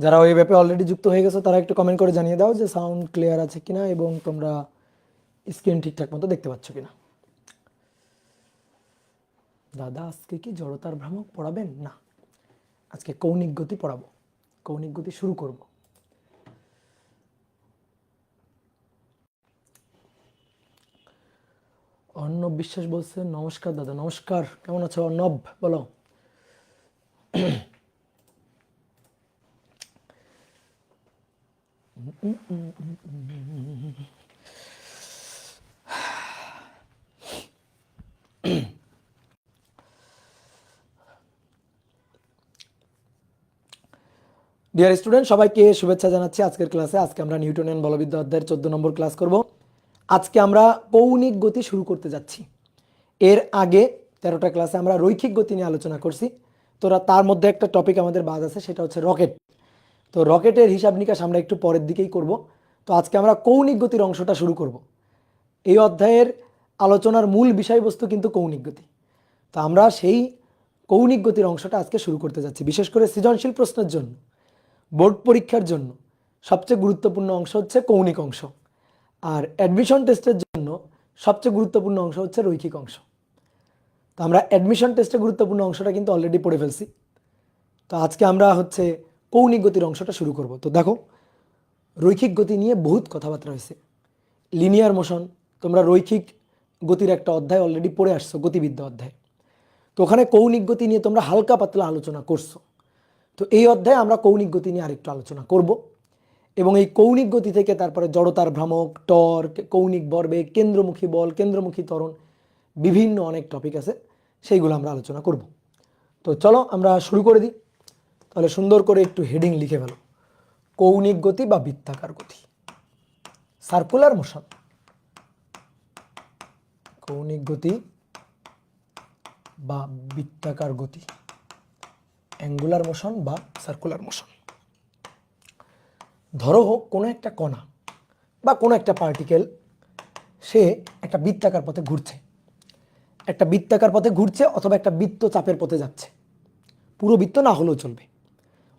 যারা ওই অ্যাপে অলরেডি যুক্ত হয়ে গেছো তারা একটু কমেন্ট করে জানিয়ে দাও যে সাউন্ড ক্লিয়ার আছে কিনা এবং তোমরা স্ক্রিন ঠিকঠাক মতো দেখতে পাচ্ছ কিনা। দাদা আজকে কি জড়তার ভ্রামক পড়াবেন? না, আজকে কৌণিক গতি পড়াবো। কৌণিক গতি শুরু করব। অর্ণব বিশ্বাস বলছে নমস্কার দাদা। নমস্কার, কেমন আছো অর্ণব? বলো। ডিয়ার স্টুডেন্ট, সবাইকে শুভেচ্ছা জানাচ্ছি আজকের ক্লাসে। আজকে আমরা নিউটনিয়ান বলবিদ্যা অধ্যায়ের 14 নম্বর ক্লাস করব। আজকে আমরা কৌণিক গতি শুরু করতে যাচ্ছি। এর আগে 13টা ক্লাসে আমরা রৈখিক গতি নিয়ে আলোচনা করছি। তোরা তার মধ্যে একটা টপিক আমাদের বাদ আছে, সেটা হচ্ছে রকেট। তো রকেটের হিসাব নিকাশ আমরা একটু পরের দিকেই করব। তো আজকে আমরা কৌণিক গতির অংশটা শুরু করব। এই অধ্যায়ের আলোচনার মূল বিষয়বস্তু কিন্তু কৌণিক গতি। তো আমরা সেই কৌণিক গতির অংশটা আজকে শুরু করতে যাচ্ছি। বিশেষ করে সৃজনশীল প্রশ্নের জন্য, বোর্ড পরীক্ষার জন্য সবচেয়ে গুরুত্বপূর্ণ অংশ হচ্ছে কৌণিক অংশ, আর অ্যাডমিশন টেস্টের জন্য সবচেয়ে গুরুত্বপূর্ণ অংশ হচ্ছে রৈখিক অংশ। তো আমরা অ্যাডমিশন টেস্টে গুরুত্বপূর্ণ অংশটা কিন্তু অলরেডি পড়ে ফেলছি। তো আজকে আমরা হচ্ছে কৌণিক গতির অংশটা শুরু করব। তো দেখো, রৈখিক গতি নিয়ে বহুত কথাবার্তা হয়েছে। লিনিয়ার মোশন, তোমরা রৈখিক গতির একটা অধ্যায় অলরেডি পড়ে আসছো, গতিবিদ্যা অধ্যায়। তো ওখানে কৌণিক গতি নিয়ে তোমরা হালকা পাতলা আলোচনা করছো। তো এই অধ্যায়ে আমরা কৌণিক গতি নিয়ে আরেকটু আলোচনা করব, এবং এই কৌণিক গতি থেকে তারপরে জড়তার ভ্রামক, টর্ক, কৌণিক ভরবেগ, কেন্দ্রমুখী বল, কেন্দ্রমুখী ত্বরণ, বিভিন্ন অনেক টপিক আছে, সেইগুলো আমরা আলোচনা করব। তো চলো আমরা শুরু করে দিই। তাহলে সুন্দর করে একটু হেডিং লিখে ফেলো, কৌণিক গতি বা বৃত্তাকার গতি, সার্কুলার মোশন। কৌণিক গতি বা বৃত্তাকার গতি, অ্যাঙ্গুলার মোশন বা সার্কুলার মোশন। ধরো কোনো একটা কণা বা কোনো একটা পার্টিকেল, সে একটা বৃত্তাকার পথে ঘুরছে, একটা বৃত্তাকার পথে ঘুরছে অথবা একটা বৃত্ত চাপের পথে যাচ্ছে। পুরো বৃত্ত না হলেও চলবে,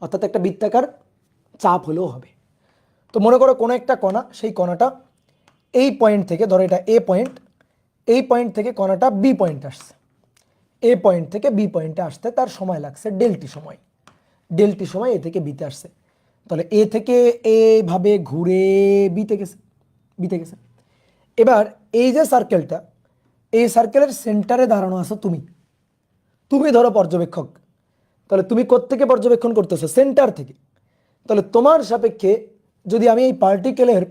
অর্থাৎ একটা বৃত্তাকার চাপ হলেও হবে। তো মনে করো কোনো একটা কণা, সেই কণাটা এই পয়েন্ট থেকে, ধরো এটা এ পয়েন্ট, এই পয়েন্ট থেকে কণাটা বি পয়েন্টে আসছে। এ পয়েন্ট থেকে বি পয়েন্টে আসতে তার সময় লাগছে ডেলটি সময়। ডেলটি সময় এ থেকে বিতে আসছে। তাহলে এ থেকে এভাবে ঘুরে বিতে গেছে, বিতে গেছে। এবার এই যে সার্কেলটা, এই সার্কেলের সেন্টারে দাঁড়ানো আছো তুমি। তুমি ধরো পর্যবেক্ষক, তাহলে তুমি কোত্থেকে পর্যবেক্ষণ করতেছো? সেন্টার থেকে। তাহলে তোমার সাপেক্ষে যদি আমি এই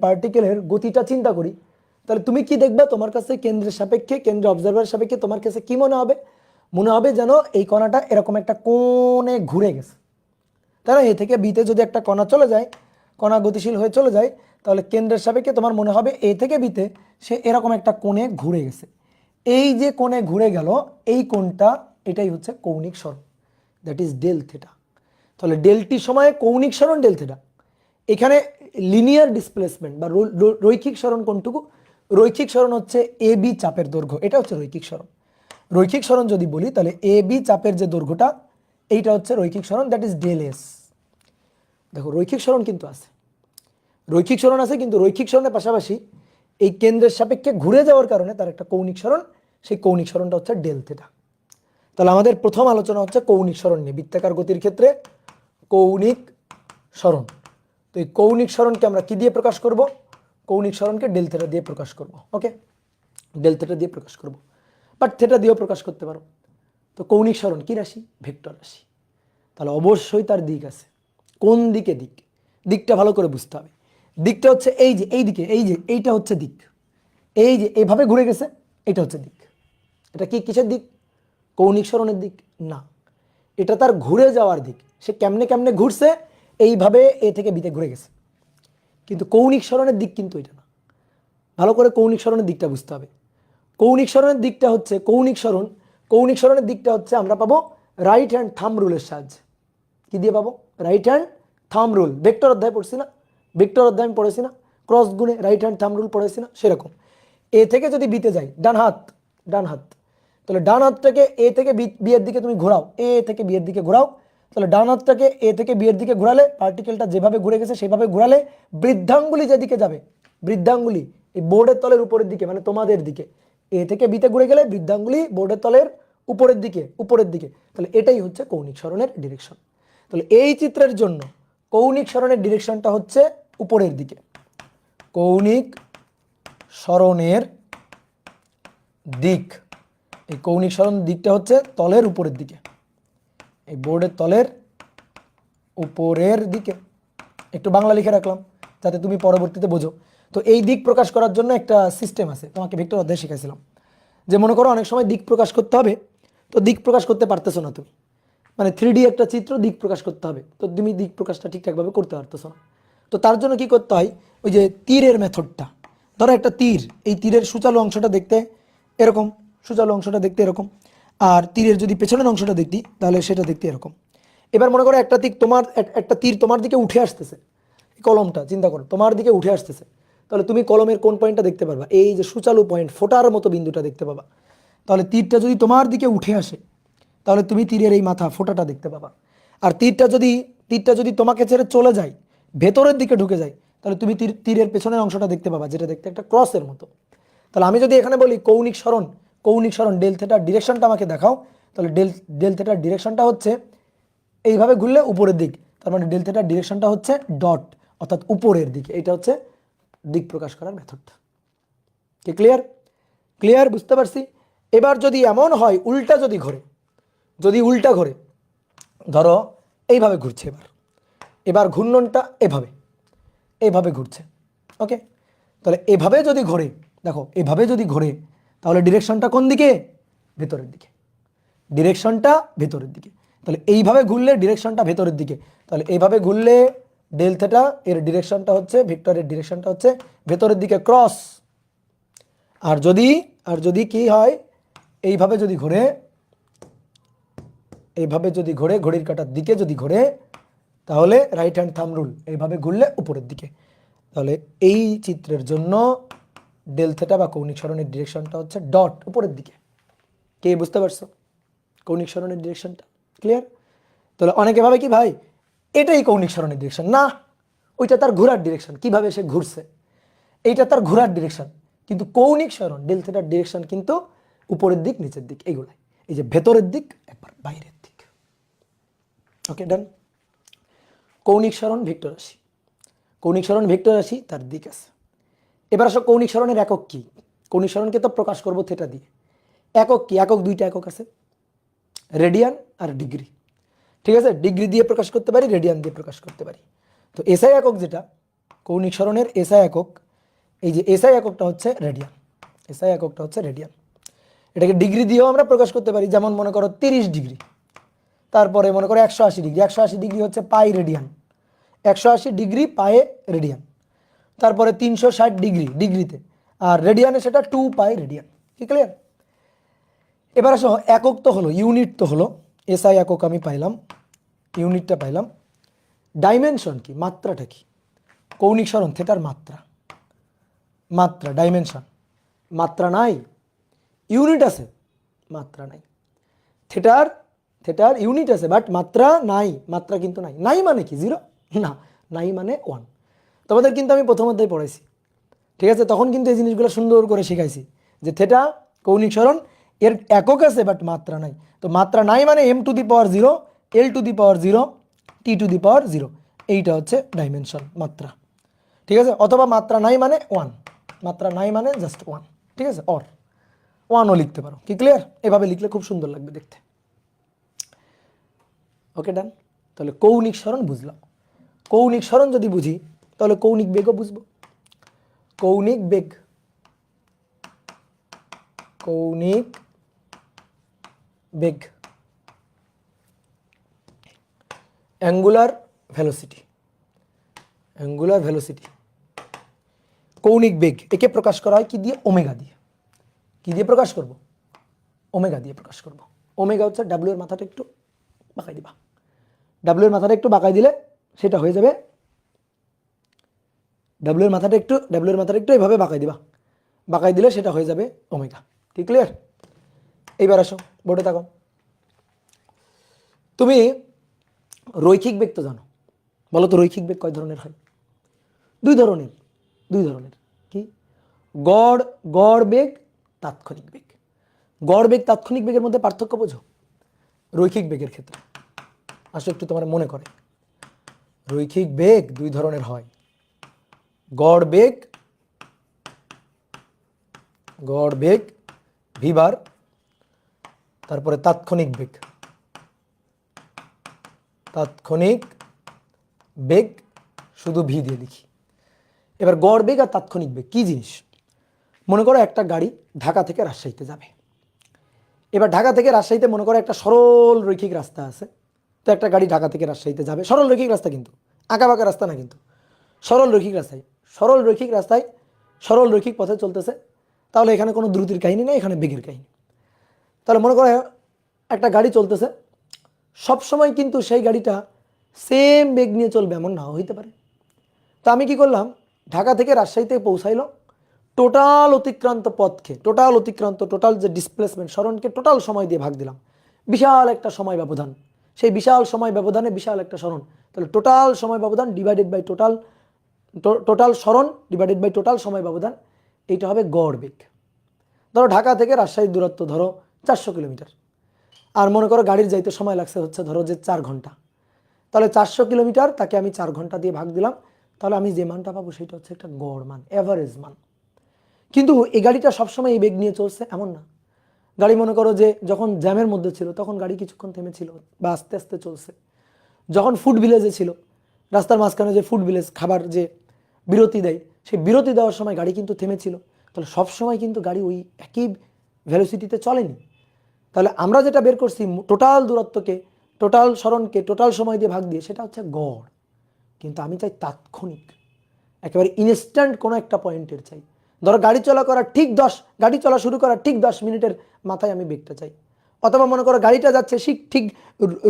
পার্টিকেলের গতিটা চিন্তা করি, তাহলে তুমি কি দেখবে? তোমার কাছে কেন্দ্রের সাপেক্ষে, কেন্দ্রের অবজারভার সাপেক্ষে তোমার কাছে কি মনে হবে? মনে হবে যেন এই কণাটা এরকম একটা কোণে ঘুরে গেছে। তাই না? এ থেকে বিতে যদি একটা কণা চলে যায়, কণা গতিশীল হয়ে চলে যায়, তাহলে কেন্দ্রের সাপেক্ষে তোমার মনে হবে এ থেকে বিতে সে এরকম একটা কোণে ঘুরে গেছে। এই যে কোণে ঘুরে গেল, এই কোণটা, এটাই হচ্ছে কৌণিক সরণ, দ্যাট ইজ ডেল থিটা। তাহলে ডেলটি সময়ে কৌণিক সরণ ডেল থিটা। এখানে লিনিয়ার ডিসপ্লেসমেন্ট বা রৈখিক সরণ কোনটুকু? রৈখিক সরণ হচ্ছে এ বি চাপের দৈর্ঘ্য, এটা হচ্ছে রৈখিক সরণ। রৈখিক সরণ যদি বলি, তাহলে এ বি চাপের যে দৈর্ঘ্যটা, এইটা হচ্ছে রৈখিক সরণ, দ্যাট ইজ ডেল এস। দেখো রৈখিক সরণ কিন্তু আছে, রৈখিক সরণ আছে, কিন্তু রৈখিক সরণের পাশাপাশি এই কেন্দ্রের সাপেক্ষে ঘুরে যাওয়ার কারণে তার একটা কৌণিক সরণ, সেই কৌণিক সরণটা হচ্ছে ডেল থিটা। তাহলে আমাদের প্রথম আলোচনা হচ্ছে কৌণিক সরণ নিয়ে, বৃত্তাকার গতির ক্ষেত্রে কৌণিক সরণ। তো এই কৌণিক সরণকে আমরা কি দিয়ে প্রকাশ করব? কৌণিক সরণকে ডেল থিটা দিয়ে প্রকাশ করব। ওকে, ডেল থিটা দিয়ে প্রকাশ করব, বাট থিটা দিয়েও প্রকাশ করতে পারো। তো কৌণিক সরণ কি রাশি? ভেক্টর রাশি। তাহলে অবশ্যই তার দিক আছে। কোন দিকে দিক? দিকটা ভালো করে বুঝতে হবে। দিকটা হচ্ছে এই যে এই দিকে, এই যে এইটা হচ্ছে দিক, এই যে এভাবে ঘুরে গেছে, এটা হচ্ছে দিক। এটা কি কিসের দিক? কৌণিক সরণের দিক না, এটা তার ঘুরে যাওয়ার দিক। সে কেমনে কেমনে ঘুরছে, এইভাবে এ থেকে বিতে ঘুরে গেছে। কিন্তু কৌণিক সরণের দিক কিন্তু এটা না। ভালো করে কৌণিক সরণের দিকটা বুঝতে হবে। কৌণিক সরণের দিকটা হচ্ছে, কৌণিক সরণের দিকটা হচ্ছে আমরা পাবো রাইট হ্যান্ড থাম রুলের সাহায্যে। কি দিয়ে পাবো? রাইট হ্যান্ড থাম রুল। ভেক্টর অধ্যায় পড়ছি না? ভেক্টর অধ্যায় আমি পড়েছি না? ক্রস গুণে রাইট হ্যান্ড থাম রুল পড়েছি না? সেরকম এ থেকে যদি বিতে যাই, ডান হাত, তাহলে ডান হাতটাকে এ থেকে বি এর দিকে তুমি ঘোরাও, এ থেকে বি এর দিকে ঘোরাও, তাহলে ডান হাতটাকে এ থেকে বি এর দিকে ঘোরালে, পার্টিকেলটা যেভাবে ঘুরে গেছে সেভাবে ঘোরালে বৃদ্ধাঙ্গুলি যেদিকে যাবে, বৃদ্ধাঙ্গুলি এই বোর্ডের তলের উপরের দিকে, মানে তোমাদের দিকে, এ থেকে বিতে ঘুরে গেলে বৃদ্ধাঙ্গুলি বোর্ডের তলের উপরের দিকে, তাহলে এটাই হচ্ছে কৌণিক সরণের ডিরেকশন। তাহলে এই চিত্রের জন্য কৌণিক সরণের ডিরেকশনটা হচ্ছে উপরের দিকে, কৌণিক সরণের দিক, এই কৌণিক সরণ দিকটা হচ্ছে তলের উপরের দিকে, এই বোর্ডের তলের উপরের দিকে। একটু বাংলা লিখে রাখলাম যাতে তুমি পরবর্তীতে বোঝো। তো এই দিক প্রকাশ করার জন্য একটা সিস্টেম আছে, তোমাকে ভেক্টর অধ্যায়ে শিখাইছিলাম, যে মনে করো অনেক সময় দিক প্রকাশ করতে হবে, তো দিক প্রকাশ করতে পারতেছো না তুমি, মানে 3D একটা চিত্র দিক প্রকাশ করতে হবে, তো তুমি দিক প্রকাশটা ঠিকঠাকভাবে করতে পারতেছো না। তো তার জন্য কি করতে হয়, ওই যে তীরের মেথডটা, ধরো একটা তীর, এই তীরের সুচালু অংশটা দেখতে এরকম, সুচালু অংশটা দেখতে এরকম, আর তীরের যদি পেছনের অংশটা দেখতি তাহলে সেটা দেখতে এরকম। এবার মনে করো একটা তীর তোমার দিকে উঠে আসতেছে, কলমটা চিন্তা করো তোমার দিকে উঠে আসতেছে, তাহলে তুমি কলমের কোন পয়েন্টটা দেখতে পারবা, এই যে সুচালু পয়েন্ট, ফোটার মতো বিন্দুটা দেখতে পাবা। তাহলে তীরটা যদি তোমার দিকে উঠে আসে তাহলে তুমি তীরের এই মাথা ফোটাটা দেখতে পাবা। আর তীরটা যদি তোমাকে ছেড়ে চলে যায়, ভেতরের দিকে ঢুকে যায়, তাহলে তুমি তীরের পেছনের অংশটা দেখতে পাবা, যেটা দেখতে একটা ক্রসের মতো। তাহলে আমি যদি এখানে বলি কৌণিক সরণ ডেল থেটার ডিরেকশনটা আমাকে দেখাও, তাহলে ডেল থেটার ডিরেকশনটা হচ্ছে এইভাবে ঘুরলে উপরের দিক, তার মানে ডেল থেটার ডিরেকশনটা হচ্ছে ডট, অর্থাৎ উপরের দিকে। এটা হচ্ছে দিক প্রকাশ করার মেথডটা। কি ক্লিয়ার বুঝতে পারছি? এবার যদি এমন হয় উল্টা যদি ঘোরে, ধরো এইভাবে ঘুরছে, এবার ঘূর্ণনটা এভাবে ঘুরছে, ওকে। তাহলে এভাবে যদি ঘোরে, দেখো এভাবে যদি ঘোরে তাহলে ডিরেকশনটা কোন দিকে, ভেতরের দিকে, তাহলে এইভাবে ঘুরলে ডিরেকশনটা ভেতরের দিকে, তাহলে এইভাবে ঘুরলে ডেল থেটা এর ডিরেকশনটা হচ্ছে, ভেক্টরের ডিরেকশনটা হচ্ছে ভেতরের দিকে ক্রস। আর যদি কি হয়, এইভাবে যদি ঘোরে, ঘড়ির কাঁটার দিকে যদি ঘোরে, তাহলে রাইট হ্যান্ড থাম্ব রুল, এইভাবে ঘুরলে উপরের দিকে। তাহলে এই চিত্রের জন্য ডেল থেটা বা কৌণিক সরণের ডিরেকশনটা হচ্ছে ডট, উপরের দিকে। কে বুঝতে পারছো কৌণিক সরণের ডিরেকশনটা? ক্লিয়ার? তাহলে অনেকে ভাবে কি ভাই এটাই কৌণিক সরণের ডিরেকশন, না, ওইটা তার ঘোরার ডিরেকশন, কিভাবে সে ঘুরছে এইটা তার ঘোরার ডিরেকশন, কিন্তু কৌণিক সরণ ডেল থেটার ডিরেকশন কিন্তু উপরের দিক, নিচের দিক, এইগুলাই, এই যে ভেতরের দিক, একবার বাইরের দিক। ওকে, ডান। কৌণিক সরণ ভেক্টর রাশি, তার দিক আছে। এবার আসো কৌণিক সরণের একক কি? কৌণিক সরণকে তো প্রকাশ করব থেটা দিয়ে। একক কি? দুইটা একক আছে, রেডিয়ান আর ডিগ্রি। ঠিক আছে, ডিগ্রি দিয়ে প্রকাশ করতে পারি, রেডিয়ান দিয়ে প্রকাশ করতে পারি। তো এসআই একক যেটা কৌণিক সরণের এসআই একক, এই যে এসআই এককটা হচ্ছে রেডিয়ান। এটাকে ডিগ্রি দিয়েও আমরা প্রকাশ করতে পারি, যেমন মনে করো 30 ডিগ্রি, তারপরে মনে করো 180 ডিগ্রি, 180 ডিগ্রি হচ্ছে পাই রেডিয়ান, 180 ডিগ্রি পায়ে রেডিয়ান, তারপরে 360 ডিগ্রিতে, আর রেডিয়ানে সেটা 2 পাই রেডিয়ান। কি ক্লিয়ার? এবার আসো একক তো হলো, ইউনিট তো হলো, এসআই একক আমি পাইলাম, ইউনিটটা পাইলাম। ডাইমেনশন কি? মাত্রাটা কি? কৌণিক সরণ থেটার মাত্রা ডাইমেনশন, মাত্রা নাই, ইউনিট আছে, মাত্রা নাই। থেটার ইউনিট আছে বাট মাত্রা নাই, মাত্রা কিন্তু নাই মানে কি 0? না, নাই মানে 1। তোমাদের কিন্তু আমি প্রথম অধ্যায়ে পড়াইছি, ঠিক আছে? তখন কিন্তু এই জিনিসগুলো সুন্দর করে শিখাইছি যে থেটা কৌণিক সরণ এর একক আছে বাট মাত্রা নাই। তো মাত্রা নাই মানে m⁴, l⁴, t⁴, এইটা হচ্ছে ডাইমেনশন, মাত্রা। ঠিক আছে? অথবা মাত্রা নাই মানে 1, মাত্রা নাই মানে জাস্ট 1, ঠিক আছে? অর 1ও লিখতে পারো। কি ক্লিয়ার? এভাবে লিখলে খুব সুন্দর লাগবে দেখতে। ওকে, ডান। তাহলে কৌণিক সরণ বুঝলাম। কৌণিক সরণ যদি বুঝি তাহলে কৌণিক বেগও বুঝবো। কৌণিক বেগ, অ্যাঙ্গুলার ভেলোসিটি, কৌণিক বেগ, একে প্রকাশ করা হয় কি দিয়ে? ওমেগা দিয়ে। কি দিয়ে প্রকাশ করব? ওমেগা দিয়ে প্রকাশ করব। ওমেগা হচ্ছে ডাব্লিউ এর মাথাটা একটু বাঁকাই দিবা, ডাব্লিউ এর মাথাটা একটু বাঁকাই দিলে সেটা হয়ে যাবে, ডাব্লিউ এর মাথাটা একটু এভাবে বাঁকাই দিবা, বাঁকাই দিলে সেটা হয়ে যাবে ওমেগা। ঠিক ক্লিয়ার? এইবার আসো বোর্ডে থাকো। তুমি রৈখিক বেগ তো জানো, বলো তো রৈখিক বেগ কয় ধরনের হয়? দুই ধরনের। কি? গড় গড় বেগ, তাৎক্ষণিক বেগ। গড় বেগ তাৎক্ষণিক বেগের মধ্যে পার্থক্য বোঝো রৈখিক বেগের ক্ষেত্রে। আসো একটু তোমার মনে করে, রৈখিক বেগ দুই ধরনের হয়, গড় বেগ ভি বার, তারপরে তাৎক্ষণিক বেগ শুধু ভি দিয়ে লিখি। এবার গড় বেগ আর তাৎক্ষণিক বেগ কি জিনিস? মনে করো একটা গাড়ি ঢাকা থেকে রাজশাহীতে যাবে। এবার ঢাকা থেকে রাজশাহীতে মনে করো একটা সরল রৈখিক রাস্তা আছে। তো একটা গাড়ি ঢাকা থেকে রাজশাহীতে যাবে, সরল রৈখিক রাস্তা, কিন্তু আঁকাবাঁকা রাস্তা না, কিন্তু সরল রৈখিক রাস্তায় সরল রৈখিক পথে চলতেছে। তাহলে এখানে কোনো দ্রুতির কাহিনী নেই, এখানে বেগের কাহিনী। তাহলে মনে করো একটা গাড়ি চলতেছে, সবসময় কিন্তু সেই গাড়িটা সেম বেগ নিয়ে চলবে এমন নাও হইতে পারে। তো আমি কি করলাম, ঢাকা থেকে রাজশাহীতে পৌঁছাইলো, টোটাল যে ডিসপ্লেসমেন্ট সরণকে টোটাল সময় দিয়ে ভাগ দিলাম, বিশাল একটা সময় ব্যবধান, সেই বিশাল সময় ব্যবধানে বিশাল একটা সরণ। তাহলে টোটাল সময় ব্যবধান ডিভাইডেড বাই টোটাল সরণ ডিভাইডেড বাই টোটাল সময় ব্যবধান, এইটা হবে গড় বেগ। ধরো ঢাকা থেকে রাজশাহীর দূরত্ব ধরো 400 কিলোমিটার, আর মনে করো গাড়ির যাইতে সময় লাগছে হচ্ছে ধরো যে 4 ঘন্টা। তাহলে 400 কিলোমিটার তাকে আমি 4 ঘন্টা দিয়ে ভাগ দিলাম, তাহলে আমি যে মানটা পাবো সেটা হচ্ছে একটা গড় মান, অ্যাভারেজ মান। কিন্তু এই গাড়িটা সবসময় এই বেগ নিয়ে চলছে এমন না। গাড়ি মনে করো যে যখন জ্যামের মধ্যে ছিল তখন গাড়ি কিছুক্ষণ থেমেছিল বা আস্তে আস্তে চলছে। যখন ফুড ভিলেজে ছিল, রাস্তার মাঝখানে যে ফুড ভিলেজ খাবার যে বিরতি দেয়, সেই বিরতি দেওয়ার সময় গাড়ি কিন্তু থেমেছিল। তাহলে সবসময় কিন্তু গাড়ি ওই একই ভেলোসিটিতে চলেনি। তাহলে আমরা যেটা বের করছি টোটাল দূরত্বকে, টোটাল সরণকে টোটাল সময় দিয়ে ভাগ দিয়ে, সেটা হচ্ছে গড়। কিন্তু আমি চাই তাৎক্ষণিক, একেবারে ইনস্ট্যান্ট কোনো একটা পয়েন্টের চাই। ধরো গাড়ি চলা শুরু করার ঠিক 10 মিনিটের মাথায় আমি বেগটা চাই। অথবা মনে করো গাড়িটা যাচ্ছে ঠিক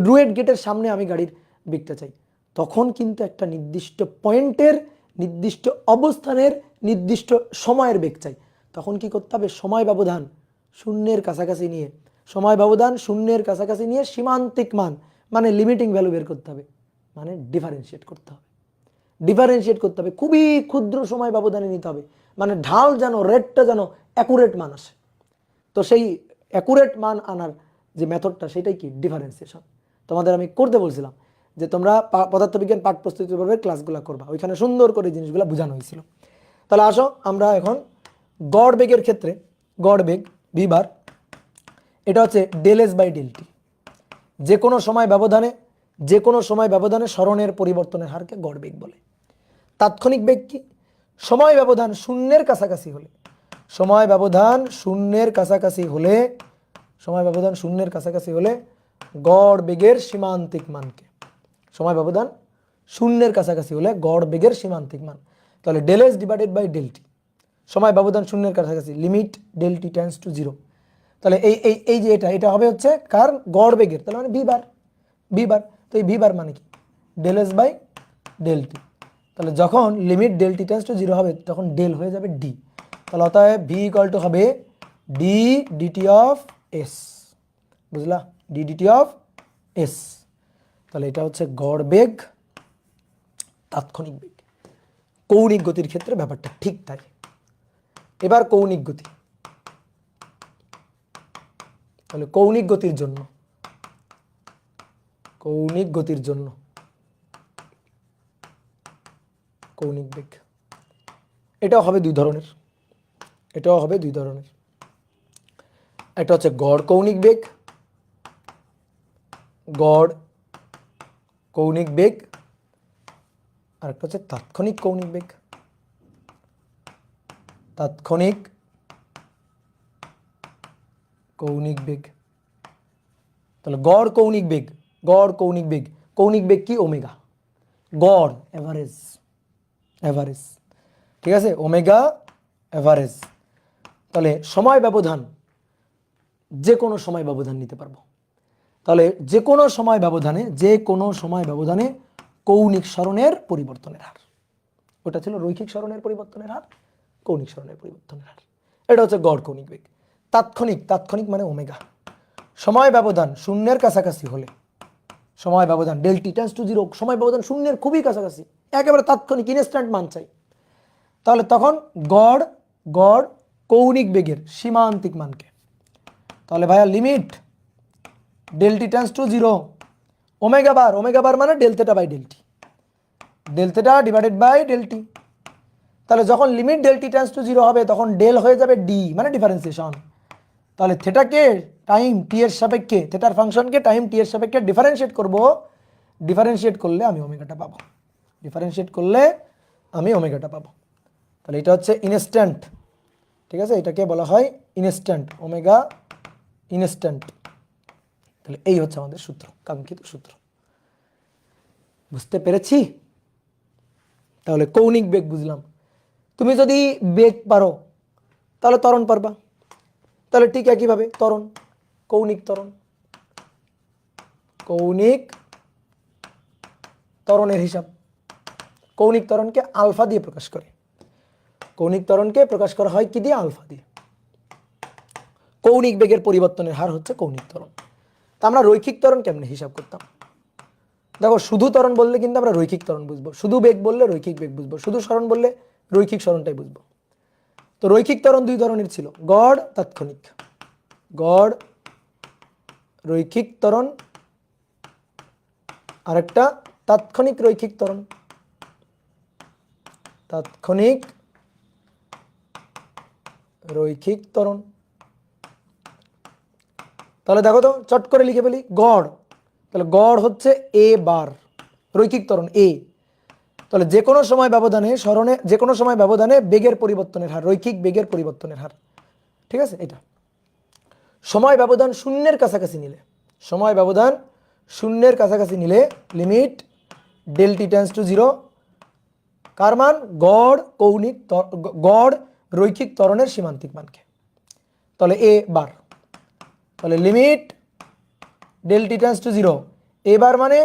রুয়েট গেটের সামনে আমি গাড়ির বেগটা চাই। তখন কিন্তু একটা নির্দিষ্ট পয়েন্টের, নির্দিষ্ট অবস্থানের, নির্দিষ্ট সময়ের বেগ চাই। তখন কি করতে হবে, সময় ব্যবধান শূন্যের কাছাকাছি নিয়ে সীমান্তিক মান মানে লিমিটিং ভ্যালু বের করতে হবে, মানে ডিফারেন্সিয়েট করতে হবে, খুবই ক্ষুদ্র সময় ব্যবধানে নিতে হবে, মানে ঢাল যেন, রেটটা যেন অ্যাকুরেট মান আসে। তো সেই অ্যাকুরেট মান আনার যে মেথডটা, সেটাই কি ডিফারেন্সিয়েশন। তোমাদের আমি করতে বলছিলাম যে তোমরা পদার্থবিজ্ঞান পাঠ প্রস্তুতি পর্বের ক্লাসগুলো করবা, ওইখানে সুন্দর করে জিনিসগুলো বোঝানো হয়েছিল। তাহলে আসো আমরা এখন গড় বেগের ক্ষেত্রে, গড় বেগ ভি বার, এটা হচ্ছে del S by del t. যে কোনো সময় ব্যবধানে সরণের পরিবর্তনের হারকে গড় বেগ বলে। তাৎক্ষণিক বেগ কি? সময় ব্যবধান শূন্যের কাছাকাছি হলে গড় বেগের সীমান্তিক মানকে, তাহলে del s divided by del t, সময় ব্যবধান শূন্যের কাছাকাছি, limit del t tends to 0। তাহলে এই যে এটা হবে হচ্ছে কার, গড় বেগের, তাহলে মানে ভি বার। তো এই ভি বার মানে কি, del S by del t. তাহলে যখন limit del t tends to 0 হবে তখন ডেল হয়ে যাবে ডি। তাহলে অতএব ভি ইকুয়াল টু হবে ডি ডিটি অফ এস, বুঝলা, ডি ডিটি অফ এস। তাহলে এটা হচ্ছে গড় বেগ, তাৎক্ষণিক বেগ। কৌণিক গতির ক্ষেত্রে ব্যাপারটা ঠিক তাই। এবার কৌণিক গতি, তাহলে কৌণিক গতির জন্য কৌণিক বেগ এটাও হবে দুই ধরনের, একটা হচ্ছে গড় কৌণিক বেগ, আর একটা হচ্ছে তাৎক্ষণিক কৌণিক বেগ। তাহলে গড় কৌণিক বেগ, কৌণিক বেগ কি, ওমেগা, গড় এভারেজ, ঠিক আছে, ওমেগা এভারেজ। তাহলে সময় ব্যবধান, যে কোনো সময় ব্যবধান নিতে পারবো। তাহলে যে কোনো সময় ব্যবধানে কৌণিক সরণের পরিবর্তনের হার, ওটা ছিল রৈখিক সরণের পরিবর্তনের হার, কৌণিক সরণের পরিবর্তনের হার। এটা হচ্ছে গড় কৌণিক বেগ। তাৎক্ষণিক, তাৎক্ষণিক মানে ওমেগা। সময় ব্যবধান শূন্যের কাছাকাছি হলে, সময় ব্যবধান ডেল টি টেন্ডস টু 0, সময় ব্যবধান শূন্যের খুবই কাছাকাছি, একেবারে তাৎক্ষণিক ইনস্ট্যান্ট মান চাই, তাহলে তখন গড় গড় কৌণিক বেগের সীমান্তিক মানকে, তাহলে ভাইয়া limit del t tends to 0 omega bar মানে del theta by del t, del theta divided by del t. তাহলে যখন limit del t tends to 0 হবে তখন ডেল হয়ে যাবে ডি মানে ডিফারেন্সিয়েশন। তাহলে থেটাকে টাইম টি এর সাপেক্ষে, থেটার ফাংশনকে টাইম টি এর সাপেক্ষে ডিফারেন্সিয়েট করব, ডিফারেন্সিয়েট করলে আমি ওমেগাটা পাবো, ডিফারেন্সিয়েট করলে আমি ওমেগাটা পাবো। তাহলে এটা হচ্ছে ইনস্ট্যান্ট, ঠিক আছে, এটাকে বলা হয় ইনস্ট্যান্ট, ওমেগা ইনস্ট্যান্ট। তাহলে এই হচ্ছে আমাদের সূত্র, কাঙ্ক্ষিত সূত্র। বুঝতে পেরেছি? তাহলে কৌণিক বেগ বুঝলাম। তুমি যদি বেগ পারো তাহলে ত্বরণ পারবা। তাহলে ঠিক একইভাবে ত্বরণ, কৌণিক ত্বরণ, কৌণিক ত্বরণের হিসাব, কৌণিক ত্বরণকে আলফা দিয়ে প্রকাশ করে, কৌণিক ত্বরণকে প্রকাশ করা হয় কি দিয়ে? আলফা দিয়ে। কৌণিক বেগের পরিবর্তনের হার হচ্ছে কৌণিক ত্বরণ। তা আমরা রৈখিক ত্বরণ কেমনে হিসাব করতাম? দেখো, শুধু ত্বরণ বললে কিন্তু আমরা রৈখিক ত্বরণ বুঝবো, শুধু বেগ বললে রৈখিক বেগ বুঝবো, শুধু সরণ বললে রৈখিক সরণটাই বুঝবো। তো রৈখিক ত্বরণ দুই ধরনের ছিল, গড় তাৎক্ষণিক, গড় রৈখিক ত্বরণ, আর একটা তাৎক্ষণিক রৈখিক ত্বরণ, তাৎক্ষণিক রৈখিক ত্বরণ। তাহলে দেখো তো, চট করে লিখে ফেলি গড়, তাহলে গড় হচ্ছে এ বার, রৈখিক ত্বরণ এ। তাহলে যে কোনো সময় ব্যবধানে সরণে, যে কোনো সময় ব্যবধানে বেগের পরিবর্তনের হার, রৈখিক বেগের পরিবর্তনের হার, ঠিক আছে। এটা সময় ব্যবধান শূন্যের কাছাকাছি নিলে, সময় ব্যবধান শূন্যের কাছাকাছি নিলে limit del t tends to 0 কার মান? গড় কৌণিক, গড় রৈখিক ত্বরণের সীমান্তিক মানকে। তাহলে এ বার, তাহলে limit del t tends to 0, A bar মানে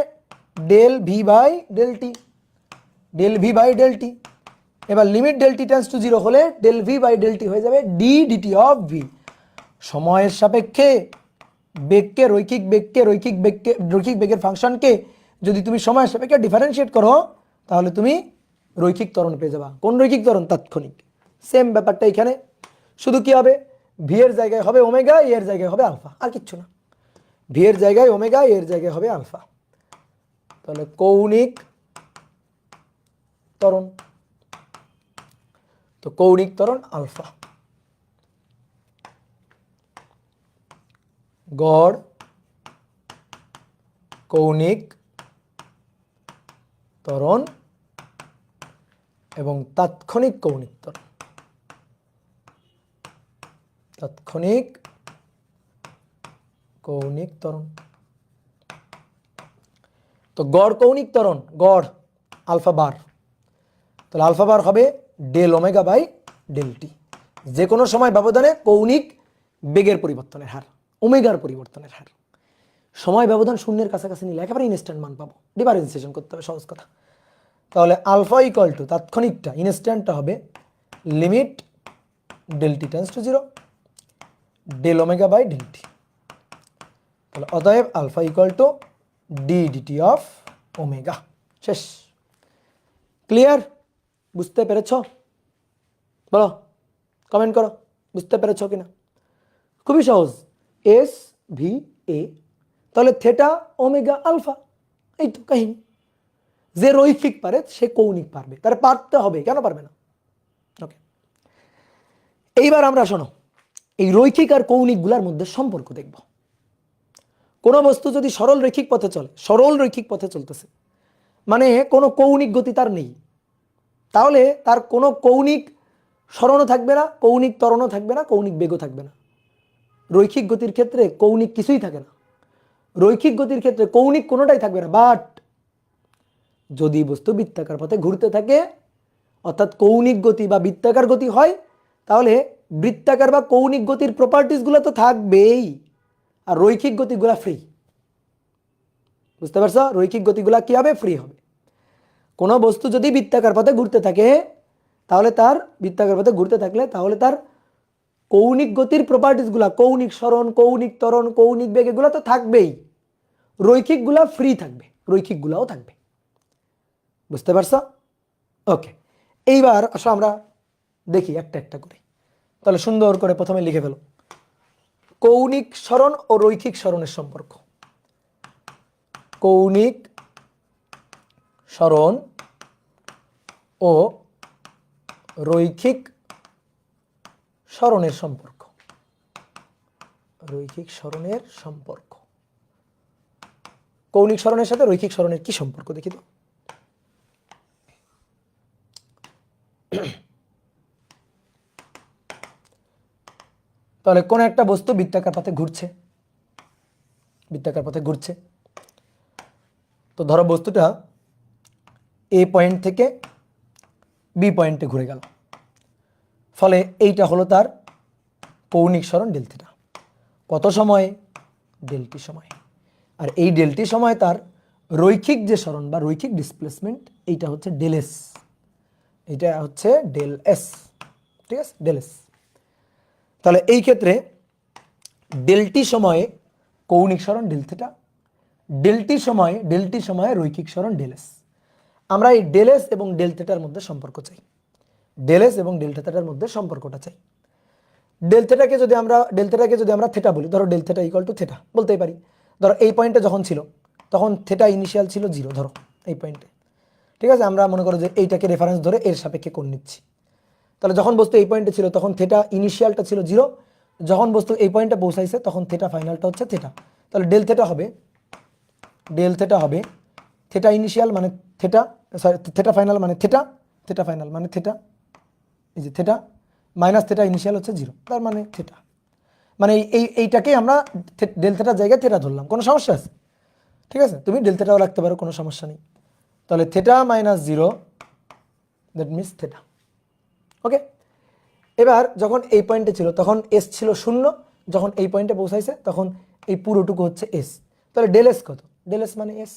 del v by del t, del v by del t. এবার limit del t tends to 0 হলে del v by del t হয়ে যাবে ডি ডিটি অফ ভি। সময়ের সাপেক্ষে বেগকে, রৈখিক বেগকে, রৈখিক বেগের ফাংশনকে যদি তুমি সময়ের সাপেক্ষে ডিফারেন্সিয়েট করো তাহলে তুমি রৈখিক ত্বরণ পেয়ে যাবা। কোন রৈখিক ত্বরণ? তাৎক্ষণিক। সেম ব্যাপারটা এখানে, শুধু কি হবে? ভি এর জায়গায় হবে ওমেগা, এ এর জায়গায় হবে আলফা, আর কিচ্ছু না। ভি এর জায়গায় ওমেগা, এর জায়গায় হবে আলফা। তাহলে কৌণিক ত্বরণ, তো কৌণিক ত্বরণ আলফা, গড় কৌণিক ত্বরণ এবং তাৎক্ষণিক কৌণিক ত্বরণ, তাৎক্ষণিক কৌণিক ত্বরণ। তো গড় কৌণিক ত্বরণ, গড় আলফা বার, তাহলে আলফা বার হবে del omega by del t. যে কোনো সময় ব্যবধানে কৌণিক বেগের পরিবর্তনের হার, ওমেগার পরিবর্তনের হার। সময় ব্যবধান শূন্যের কাছাকাছি নিলে একেবারে ইনস্ট্যান্ট মান পাবো, ডিফারেন্সিয়েশন করতে হবে, সহজ কথা। তাহলে আলফা ইকুয়াল টু তাৎক্ষণিকটা, ইনস্ট্যান্টটা হবে limit del t tends to 0 del omega by del t. তাহলে অতএব alpha equal to d dt of omega. শেষ। ক্লিয়ার? বুঝতে পেরেছ? বলো, কমেন্ট করো বুঝতে পেরেছ কিনা। খুবই সহজ, এস ভি এ, তাহলে থেটা ওমেগা আলফা, এই তো কাহিনী। যে রৈখিক পারে সে কৌণিক পারবে, তার পারতে হবে, কেন পারবে না? ওকে, এইবার আমরা শোনো এই রৈখিক আর কৌণিকগুলোর মধ্যে সম্পর্ক দেখব। কোন বস্তু যদি সরল রৈখিক পথে চলে, সরল রৈখিক পথে চলতেছে মানে কোনো কৌণিক গতি তার নেই, তাহলে তার কোনো কৌণিক সরণও থাকবে না, কৌণিক ত্বরণও থাকবে না, কৌণিক বেগও থাকবে না। রৈখিক গতির ক্ষেত্রে কৌণিক কিছুই থাকে না, রৈখিক গতির ক্ষেত্রে কৌণিক কোনোটাই থাকবে না। বাট যদি বস্তু বৃত্তাকার পথে ঘুরতে থাকে, অর্থাৎ কৌণিক গতি বা বৃত্তাকার গতি হয়, তাহলে বৃত্তাকার বা কৌণিক গতির প্রপার্টিসগুলো তো থাকবেই, আর রৈখিক গতিগুলা ফ্রি। বুঝতে পারছো? রৈখিক গতিগুলা কি হবে? ফ্রি হবে। কোনো বস্তু যদি বৃত্তাকার পথে ঘুরতে থাকে তাহলে তার, বৃত্তাকার পথে ঘুরতে থাকলে তাহলে তার কৌণিক গতির প্রপার্টিসগুলা, কৌণিক সরণ, কৌণিক ত্বরণ, কৌণিক বেগ, এগুলো তো থাকবেই, রৈখিকগুলা ফ্রি থাকবে, রৈখিকগুলাও থাকবে। বুঝতে পারছো? ওকে, এইবার আসো আমরা দেখি একটা একটা করে। তাহলে সুন্দর করে প্রথমে লিখে ফেলো কৌণিক সরণ ও রৈখিক সরণের সম্পর্ক। কৌণিক সরণ ও রৈখিক সরণের সম্পর্ক। রৈখিক সরণের সম্পর্ক, কৌণিক সরণের সাথে রৈখিক সরণের কি সম্পর্ক দেখি তো। তাহলে কোন একটা বস্তু বৃত্তাকার পথে ঘুরছে, বৃত্তাকার পথে ঘুরছে। তো ধরো বস্তুটা এ পয়েন্ট থেকে বি পয়েন্টে ঘুরে গেল, ফলে এইটা হলো তার কৌণিক সরণ ডেল থিটা। কত সময়? ডেলটি সময়। আর এই ডেলটি সময় তার রৈখিক যে সরণ বা রৈখিক ডিসপ্লেসমেন্ট, এইটা হচ্ছে ডেল এস, এইটা হচ্ছে ডেল এস। ঠিক আছে, ডেল এস। তাহলে এই ক্ষেত্রে ডেলটি সময়ে কৌণিক সরণ ডেল থিটা, ডেলটি সময়ে রৈখিক সরণ ডেল এস। আমরা এই ডেল এস এবং ডেল থিটার মধ্যে সম্পর্ক চাই, ডেল এস এবং ডেল থিটার মধ্যে সম্পর্কটা চাই। ডেল থিটাকে যদি আমরা থিটা বলি, ধরো del theta equal to theta বলতেই পারি। ধরো এই পয়েন্টে যখন ছিল তখন থিটা ইনিশিয়াল ছিল 0, ধরো এই পয়েন্টে। ঠিক আছে, আমরা মনে করো যে এইটাকে রেফারেন্স ধরে এর সাপেক্ষে কোণ নিচ্ছি। তাহলে যখন বস্তু এই পয়েন্টে ছিল তখন থিটা ইনিশিয়ালটা ছিল 0, যখন বস্তু এই পয়েন্টে পৌঁছাইছে তখন থিটা ফাইনালটা হচ্ছে থিটা। তাহলে ডেল থিটা হবে থিটা ইনিশিয়াল মানে থিটা, সরি থিটা ফাইনাল মানে থিটা, থিটা ফাইনাল মানে থিটা, এই যে থিটা মাইনাস থিটা ইনিশিয়াল হচ্ছে 0, তার মানে থিটা। মানে এইটাকে আমরা ডেল থিটার জায়গায় থিটা ধরলাম, কোনো সমস্যা আছে? ঠিক আছে, তুমি ডেল থিটাও রাখতে পারো, কোনো সমস্যা নেই। তাহলে theta minus 0 that means theta. Okay, এবার যখন এই পয়েন্টে ছিল তখন এস ছিল 0, যখন এই পয়েন্টে পৌঁছাইছে তখন এই পুরোটুকু হচ্ছে এস। তাহলে ডেল এস কত? ডেল এস মানে এস,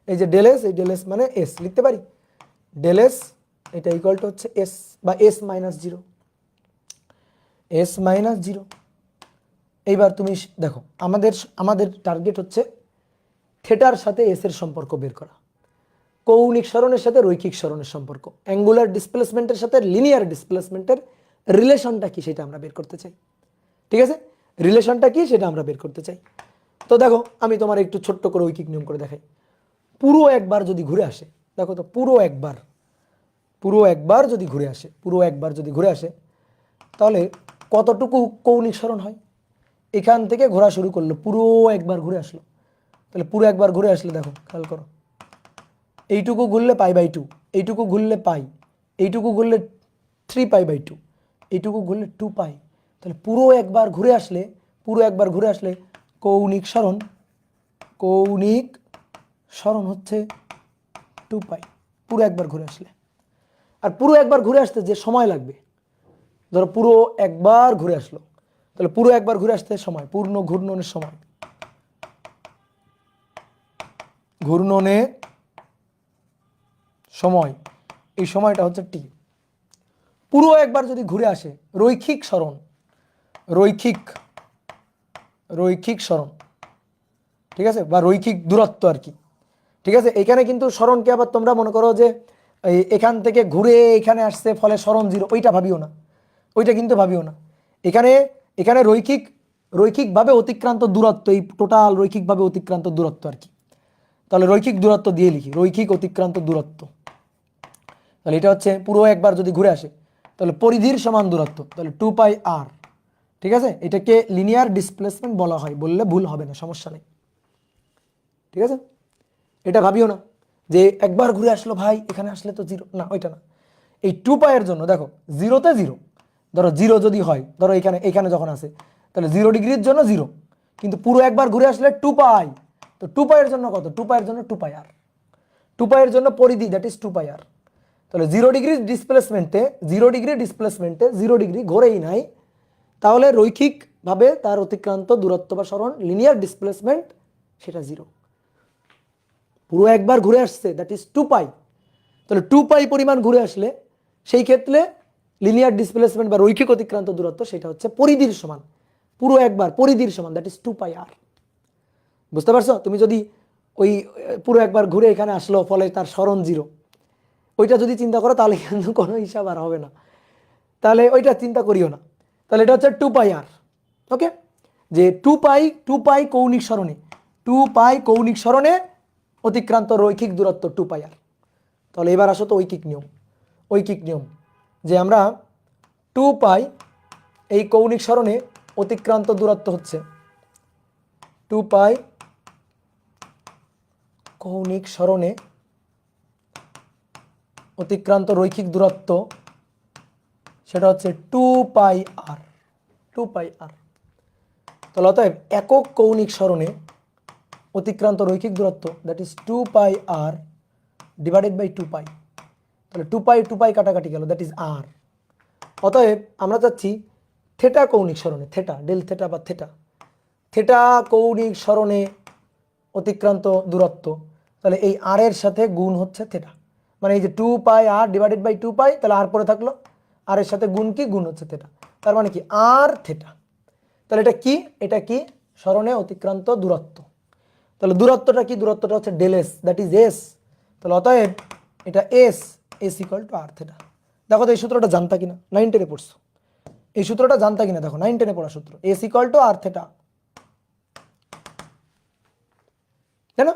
এই যে ডেল এস, এই ডেল এস মানে এস লিখতে পারি। ডেল এস এটা ইকুয়াল টু হচ্ছে এস বা এস মাইনাস 0, এস মাইনাস 0। এইবার তুমি দেখো আমাদের টার্গেট হচ্ছে থিটার সাথে এস এর সম্পর্ক বের করা, কৌণিক সরণের সাথে রৈখিক সরণের সম্পর্ক, অ্যাঙ্গুলার ডিসপ্লেসমেন্টের সাথে লিনিয়ার ডিসপ্লেসমেন্টের রিলেশনটা কি সেটা আমরা বের করতে চাই। ঠিক আছে, রিলেশনটা কি সেটা আমরা বের করতে চাই। তো দেখো আমি তোমার একটু ছোট্ট করে ঐকিক নিয়ম করে দেখাই। পুরো একবার যদি ঘুরে আসে, দেখো তো পুরো একবার যদি ঘুরে আসে তাহলে কতটুকু কৌণিক সরণ হয়? এখান থেকে ঘোরা শুরু করলো, পুরো একবার ঘুরে আসলো। তাহলে পুরো একবার ঘুরে আসলে দেখো খেয়াল করো, এইটুকু ঘুরলে π/2, এইটুকু ঘুরলে পাই, এইটুকু ঘুরলে 3π/2, এইটুকু ঘুরলে 2π। তাহলে পুরো একবার ঘুরে আসলে কৌণিক সরণ হচ্ছে 2π, পুরো একবার ঘুরে আসলে। আর পুরো একবার ঘুরে আসতে যে সময় লাগবে, ধরো পুরো একবার ঘুরে আসলো, তাহলে পুরো একবার ঘুরে আসতে সময়, পূর্ণ ঘূর্ণনের সময়, এই সময়টা হচ্ছে টি। পুরো একবার যদি ঘুরে আসে রৈখিক সরণ, ঠিক আছে, বা রৈখিক দূরত্ব আর কি। ঠিক আছে, এখানে কিন্তু সরণকে আবার তোমরা মনে করো যে এখান থেকে ঘুরে এখানে আসছে ফলে সরণ 0, ওইটা ভাবিও না। এখানে রৈখিকভাবে অতিক্রান্ত দূরত্ব, এই টোটাল রৈখিকভাবে অতিক্রান্ত দূরত্ব আর কি। তাহলে রৈখিক দূরত্ব দিয়ে লিখি, রৈখিক অতিক্রান্ত দূরত্ব। তাহলে এটা হচ্ছে পুরো একবার যদি ঘুরে আসে তাহলে পরিধির সমান দূরত্ব, তাহলে 2πr। ঠিক আছে, এটাকে লিনিয়ার ডিসপ্লেসমেন্ট বলা হয়, বললে ভুল হবে না, সমস্যা নেই। ঠিক আছে, এটা ভাবিও না যে একবার ঘুরে আসলো ভাই এখানে আসলে তো 0, না ওইটা না। এই 2π এর জন্য দেখো 0-তে 0, ধরো 0 যদি হয়, ধরো এখানে যখন আসে তাহলে 0 ডিগ্রির জন্য 0, কিন্তু পুরো একবার ঘুরে আসলে 2π। তো 2π এর জন্য কত? 2π এর জন্য 2πr, 2π এর জন্য পরিধি দ্যাট ইজ 2πr। তাহলে 0 ডিগ্রি ডিসপ্লেসমেন্টে 0 ডিগ্রি ঘোরেই নাই, তাহলে রৈখিকভাবে তার অতিক্রান্ত দূরত্ব বা সরণ লিনিয়ার ডিসপ্লেসমেন্ট সেটা 0। পুরো একবার ঘুরে আসছে দ্যাট ইজ 2π। তাহলে 2π পরিমাণ ঘুরে আসলে সেই ক্ষেত্রে লিনিয়ার ডিসপ্লেসমেন্ট বা রৈখিক অতিক্রান্ত দূরত্ব সেটা হচ্ছে পরিধির সমান, পুরো একবার পরিধির সমান, দ্যাট ইজ 2πr। বুঝতে পারছো? তুমি যদি ওই পুরো একবার ঘুরে এখানে আসলো, ফলে তার সরণ 0, ওইটা যদি চিন্তা করো তাহলে কিন্তু কোনো হিসাব আর হবে না, তাহলে ওইটা চিন্তা করিও না। তাহলে এটা হচ্ছে 2πr। ওকে, যে 2π কৌণিক সরণে, 2π কৌণিক সরণে অতিক্রান্ত রৈখিক দূরত্ব 2πr। তাহলে এবার আসো তো ঐকিক নিয়ম, যে আমরা 2π এই কৌণিক সরণে অতিক্রান্ত দূরত্ব হচ্ছে 2π কৌণিক সরণে অতিক্রান্ত রৈখিক দূরত্ব সেটা হচ্ছে 2πr। তাহলে অতএব একক কৌণিক সরণে অতিক্রান্ত রৈখিক দূরত্ব that is 2πr divided by 2π। তাহলে 2π কাটাকাটি গেল, দ্যাট ইজ r। অতএব আমরা চাচ্ছি থেটা কৌণিক সরণে, থেটা ডেল থেটা বা থেটা কৌণিক সরণে অতিক্রান্ত দূরত্ব, তাহলে এই r এর সাথে গুণ হচ্ছে থেটা, মানে এই যে 2πr ডিভাইডেড বাই 2π, তাহলে r পরে থাকলো, r এর সাথে গুণ কি, গুণ হচ্ছে থেটা, তার মানে কি r থেটা। তাহলে এটা কি সরণে অতিক্রান্ত দূরত্ব। তাহলে দূরত্বটা কি, দূরত্বটা হচ্ছে del s, that is s. তাহলে অতএব এটা s equal to r theta. দেখো তো এই সূত্রটা জানতা কিনা, 9 10-এ পড়ছো, এই সূত্রটা জানতা কিনা, দেখো 9 10-এ পড়া সূত্র, S equal to r theta, তাই না?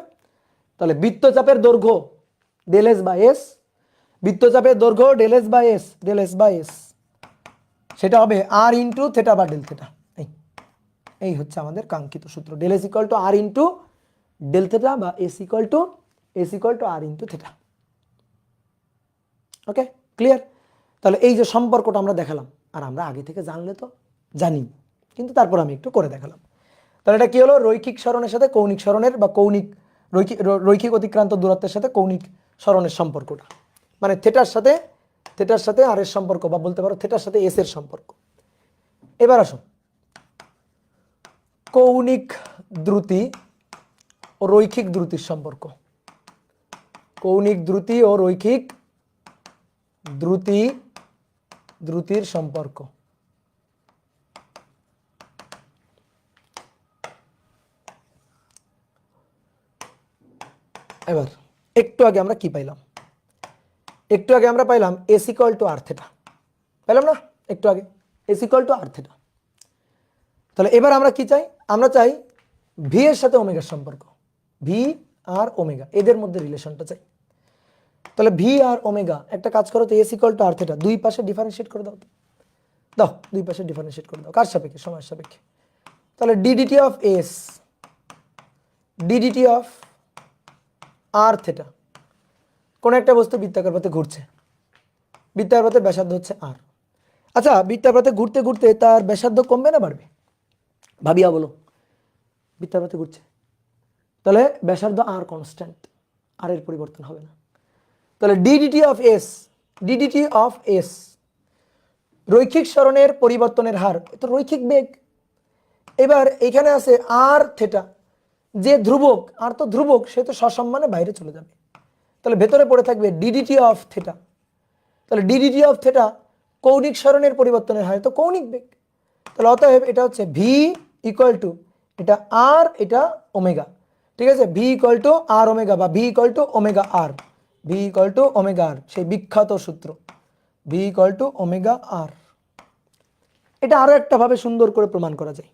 তাহলে বৃত্তচাপের দৈর্ঘ্য ডেল এস বাই এস, বৃত্তচাপের দৈর্ঘ্য ডেল এস বাই এস, সেটা হবে r ইন্টু থেটা বা ডেল থেটা। এই হচ্ছে আমাদের কাঙ্ক্ষিত সূত্র, del S equal to r into del theta বা S equal to r into theta. Okay, clear? তাহলে এই যে সম্পর্কটা আমরা দেখালাম, আর আমরা আগে থেকে জানলে তো জানি, কিন্তু তারপর আমি একটু করে দেখালাম। তাহলে এটা কি হলো, রৈখিক সরণের সাথে কৌণিক সরণের বা রৈখিক অতিক্রান্ত দূরত্বের সাথে কৌণিক সরণের সম্পর্কটা, মানে থেটার সাথে আর এর সম্পর্ক, বা বলতে পারো থেটার সাথে এস এর সম্পর্ক। এবার আসুন কৌণিক দ্রুতি ও রৈখিক দ্রুতির সম্পর্ক, কৌণিক দ্রুতি ও রৈখিক দ্রুতির সম্পর্ক। এবার একটু আগে আমরা কি পাইলাম, একটু আগে আমরা পাইলাম s equal to r theta, পাইলাম না একটু আগে, s equal to r theta. তাহলে এবার আমরা কি চাই, আমরা চাই ভি এর সাথে ওমেগার সম্পর্ক, ভি আর ওমেগা এদের মধ্যে রিলেশনটা চাই। তাহলে ভি আর ওমেগা, একটা কাজ করো তো, s equal to r theta দুই পাশে ডিফারেন্সিয়েট করে দাও, দাও দুই পাশে ডিফারেন্সিয়েট করে দাও, কার সাপেক্ষে, সময়ের সাপেক্ষে। তাহলে d dt of s, d dt of r theta, কোন একটা বস্তু বৃত্তাকার পথে ঘুরছে, বৃত্তাকার পথে ব্যাসার্ধ হচ্ছে আর। আচ্ছা, বৃত্তাকার পথে ঘুরতে ঘুরতে তার ব্যাসার্ধ কমবে না বাড়বে, ভাবিয়া বলো। বৃত্তাকার পথে ঘুরছে, তাহলে ব্যাসার্ধ আর কনস্ট্যান্ট, আর এর পরিবর্তন হবে না। তাহলে ডিডিটি অফ এস রৈখিক সরণের পরিবর্তনের হার, তো রৈখিক বেগ। এবার এখানে আছে আর থেটা, যে ধ্রুবক, আর তো ধ্রুবক, সে তো সসম্মানে বাইরে চলে যাবে, তাহলে ভেতরে পড়ে থাকবে ডিডিটি অফ থেটা। তাহলে ডিডিটি অফ থেটা কৌণিক সরণের পরিবর্তনের হার, তো কৌণিক বেগ। তাহলে অতএব এটা হচ্ছে ভি ইকুয়াল টু, এটা আর এটা ওমেগা, ঠিক আছে, v equal to r omega বা v equal to omega r, v equal to omega r, সেই বিখ্যাত সূত্র v equal to omega r. এটা আরো একটা ভাবে সুন্দর করে প্রমাণ করা যায়,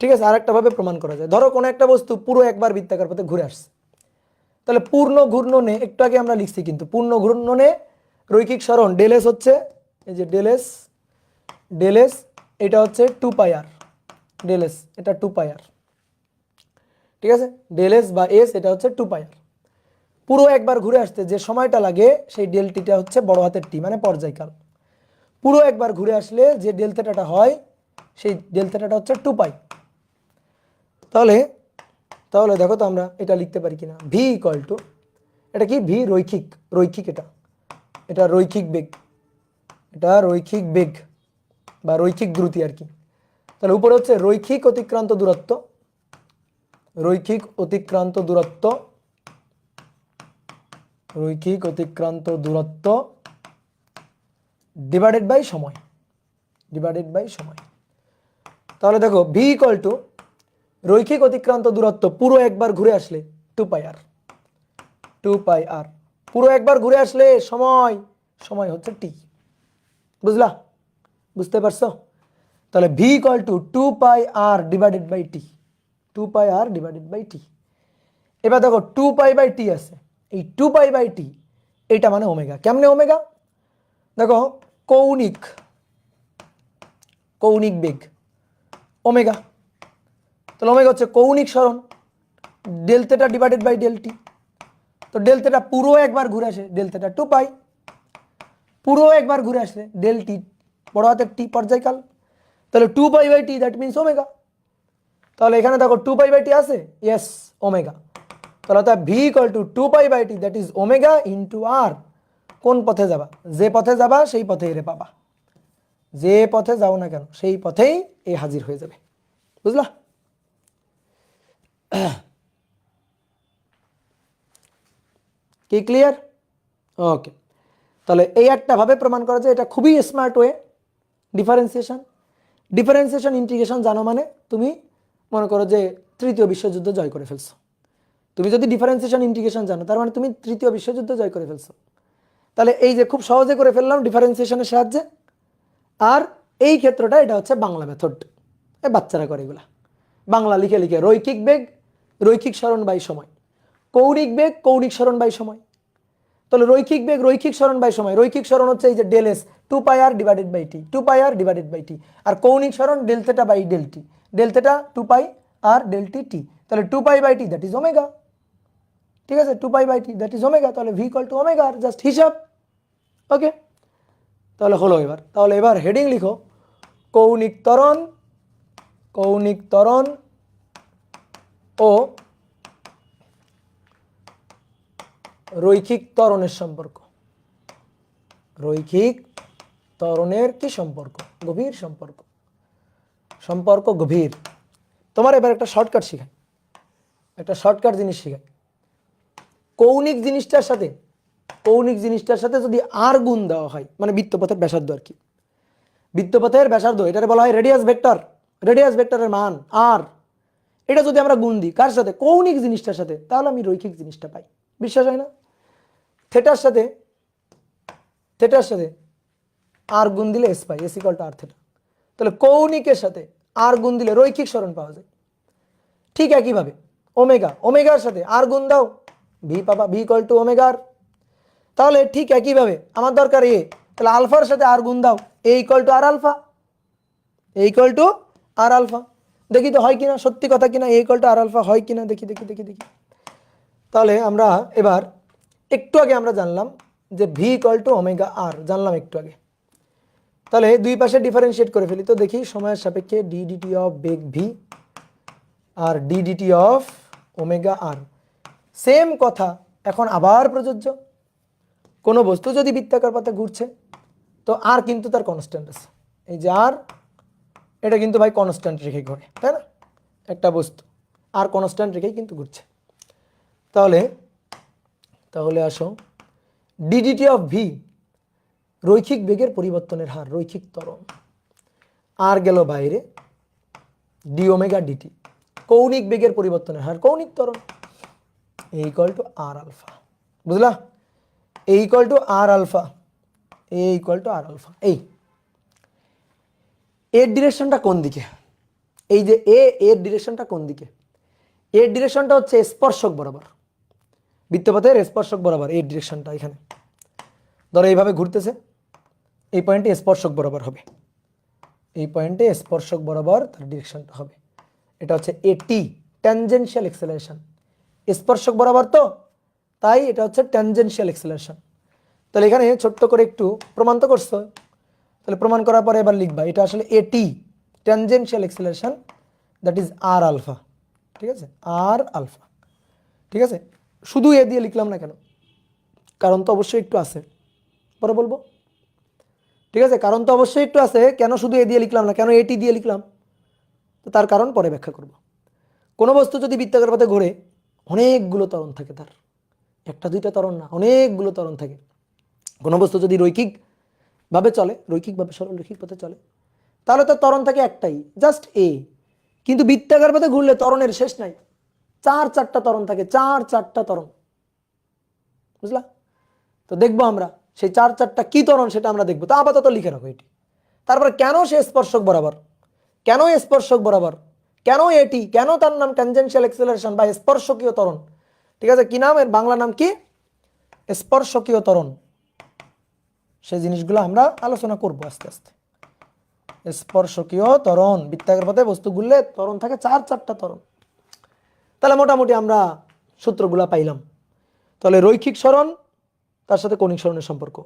ঠিক আছে, আর একটা ভাবে প্রমাণ করা যায়। ধরো কোনো একটা বস্তু পুরো একবার বৃত্তাকার পথে ঘুরে আসছে, তাহলে পূর্ণ ঘূর্ণনে, একটু আগে আমরা লিখছি কিন্তু, পূর্ণ ঘূর্ণনে রৈখিক সরণ ডেল এস হচ্ছে, এই যে ডেল এস এটা হচ্ছে 2πr, ডেল এস এটা 2πr, ঠিক আছে, ডেল এস বা এস এটা হচ্ছে 2πr। পুরো একবার ঘুরে আসতে যে সময়টা লাগে সেই ডেল টিটা হচ্ছে বড় হাতের টি, মানে পর্যায়কাল। পুরো একবার ঘুরে আসলে যে ডেল থেটাটা হয় সেই ডেল থেটাটা হচ্ছে 2π। তাহলে দেখো তো আমরা এটা লিখতে পারি কিনা, ভি ইকুয়াল টু, এটা কি, ভি রৈখিক এটা রৈখিক বেগ, এটা রৈখিক বেগ বা রৈখিক দ্রুতি আর কি। তাহলে উপরে হচ্ছে রৈখিক অতিক্রান্ত দূরত্ব, রৈখিক অতিক্রান্ত দূরত্ব ডিভাইডেড বাই সময়, ডিভাইডেড বাই সময়। তাহলে দেখো ভি ইকুয়াল টু রৈখিক অতিক্রান্ত দূরত্ব পুরো একবার ঘুরে আসলে 2πr, 2πr পুরো একবার ঘুরে আসলে সময়, সময় হচ্ছে টি। বুঝলা? বুঝতে পারছো? তাহলে v equal to 2πr divided by t, 2πr divided by t. এবার দেখো 2π/t আছে, এই 2π/t এটা মানে ওমেগা। কেমনে ওমেগা? দেখো কৌণিক, কৌণিক বেগ ওমেগা, তাহলে ওমেগা হচ্ছে কৌণিক সরণ, del theta divided by del t. তো ডেল থেটা পুরো একবার ঘুরে আসে, ডেল থেটা 2π, পুরো একবার ঘুরে আসলে ডেল টি বড় হাতের টি পর্যায়কাল, তাহলে 2π/t দ্যাট মিনস ওমেগা। তাহলে এখানে দেখো 2π/t আছে, ইয়েস ওমেগা। তাহলে তা v equal to 2π/t that is omega into r. কোন পথে যাবা? যে পথে যাবা সেই পথে এরে পাবা, যে পথে যাও না কেন সেই পথেই এ হাজির হয়ে যাবে। বুঝলা? কি ক্লিয়ার? ওকে, তাহলে এই একটা ভাবে প্রমাণ করা যায়, এটা খুবই smart way. Differentiation, differentiation integration জানো মানে তুমি মনে করো যে তৃতীয় বিশ্বযুদ্ধ জয় করে ফেলছো। তুমি যদি ডিফারেন্সিয়েশন ইন্টিগ্রেশন জানো তার মানে তুমি তৃতীয় বিশ্বযুদ্ধ জয় করে ফেলছো। তাহলে এই যে খুব সহজে করে ফেললাম ডিফারেন্সিয়েশনের সাহায্যে। আর এই ক্ষেত্রটা এটা হচ্ছে বাংলা মেথড, বাচ্চারা করে এগুলা বাংলা লিখে লিখে। রৈখিক বেগ রৈখিক সরণ বাই সময়, কৌণিক বেগ কৌণিক সরণ বাই সময়। তাহলে রৈখিক বেগ রৈখিক সরণ বাই সময়, রৈখিক সরণ হচ্ছে এই যে del S 2πr divided by t, 2πr divided by t. আর কৌণিক সরণ del theta by del t, del theta 2πr del t t. তাহলে 2π/t দ্যাট ইজ ওমেগা। ঠিক আছে, 2π/t দ্যাট ইজ ওমেগা। তাহলে v equal to omega, just হিসাব। ওকে, তাহলে হলো এবার। তাহলে এবার হেডিং লিখো কৌণিক ত্বরণ, কৌণিক ত্বরণ ও রৈখিক ত্বরণের সম্পর্ক। রৈখিক ত্বরণের কি সম্পর্ক? গভীর সম্পর্ক, সম্পর্ক গভীর। তোমার এবার একটা শর্টকাট শিখাই, একটা শর্টকাট জিনিস শিখাই। কৌণিক জিনিসটার সাথে, কৌণিক জিনিসটার সাথে যদি আর গুণ দেওয়া হয়, মানে বৃত্তপথের ব্যাসার্ধ আর কি, বৃত্তপথের ব্যাসার্ধ, এটারে বলা হয় রেডিয়াস ভেক্টর। রেডিয়াস ভেক্টরের মান আর, এটা যদি আমরা গুণ দিই কার সাথে? কৌণিক জিনিসটার সাথে, তাহলে আমি রৈখিক জিনিসটা পাই। বিশ্বাস হয় না? থেটার সাথে, থেটার সাথে আর গুণ দিলে এস পাই, s equal to r theta. তাহলে কৌণিকের সাথে আর গুণ দিলে রৈখিক সরণ পাওয়া যায়। ঠিক একইভাবে ওমেগা, ওমেগার সাথে আর গুণ দাও ভি পাবা, ভি ইকুয়াল টু ওমেগার। তাহলে ঠিক একইভাবে আমার দরকার এ, তাহলে আলফার সাথে আর গুণ দাও, a equal to R alpha, A equal to R alpha. দেখি তো হয় কিনা, সত্যি কথা কিনা, a equal to R alpha হয় কিনা, দেখি দেখি দেখি দেখি। তাহলে আমরা এবার একটু আগে আমরা জানলাম যে ভি ইকুয়াল টু ওমেগা আর, জানলাম একটু আগে। তাহলে দুই পাশে ডিফারেন্সিয়েট করে ফেলি তো দেখি, সময়ের সাপেক্ষে ডি ডিটি অফ বেগ ভি আর d dt of omega r. Same কথা এখন আবার প্রযোজ্য। কোনো বস্তু যদি বৃত্তাকার পথে ঘুরছে তো আর কিন্তু তার কনস্ট্যান্ট আছে, এই যে আর, এটা কিন্তু ভাই কনস্ট্যান্ট রেখে ঘোরে, তাই না? একটা বস্তু আর কনস্ট্যান্ট রেখেই কিন্তু ঘুরছে। তাহলে তাহলে আসো ডিডিটি অফ ভি রৈখিক বেগের পরিবর্তনের হার, রৈখিক ত্বরণ। আর গেল বাইরে, ডি ওমেগা ডিটি কৌণিক বেগের পরিবর্তনের হার, কৌণিক ত্বরণ, a equal to R alpha. বুঝলা? A equal to R alpha, A equal to R alpha. এই এর ডিরেকশনটা কোন দিকে? এই যে এ, এর ডিরেকশনটা কোন দিকে? এর ডিরেকশনটা হচ্ছে স্পর্শক বরাবর, বৃত্তপথের স্পর্শক বরাবর এর ডিরেকশনটা। এখানে ধরো এইভাবে ঘুরতেছে, এই পয়েন্টে স্পর্শক বরাবর হবে, এই পয়েন্টে স্পর্শক বরাবর তার ডিরেকশনটা হবে। এটা হচ্ছে এটি, ট্যানজেনশিয়াল এক্সেলারেশন। স্পর্শক বরাবর তো, তাই এটা হচ্ছে ট্যানজেনশিয়াল এক্সেলারেশন। তাহলে এখানে ছোট্ট করে একটু প্রমাণ তো করছো, তাহলে প্রমাণ করার পরে এবার লিখবা এটা আসলে a t, tangential acceleration, that is r alpha. ঠিক আছে, আর আলফা। ঠিক আছে, শুধু এ দিয়ে লিখলাম না কেন? কারণ তো অবশ্যই একটু আছে, পরে বলবো। ঠিক আছে, কারণ তো অবশ্যই একটু আছে, কেন শুধু এ দিয়ে লিখলাম না, কেন এটি দিয়ে লিখলাম, তো তার কারণ পরে ব্যাখ্যা করব। কোনো বস্তু যদি বৃত্তাকার পথে ঘোরে, অনেকগুলো ত্বরণ থাকে তার, একটা দুইটা ত্বরণ না, অনেকগুলো ত্বরণ থাকে। কোনো বস্তু যদি রৈখিক ভাবে চলে, রৈখিকভাবে সরলরৈখিক পথে চলে, তাহলে তো ত্বরণ থাকে একটাই, জাস্ট এ। কিন্তু বৃত্তাকার পথে ঘুরলে ত্বরণের শেষ নাই, 4-4টা ত্বরণ থাকে, 4-4টা ত্বরণ, বুঝলা? তো দেখবো আমরা সেই 4-4টা কি ত্বরণ সেটা আমরা দেখবো। তো আপাতত লিখে রাখো এটি। তারপর কেন সে স্পর্শক বরাবর, কেন স্পর্শক বরাবর, কেন এটি, কেন তার নাম ট্যানজেনশিয়াল অ্যাক্সিলারেশন বা স্পর্শকীয় ত্বরণ। ঠিক আছে, কি নাম এর বাংলা নাম কি? স্পর্শকীয় ত্বরণ। সেই জিনিসগুলো আমরা আলোচনা করব আস্তে আস্তে। স্পর্শকীয় ত্বরণ, বৃত্তাকার পথে বস্তু ঘুরলে ত্বরণ থাকে 4-4টা ত্বরণ। তাহলে মোটামুটি আমরা সূত্রগুলা পাইলাম। তাহলে রৈখিক সরণ তার সাথে কৌণিক সরণের সম্পর্ক,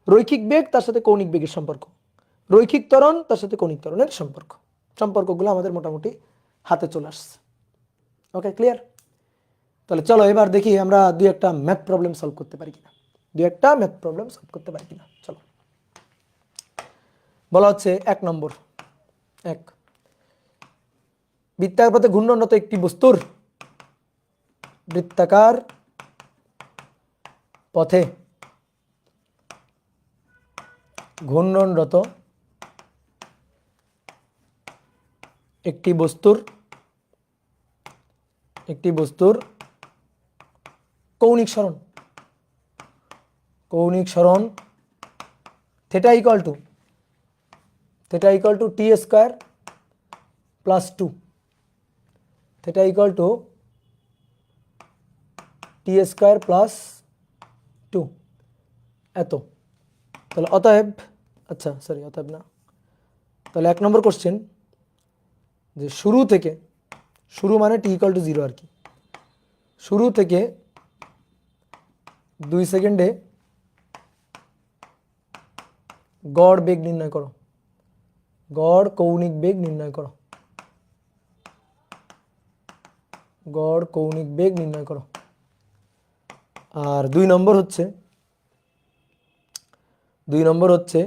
রৈখিক বেগ তার সাথে কৌণিক বেগের সম্পর্ক, রৈখিক ত্বরণ তার সাথে কৌণিক ত্বরণের সম্পর্ক, সম্পর্কগুলো আমাদের মোটামুটি হাতে চলে আসছে। ওকে, ক্লিয়ার? তাহলে চলো এবার দেখি আমরা দুই একটা ম্যাথ প্রবলেম সলভ করতে পারি কিনা, দুই একটা ম্যাথ প্রবলেম সলভ করতে পারি কিনা। চলো, বলা হচ্ছে 1 নম্বর, বৃত্তাকার পথে ঘূর্ণনরত একটি বস্তুর, বৃত্তাকার পথে ঘূর্ণনরত একটি বস্তুর কৌণিক সরণ, কৌণিক সরণ থিটা ইকুয়াল টু টি square plus 2, theta equal two টি স্কয়ার প্লাস 2 এত। তাহলে অতএব, আচ্ছা সরি অতএব না, তাহলে 1 নম্বর কোশ্চেন যে শুরু থেকে, শুরু মানে টি ইকুয়াল টু 0 আর কি, শুরু থেকে 2 সেকেন্ডে গড় বেগ নির্ণয় করো, গড় কৌণিক বেগ নির্ণয় করো, গড় কৌণিক বেগ নির্ণয় করো। আর 2 নম্বর হচ্ছে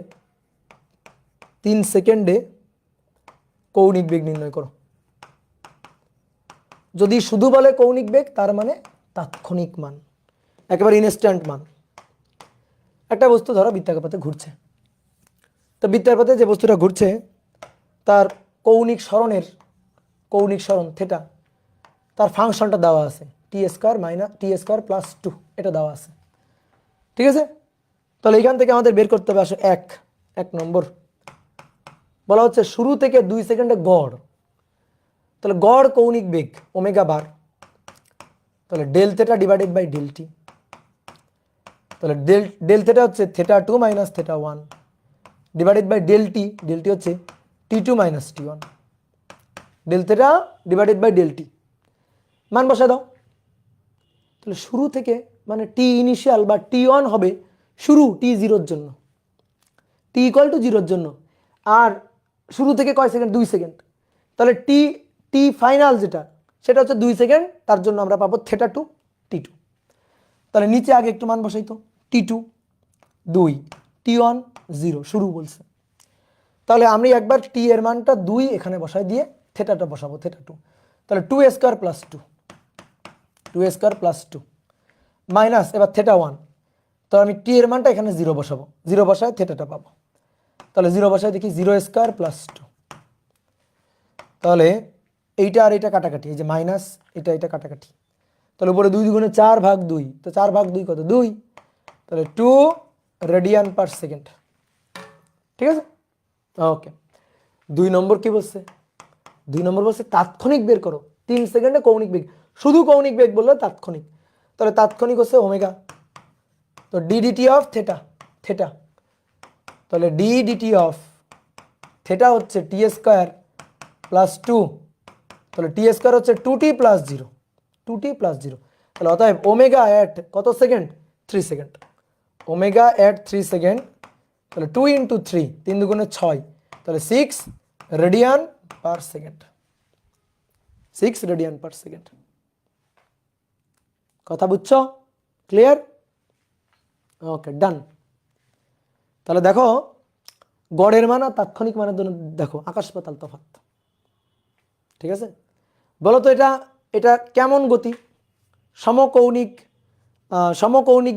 3 সেকেন্ডে কৌণিক বেগ নির্ণয় করো। যদি শুধু বলে কৌণিক বেগ তার মানে তাৎক্ষণিক মান, একেবারে ইনস্ট্যান্ট মান। একটা বস্তু ধরো বৃত্তাকার পথে ঘুরছে, তো বৃত্তাকার পথে যে বস্তুটা ঘুরছে তার কৌণিক সরণ থিটা, তার ফাংশনটা দেওয়া আছে টি স্কয়ার প্লাস 2, এটা দেওয়া আছে। ঠিক আছে, তাহলে এখান থেকে আমাদের বের করতে হবে আসো 1 নম্বর বলা হচ্ছে শুরু থেকে 2 সেকেন্ডে গড়, তাহলে গড় কৌণিক বেগ ওমেগা বার, তাহলে del theta divided by del t, তাহলে ডেল থিটা হচ্ছে theta 2 minus theta 1 divided by del t হচ্ছে t2 minus t1, del theta divided by del t মান বসায় দাও। তাহলে শুরু থেকে মানে টি ইনিশিয়াল বা t1 হবে শুরু টি 0-এর জন্য, টি ইকুয়াল টু 0-এর জন্য, আর শুরু থেকে কয় সেকেন্ড? 2 সেকেন্ড, তাহলে টি ফাইনাল যেটা সেটা হচ্ছে 2 সেকেন্ড, তার জন্য আমরা পাবো থিটা 2 t2। তাহলে নিচে আগে একটু মান বসাই তো, t2 2, t1 0, শুরু বলছে। তাহলে আমি একবার টি এর মানটা 2 এখানে বসাই দিয়ে থিটাটা বসাবো থিটা 2, তাহলে 2 স্কয়ার প্লাস 2 মাইনাস এবার থিটা 1, তো আমি টি এর মানটা এখানে 0 বসাবো, 0 বসায় থিটাটা পাবো, তাহলে 0 বসায় দেখি 0 স্কয়ার প্লাস 2, তাহলে এইটা আর এটা কাটাকাটি, এই যে মাইনাস এটা কাটাকাটি, তাহলে উপরে 2 দুগুণে 4 ভাগ 2, তো 4 ভাগ 2 কত? 2, তাহলে 2 রেডিয়ান পার সেকেন্ড। ঠিক আছে, ওকে। 2 নম্বর কি বলছে? 2 নম্বর বলছে তাৎক্ষণিক বের করো, 3 সেকেন্ডে কৌণিক বেগ, শুধু কৌণিক বেগ বললে তাৎক্ষণিক, তাহলে তাৎক্ষণিক হচ্ছে ওমেগা, তো ডিডিটি অফ থিটা, তাহলে ডিডিটি অফ থিটা হচ্ছে টি স্কয়ার প্লাস 2, তাহলে টি স্কয়ার হচ্ছে 2t প্লাস 0, 2t প্লাস 0, তাহলে অতএব ওমেগা এট কত সেকেন্ড? 3 সেকেন্ড, ওমেগা এট 3 সেকেন্ড, তাহলে 2 ইন্টু 3, 3 দুগুণে 6, তাহলে 6 radian per second, 6 radian per second. কথা বুঝছো? ক্লিয়ার? ওকে, ডান। তাহলে দেখো গড়ের মান আর তাৎক্ষণিক মানের জন্য দেখো আকাশ পাতাল তফাৎ। ঠিক আছে, বলো তো এটা কেমন গতি? সমকৌণিক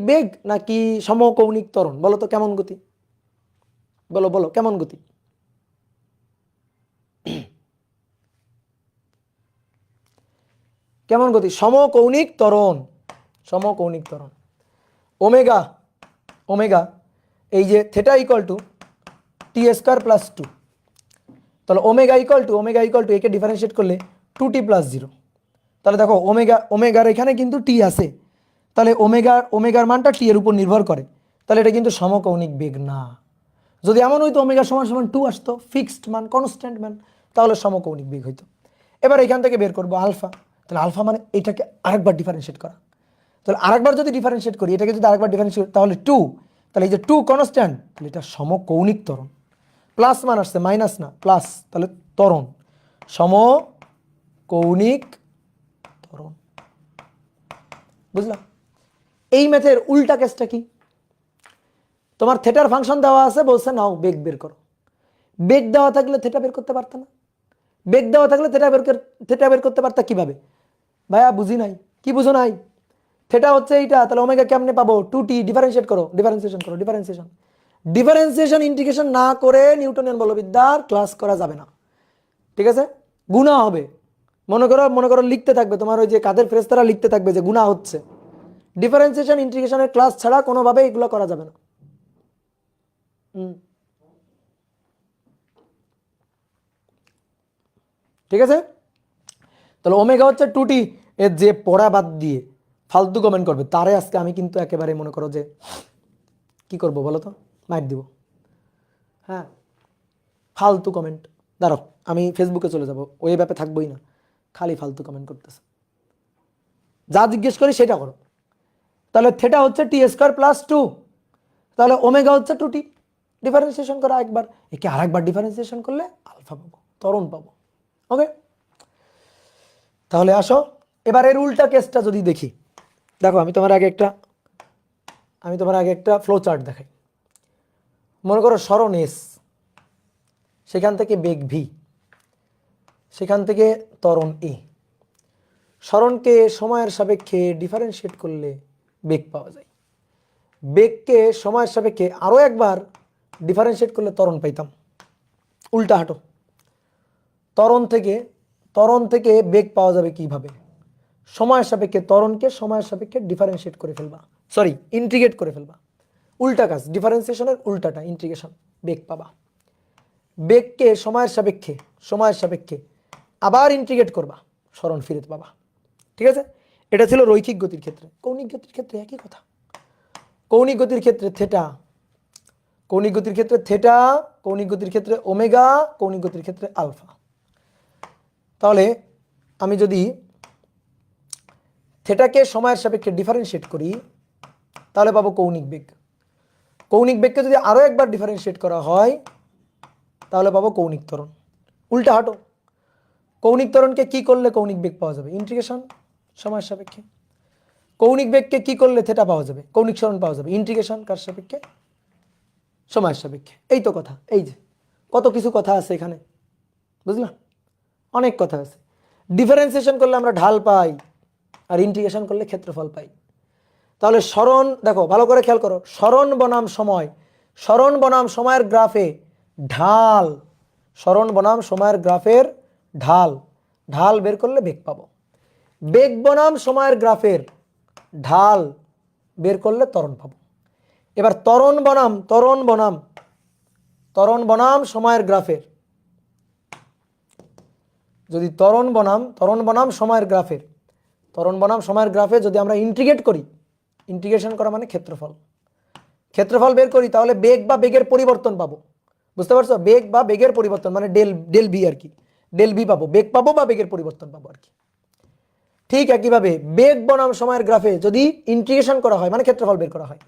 বেগ নাকি সমকৌণিক ত্বরণ? বলো তো কেমন গতি? বলো বলো কেমন গতি? কেমন গতি? সমকৌণিক ত্বরণ, সমকৌণিক ত্বরণ। ওমেগা, ওমেগা এই যে থেটা ইকুয়াল টু টি স্কোয়ার প্লাস 2, তাহলে ওমেগা ইকুয়াল টু একে ডিফারেন্সিয়েট করলে 2t প্লাস 0। তাহলে দেখো ওমেগার এখানে কিন্তু টি আছে, তাহলে ওমেগার মানটা টি এর উপর নির্ভর করে, তাহলে এটা কিন্তু সমকৌণিক বেগ না। যদি এমন হইতো ওমেগা সমান সমান 2 আসতো, ফিক্সড মান, কনস্ট্যান্ট মান, তাহলে সমকৌণিক বেগ হইতো। এবার এখান থেকে বের করবো আলফা, তাহলে আলফা মানে এটাকে আরেকবার ডিফারেন্সিয়েট করা, তাহলে আরেকবার যদি ডিফারেন্সিয়েট করি, এটাকে যদি আরেকবার ডিফারেন্সিয়েট, তাহলে 2, তাহলে এই যে 2 কনস্ট্যান্ট, তাহলে এটা সমকৌণিক ত্বরণ। প্লাস মান আসছে, মাইনাস না, প্লাস, তাহলে ত্বরণ, সমকৌণিক ত্বরণ। বুঝলাম? এই ম্যাথের উল্টা কেসটা কি? তোমার থেটার ফাংশন দেওয়া আছে, বলছে নাও বেগ বের করো। বেগ দেওয়া থাকলে থেটা বের করতে পারত না? বেগ দেওয়া থাকলে থেটা বের করতে পারতা কিভাবে? ভাইয়া বুঝি নাই। কি বুঝো নাই? থেটা হচ্ছে এইটা, তাহলে ওমেগা কেমনে পাবো? 2t, ডিফারেন্সিয়েট করো, ডিফারেন্সিয়েশন করো, ডিফারেন্সিয়েশন ইন্টিগ্রেশন না করে নিউটনিয়ান বলবিদ্যার ক্লাস করা যাবে না, ঠিক আছে? গুণা হবে। মনে করো লিখতে থাকবে, তোমার ওই যে কাদের ফেরেশতারা লিখতে থাকবে যে গুণা হচ্ছে। ডিফারেন্সিয়েশন ইন্টিগ্রেশনের ক্লাস ছাড়া কোনোভাবে এগুলো করা যাবে না। ঠিক আছে? তাহলে ওমেগা হচ্ছে 2t। এর যে পড়া বাদ দিয়ে ফালতু কমেন্ট করবে, তারে আজকে আমি কিন্তু একেবারে মনে করো যে কি করব বলো তো, মাইট দিব। হ্যাঁ, ফালতু কমেন্ট। দাঁড়াও, আমি ফেসবুকে চলে যাব, ওই ব্যাপে থাকবোই না, খালি ফালতু কমেন্ট করতেছে। যা জিজ্ঞেস করি সেটা করো। তাহলে থেটা হচ্ছে টি স্কোয়ার প্লাস 2, তাহলে ওমেগা হচ্ছে 2t। ডিফারেন্সিয়েশন করা একবার, একে আরেকবার ডিফারেন্সিয়েশন করলে আলফা পাবো, ত্বরণ পাবো। ওকে, তাহলে আসো এবার এর উল্টা কেসটা যদি দেখি। দেখো আমি তোমার আগে একটা ফ্লো চার্ট দেখাই। মনে করো সরণ এস, সেখান থেকে বেগ ভি, সেখান থেকে ত্বরণ এ। সরণকে সময়ের সাপেক্ষে ডিফারেন্সিয়েট করলে বেগ পাওয়া যায়। বেগকে সময়ের সাপেক্ষে আরও একবার ডিফারেন্সিয়েট করলে ত্বরণ পাইতাম। উল্টা হাঁটো, ত্বরণ থেকে বেগ পাওয়া যাবে কিভাবে? সময়ের সাপেক্ষে ত্বরণকে সময়ের সাপেক্ষে ডিফারেন্সিয়েট করে ফেলবা, সরি ইন্টিগ্রেট করে ফেলবা। উল্টা কাজ, ডিফারেন্সিয়েশনের উল্টাটা ইন্টিগ্রেশন, বেগ পাবা। বেগকে সময়ের সাপেক্ষে আবার ইন্টিগ্রেট করবা, সরণ ফিরে পাবা। ঠিক আছে? এটা ছিল রৈখিক গতির ক্ষেত্রে। কৌণিক গতির ক্ষেত্রে একই কথা। কৌণিক গতির ক্ষেত্রে থেটা, কৌণিক গতির ক্ষেত্রে থেটা, কৌণিক গতির ক্ষেত্রে ওমেগা, কৌণিক গতির ক্ষেত্রে আলফা। তাহলে আমি যদি থেটাকে সময়ের সাপেক্ষে ডিফারেন্সিয়েট করি, তাহলে পাবো কৌণিক বেগ। কৌণিক বেগকে যদি আরও একবার ডিফারেন্সিয়েট করা হয়, তাহলে পাবো কৌণিক ত্বরণ। উল্টা হাঁটো, কৌণিক ত্বরণকে কি করলে কৌণিক বেগ পাওয়া যাবে? ইন্টিগ্রেশন, সময়ের সাপেক্ষে। কৌণিক বেগকে কি করলে থেটা পাওয়া যাবে? কৌণিক সরণ পাওয়া যাবে। ইন্টিগ্রেশন কার সাপেক্ষে? সময়ের সাপেক্ষে। এই তো কথা, এই যে কত কিছু কথা আছে এখানে, বুঝলাম? অনেক কথা আছে। ডিফারেন্সিয়েশন করলে আমরা ঢাল পাই, আর ইন্টিগ্রেশন করলে ক্ষেত্রফল পাই। তাহলে সরণ, দেখো ভালো করে খেয়াল করো, সরণ বনাম সময়ের গ্রাফে ঢাল, সরণ বনাম সময়ের গ্রাফের ঢাল, ঢাল বের করলে বেগ পাবো। বেগ বনাম সময়ের গ্রাফের ঢাল বের করলে ত্বরণ পাবো। এবার ত্বরণ বনাম সময়ের গ্রাফের, যদি ত্বরণ বনাম সময়ের গ্রাফে যদি আমরা ইন্টিগ্রেট করি, ইন্টিগ্রেশন করা মানে ক্ষেত্রফল বের করি, তাহলে বেগ বা বেগের পরিবর্তন পাবো। বুঝতে পারছো? বেগ বা বেগের পরিবর্তন মানে ডেল ভি আর কি, ডেল ভি পাবো, বেগ পাবো বা বেগের পরিবর্তন পাবো আর কি। ঠিক একইভাবে বেগ বনাম সময়ের গ্রাফে যদি ইন্টিগ্রেশন করা হয় মানে ক্ষেত্রফল বের করা হয়,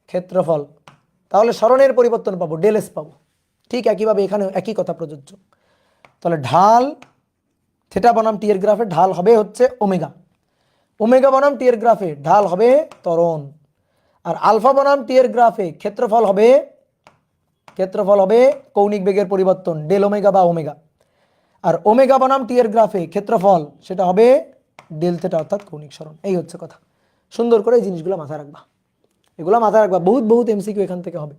ক্ষেত্রফল, তাহলে সরণের পরিবর্তন পাবো, ডেল এস পাবো। ঠিক একইভাবে এখানে একই কথা প্রযোজ্য। তাহলে ঢাল, থেটা বনাম টি এর গ্রাফে ঢাল হবে হচ্ছে ওমেগা, ওমেগা বনাম টি এর গ্রাফে ঢাল হবে ত্বরণ, আর আলফা বনাম টি এর গ্রাফে ক্ষেত্রফল হবে কৌণিক বেগের পরিবর্তন, ডেল ওমেগা বা ওমেগা। আর ওমেগা বনাম টি এর গ্রাফে ক্ষেত্রফল সেটা হবে ডেল থেটা অর্থাৎ কৌণিক সরণ। এই হচ্ছে কথা। সুন্দর করে এই জিনিসগুলো মাথায় রাখবা, এগুলো মাথায় রাখবা, বহুত এমসিকিউ এখান থেকে হবে।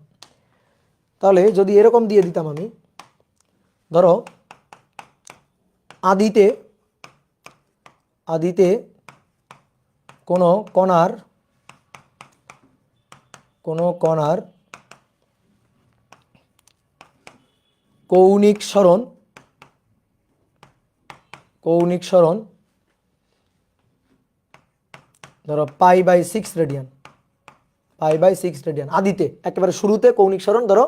তাহলে যদি এরকম দিয়ে দিতাম আমি, ধরো আদিতে কোনো কণার কৌণিক সরণ ধরো π/6 রেডিয়ান, আদিতে একেবারে শুরুতে কৌণিক সরণ ধরো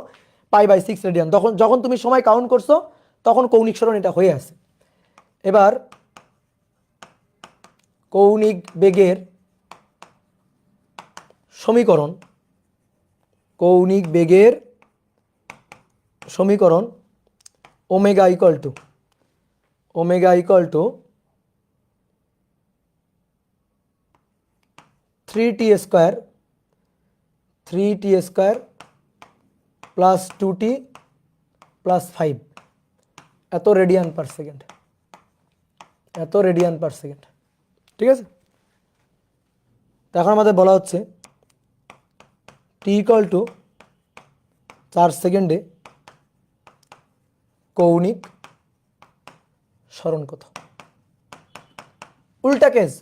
π/6 রেডিয়ান। যখন তুমি সময় কাউন্ট করছো তখন কৌণিক সরণ এটা হয়ে আছে। এবার কৌণিক বেগের সমীকরণ omega equal two 3t square plus 2t plus 5 এত রেডিয়ান পার সেকেন্ড, ঠিক আছে। তো এখন আমাদের বলা হচ্ছে t ইকুয়াল টু 4 সেকেন্ডে কৌণিক সরণ কত। উল্টা কেস,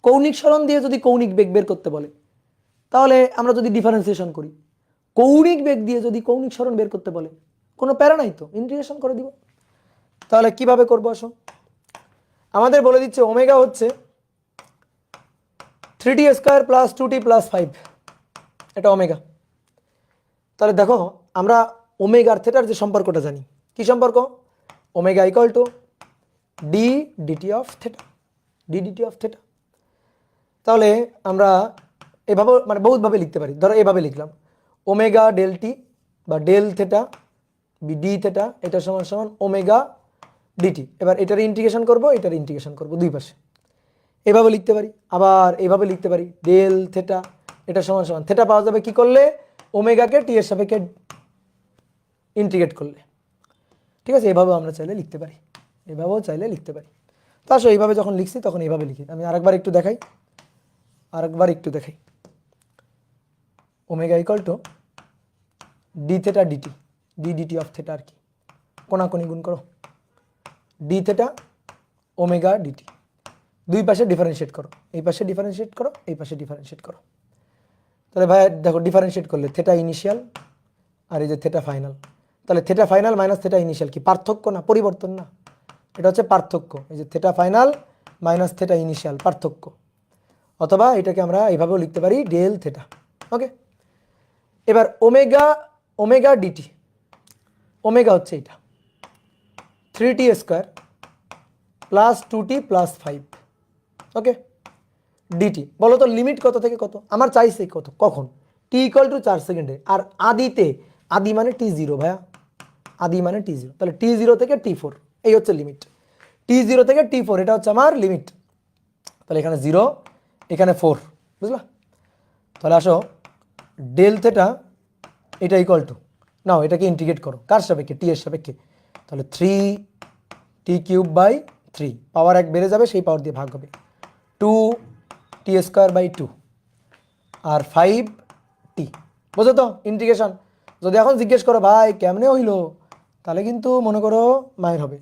কৌণিক সরণ দিয়ে যদি কৌণিক বেগ বের করতে বলে তাহলে আমরা যদি ডিফারেন্সিয়েশন করি, কৌণিক বেগ দিয়ে যদি কৌণিক সরণ বের করতে বলে কোনো প্যারা নাই তো, ইন্টিগ্রেশন করে দিব। তাহলে কিভাবে করবো আসো, আমাদের বলে দিচ্ছে ওমেগা হচ্ছে 3t square plus 2t plus 5, এটা ওমেগা। তাহলে দেখো আমরা ওমেগার থেটার যে সম্পর্কটা জানি, কি সম্পর্ক, omega equal to d dt of theta. তাহলে আমরা এভাবে মানে বহুতভাবে লিখতে পারি। ধরো এভাবে লিখলাম ওমেগা ডেল টি বা ডেল থেটা ডি থেটা এটা সমান সমান ওমেগা ডিটি। এবার এটার ইন্টিগ্রেশন করব দুই পাশে, এভাবে লিখতে পারি। আবার এভাবে লিখতে পারি ডেল থেটা এটা সমান সমান থেটা পাওয়া যাবে কি করলে, ওমেগাকে টি এর সাপেক্ষে ইন্টিগ্রেট করলে, ঠিক আছে। এভাবেও আমরা চাইলে লিখতে পারি, তো আসলে এইভাবে যখন লিখছি তখন এইভাবে লিখি। আমি আরেকবার একটু দেখাই, omega equal to d theta d t of theta, আর কি কোনাকুনি গুণ করো, ডি থেটা ওমেগা ডিটি, দুই পাশে ডিফারেন্সিয়েট করো, এই পাশে ডিফারেন্সিয়েট করো, এই পাশে ডিফারেন্সিয়েট করো। তাহলে ভাই দেখো ডিফারেন্সিয়েট করলে থেটা ইনিশিয়াল আর এই যে থেটা ফাইনাল, তাহলে theta final minus theta initial কি পার্থক্য না, পরিবর্তন না, এটা হচ্ছে পার্থক্য। এই যে theta final minus theta initial পার্থক্য। অথবা এটাকে আমরা এইভাবেও লিখতে পারি ডেল থেটা, ওকে। এবার ওমেগা ডিটি, ওমেগা হচ্ছে এটা 3t square plus 2t plus 5, ওকে। ডিটি বলো তো লিমিট কত থেকে কত আমার চাইছে, কত কখন, t ইকুয়াল টু 4 সেকেন্ডে। আর আদি মানে t0 ভাইয়া, তাহলে t0 থেকে t4 এই হচ্ছে লিমিট, t0 থেকে t4 এটা হচ্ছে আমার লিমিট। তাহলে এখানে 0 এখানে 4, বুঝলা। তাহলে আসো ডেল থেটা এটা ইকুয়াল টু, নাও এটাকে ইন্টিগ্রেট করো কার সাপেক্ষে, টি এর সাপেক্ষে। তাহলে 3t³/3 পাওয়ার 1 বেড়ে যাবে, সেই পাওয়ার দিয়ে ভাগ হবে, 2t²/2 আর 5t, বুঝো তো ইন্টিগ্রেশন। যদি এখন জিজ্ঞেস করো ভাই কেমনে হইলো, তাহলে কিন্তু মনে করো মায়ের হবে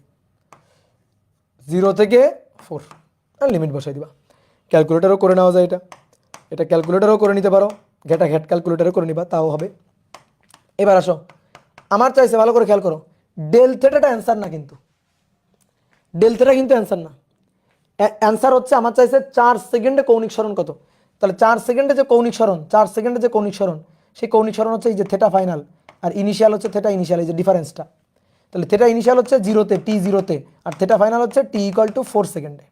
0 থেকে 4 আর লিমিট বসাই দিবা। ক্যালকুলেটারও করে নেওয়া যায়, এটা ক্যালকুলেটারও করে নিতে পারো, ঘেট ক্যালকুলেটারও করে নিবা, তাও হবে। এবার আসো আমার চাইছে, ভালো করে খেয়াল করো, ডেল থেটাটা অ্যান্সার না, কিন্তু ডেল থেটা কিন্তু অ্যান্সার না, অ্যান্সার হচ্ছে আমার চাইছে 4 সেকেন্ডে কৌণিক সরণ কত। তাহলে 4 সেকেন্ডে যে কৌণিক সরণ, সেই কৌণিক সরণ হচ্ছে এই যে থেটা ফাইনাল আর ইনিশিয়াল হচ্ছে থেটা ইনিশিয়াল, এই যে ডিফারেন্সটা। তাহলে থেটা ইনিশিয়াল হচ্ছে 0-তে t0-তে আর থেটা ফাইনাল হচ্ছে t ইকুয়াল টু 4 সেকেন্ডে।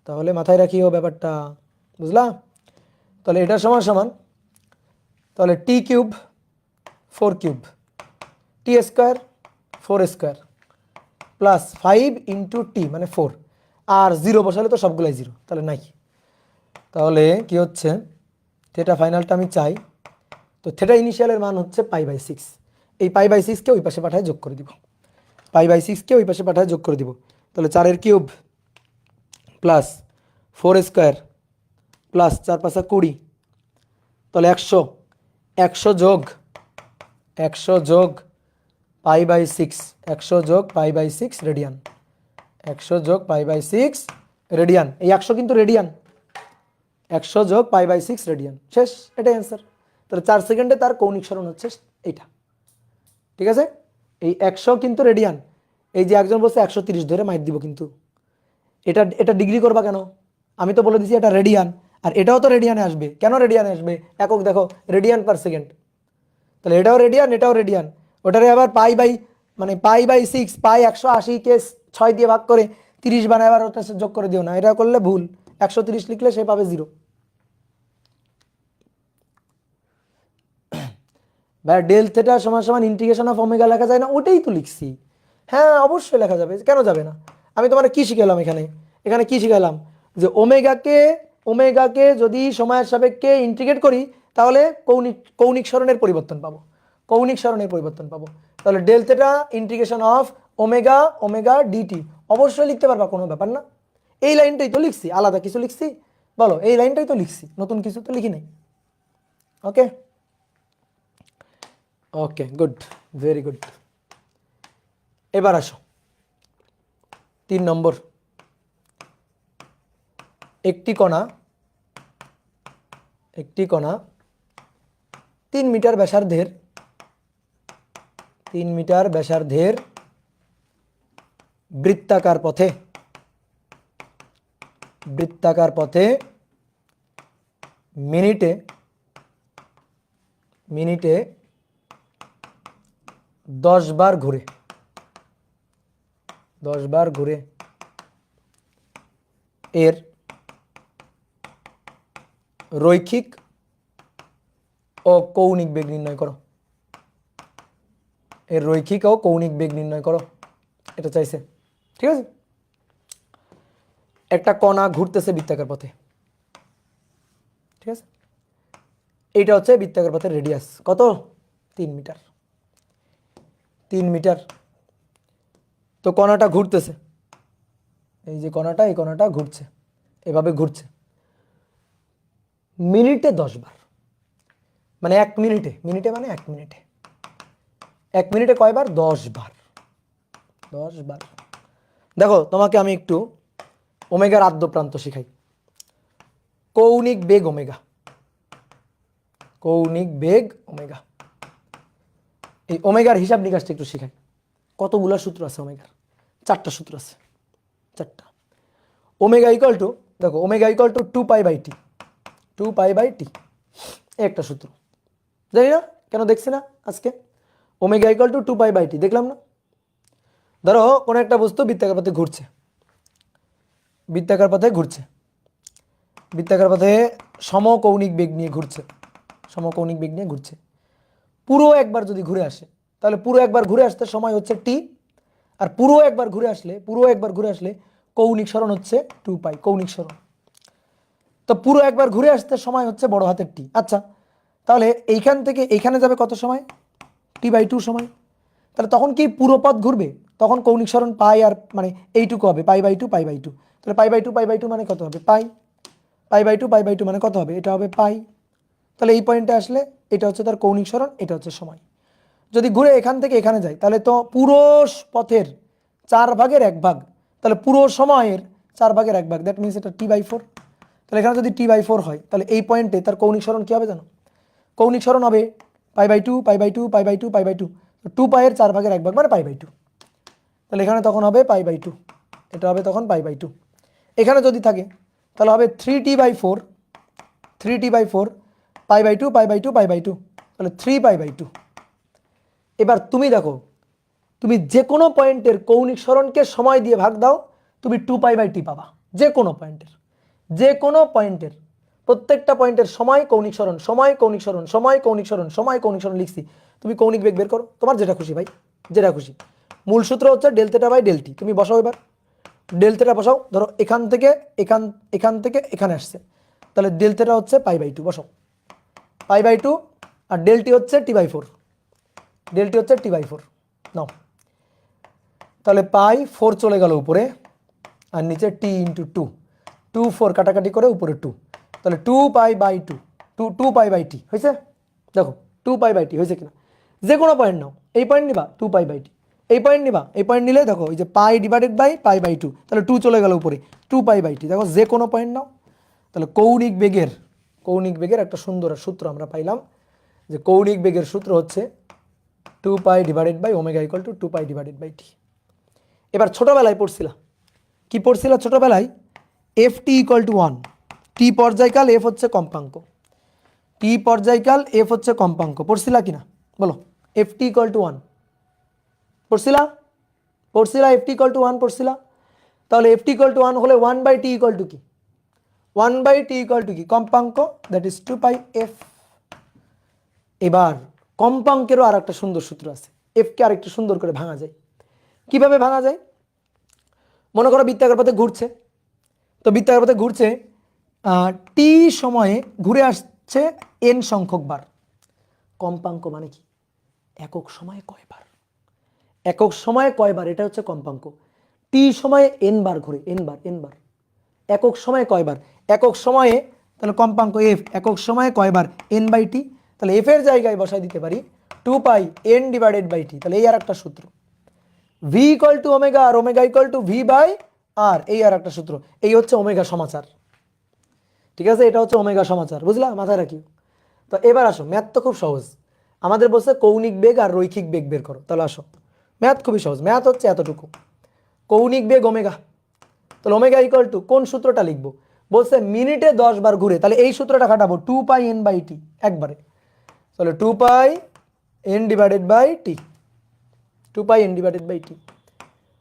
তাহলে মাথায় রাখিও ব্যাপারটা, বুঝলা। তাহলে এটা সমান তাহলে t³ 4³ t² 4² plus 5 into T মানে 4, আর 0 বসালে তো সবগুলাই 0, তাহলে নাই। তাহলে কি হচ্ছে, থেটা ফাইনালটা আমি চাই, তো থেটা ইনিশিয়ালের মান হচ্ছে π/6, এই π/6কে ওই পাশে পাঠায় যোগ করে দিব, তাহলে 4³ প্লাস 4² প্লাস 4×5 = 20, তাহলে 100 যোগ 100 যোগ π/6, 100 যোগ π/6 রেডিয়ান, 100 যোগ π/6 রেডিয়ান। এই 100 কিন্তু রেডিয়ান, 100 যোগ π/6 রেডিয়ান, শেষ, এটাই অ্যান্সার। তাহলে 4 সেকেন্ডে তার কৌণিক সরণ হচ্ছে এইটা, ঠিক আছে। এই 100 কিন্তু রেডিয়ান, এই যে একজন বলছে 130 ধরে মাইর দিব, কিন্তু এটা এটা ডিগ্রি করবা কেন? আমি তো বলে দিছি এটা রেডিয়ান, আর এটাও তো রেডিয়ানে আসবে। কেন রেডিয়ানে আসবে? একক দেখো, রেডিয়ান পার সেকেন্ড, তাহলে এটাও রেডিয়ান, এটাও রেডিয়ান। ওটারে আবার π/6, পাই 180 কে 6 দিয়ে ভাগ করে 30 বানায়, আবার ওটা যোগ করে দিও না, এটা করলে ভুল। 130 লিখলে সে পাবে 0। ভাই ডেল থিটা সমান সমান ইন্টিগ্রেশন অফ ওমেগা লেখা যায় না? ওটাই তো লিখছি। হ্যাঁ অবশ্যই লেখা যাবে, কেন যাবে না? আমি তোমার কি শিখালাম এখানে? এখানে কি শিখালাম? যে ওমেগাকে যদি সময়ের সাপেক্ষে ইন্টিগ্রেট করি তাহলে কৌণিক সরণের পরিবর্তন পাবো, কৌণিক সরণের পরিবর্তন পাবো। তাহলে del theta integration of omega dt অবশ্যই লিখতে পারবা, কোনো ব্যাপার না। এই লাইনটাই তো লিখছি, আলাদা কিছু লিখছি? বলো, এই লাইনটাই তো লিখছি, নতুন কিছু তো লিখি নাই। ওকে ওকে, গুড, ভেরি গুড। এবার আসো 3 নম্বর। একটি কণা 3 মিটার ব্যাসার্ধের, 3 মিটার ব্যাসার্ধের বৃত্তাকার পথে মিনিটে 10 বার ঘুরে, 10 বার ঘুরে এর রৈখিক ও কৌণিক বেগ নির্ণয় করো। এর রৈখিক ও কৌণিক বেগ নির্ণয় করো, এটা চাইছে, ঠিক আছে। একটা কণা ঘুরতেছে বৃত্তাকার পথে, ঠিক আছে। এইটা হচ্ছে বৃত্তাকার পথের রেডিয়াস, কত? 3 মিটার, 3 মিটার। তো কণাটা ঘুরতেছে, এই যে কণাটা, এই কণাটা ঘুরছে, এভাবে ঘুরছে মিনিটে 10 বার, মানে 1 মিনিটে, মানে 1 মিনিটে, 1 মিনিটে কয়বার? 10 বার, 10 বার। দেখো তোমাকে আমি একটু ওমেগার আদ্য প্রান্ত শিখাই। কৌণিক বেগ ওমেগা, কৌণিক বেগ ওমেগা, এই ওমেগার হিসাব নিকাশটা একটু শিখাই। কতগুলো সূত্র আছে ওমেগার? 4টা সূত্র আছে, 4টা। ওমেগা ইকুয়াল টু, দেখো omega equal to 2π/t, 2π/t, একটা সূত্র, জানি না কেন দেখছি না আজকে। ওমেগা ইকুয়াল টু 2π/t দেখলাম না? ধরো কোনো একটা বস্তু বৃত্তাকার পথে ঘুরছে, বৃত্তাকার পথে ঘুরছে, বৃত্তাকার পথে সমকৌণিক বেগ নিয়ে ঘুরছে, সমকৌণিক বেগ নিয়ে ঘুরছে। পুরো একবার যদি ঘুরে আসে, তাহলে পুরো একবার ঘুরে আসতে সময় হচ্ছে t, আর পুরো একবার ঘুরে আসলে কৌণিক সরণ হচ্ছে 2π, কৌণিক সরণ। তো পুরো একবার ঘুরে আসতে সময় হচ্ছে বড় হাতের t। আচ্ছা, তাহলে এইখান থেকে এইখানে যাবে কত সময়? t/2 সময়। তাহলে তখন কি পুরো পথ ঘুরবে? তখন কৌণিক সরণ পাই, আর মানে এইটুকু হবে π/2, π/2। তাহলে π/2 মানে কত হবে? পাই। π/2 মানে কত হবে? এটা হবে পাই। তাহলে এই পয়েন্টে আসলে এটা হচ্ছে তার কৌণিক সরণ, এটা হচ্ছে সময়। যদি ঘুরে এখান থেকে এখানে যায় তাহলে তো পুরো পথের 4/1 ভাগ, তাহলে পুরো সময়ের 4/1 ভাগ, দ্যাট মিনস এটা t/4। তাহলে এখানে যদি t/4 হয় তাহলে এই পয়েন্টে তার কৌণিক সরণ কী হবে জানো? কৌণিক সরণ হবে π/2, π/2, π/2, π/2, 2π এর 4/1 ভাগ মানে π/2। তাহলে এখানে তখন হবে π/2, এটা হবে তখন π/2। এখানে যদি থাকে তাহলে হবে 3t/4, 3t/4, π/2, π/2, π/2, তাহলে 3π/2। এবার তুমি দেখো, তুমি যে কোনো পয়েন্টের কৌণিক সরণকে সময় দিয়ে ভাগ দাও, তুমি 2π/t পাবা। যে কোনো পয়েন্টের, যে কোনো পয়েন্টের, প্রত্যেকটা পয়েন্টের সময় কৌণিক সরণ, সময় কৌণিক সরণ, সময় কৌণিক সরণ, সময় কৌণিক সরণ লিখছি। তুমি কৌণিক বেগ বের করো, তোমার যেটা খুশি ভাই, যেটা খুশি। মূল সূত্র হচ্ছে del theta by del t. তুমি বসাও এবার, ডেল থিটা বসাও। ধরো এখান থেকে এখানে আসছে, তাহলে ডেল থিটা হচ্ছে π/2, বসাও π/2, আর ডেল টি হচ্ছে t/4, ডেল টি হচ্ছে t/4 নাও। তাহলে π/4 চলে গেল উপরে, আর নিচে t × 2, 2 4 কাটাকাটি করে উপরে 2, তাহলে 2π/2, 2π/t হয়েছে। দেখো 2π/t হয়েছে কিনা? যে কোনো পয়েন্ট নাও, এই পয়েন্ট নিবা 2π/t, এই পয়েন্ট নিবা, এই পয়েন্ট নিলে দেখো এই যে π/π/2, তাহলে 2 চলে গেল উপরে, 2π/t। দেখো যে কোনো পয়েন্ট নাও, তাহলে কৌণিক বেগের একটা সুন্দর সূত্র আমরা পাইলাম, যে কৌণিক বেগের সূত্র হচ্ছে 2π/ω = 2π/t। এবার ছোটবেলায় পড়ছিলা, কি পড়ছিলা ছোটবেলায়? ft = 1, টি পর্যায়কাল, এফ হচ্ছে কম্পাঙ্ক, টি পর্যায়কাল, এফ হচ্ছে কম্পাঙ্ক, পড়ছিলা কিনা বলো? ft = 1 পড়ছিলা? ft = 1 পড়ছিলা? তাহলে ft = 1 হলে 1/t = কি? 1/t = কি? কম্পাঙ্ক, দ্যাট ইজ 2πf। এবার কম্পাঙ্কেরও আর একটা সুন্দর সূত্র আছে, এফকে আর একটু সুন্দর করে ভাঙা যায়। কিভাবে ভাঙা যায়? মনে করো বৃত্তাকার পথে ঘুরছে, তো বৃত্তাকার পথে ঘুরছে, টি সময়ে ঘুরে আসছে n সংখ্যক বার। কম্পাঙ্ক মানে কি? একক সময়ে কয়বার, একক সময়ে কয়বার, এটা হচ্ছে কম্পাঙ্ক। টি সময়ে n বার ঘুরে, n বার। একক সময়ে কয়বার, একক সময়ে, তাহলে কম্পাঙ্ক এফ, একক সময়ে কয়বার, n/t। তাহলে এফ এর জায়গায় বসাই দিতে পারি 2πn/t। তাহলে এই আর একটা সূত্র, v = ω আর ω = v/r, এই আর একটা সূত্র। এই হচ্ছে ওমেগা সমাচার, ঠিক আছে? এটা হচ্ছে ওমেগা সমাচার, বুঝলা? মাথায় রাখি। তো এবার আসো, ম্যাথ তো খুব সহজ, আমাদের বলছে কৌণিক বেগ আর রৈখিক বেগ বের করো। তাহলে আসো, ম্যাথ খুবই সহজ, ম্যাথ হচ্ছে এতটুকু, কৌণিক বেগ ওমেগা, তাহলে ওমেগা = কোন সূত্রটা লিখবো? বলছে মিনিটে 10 বার ঘুরে, তাহলে এই সূত্রটা খাটাবো 2πn/t একবারে, তাহলে 2πn/t, 2πn/t।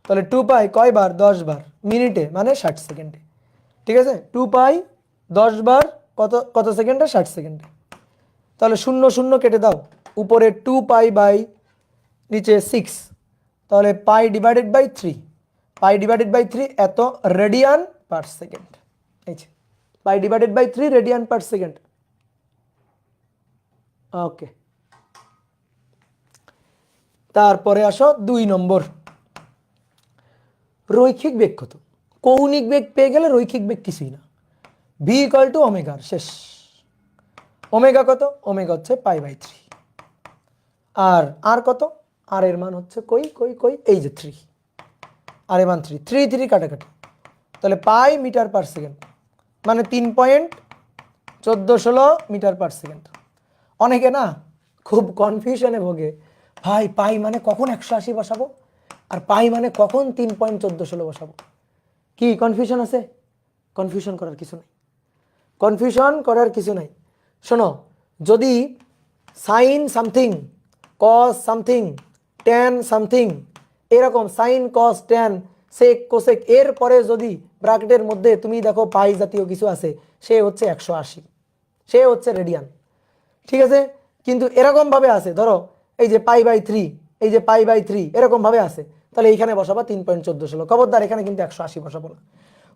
তাহলে 2π কয়বার? 10 বার, মিনিটে মানে 60 সেকেন্ডে, ঠিক আছে? 2π 10 বার কত কত সেকেন্ডে? 60 সেকেন্ডে। তাহলে 0 0 কেটে দাও, উপরে 2π নিচে 6, তাহলে π/3, π/3 এত রেডিয়ান পার সেকেন্ড, এই যে π/3 রেডিয়ান পার সেকেন্ড। ওকে, তারপরে আসো 2 নম্বর, রৈখিক বেগ কত? কৌণিক বেগ পেয়ে গেলে রৈখিক বেগ কিছুই না, v = ω, শেষ। ওমেগা কত? ওমেগা হচ্ছে π/3, আর কত? আর এর মান হচ্ছে কই, এই যে 3, আর এর মান 3 কাটাকাটি, তাহলে পাই মিটার পার সেকেন্ড, মানে 3.1416 মিটার পার সেকেন্ড। অনেকে না খুব কনফিউশনে ভোগে, ভাই পাই মানে কখন 180 বসাবো, আর পাই মানে কখন 3.1416 বসাবো। কি কনফিউশন আছে? কনফিউশন করার কিছু নাই, কনফিউশন করার কিছু নাই। শোনো, যদি sine something, cos something, tan something, এরকম sine cos tan sec cosec, এর পরে যদি ব্র্যাকেটের মধ্যে তুমি দেখো পাই জাতীয় কিছু আছে, সে হচ্ছে 180, সে হচ্ছে রেডিয়ান, ঠিক আছে? কিন্তু এরকম ভাবে আছে, ধরো এই যে π/3, এই যে π/3 এরকম ভাবে আছে, তাহলে এইখানে বসাবা 3.1416, খবরদার এখানে কিন্তু 180 বসাবো না।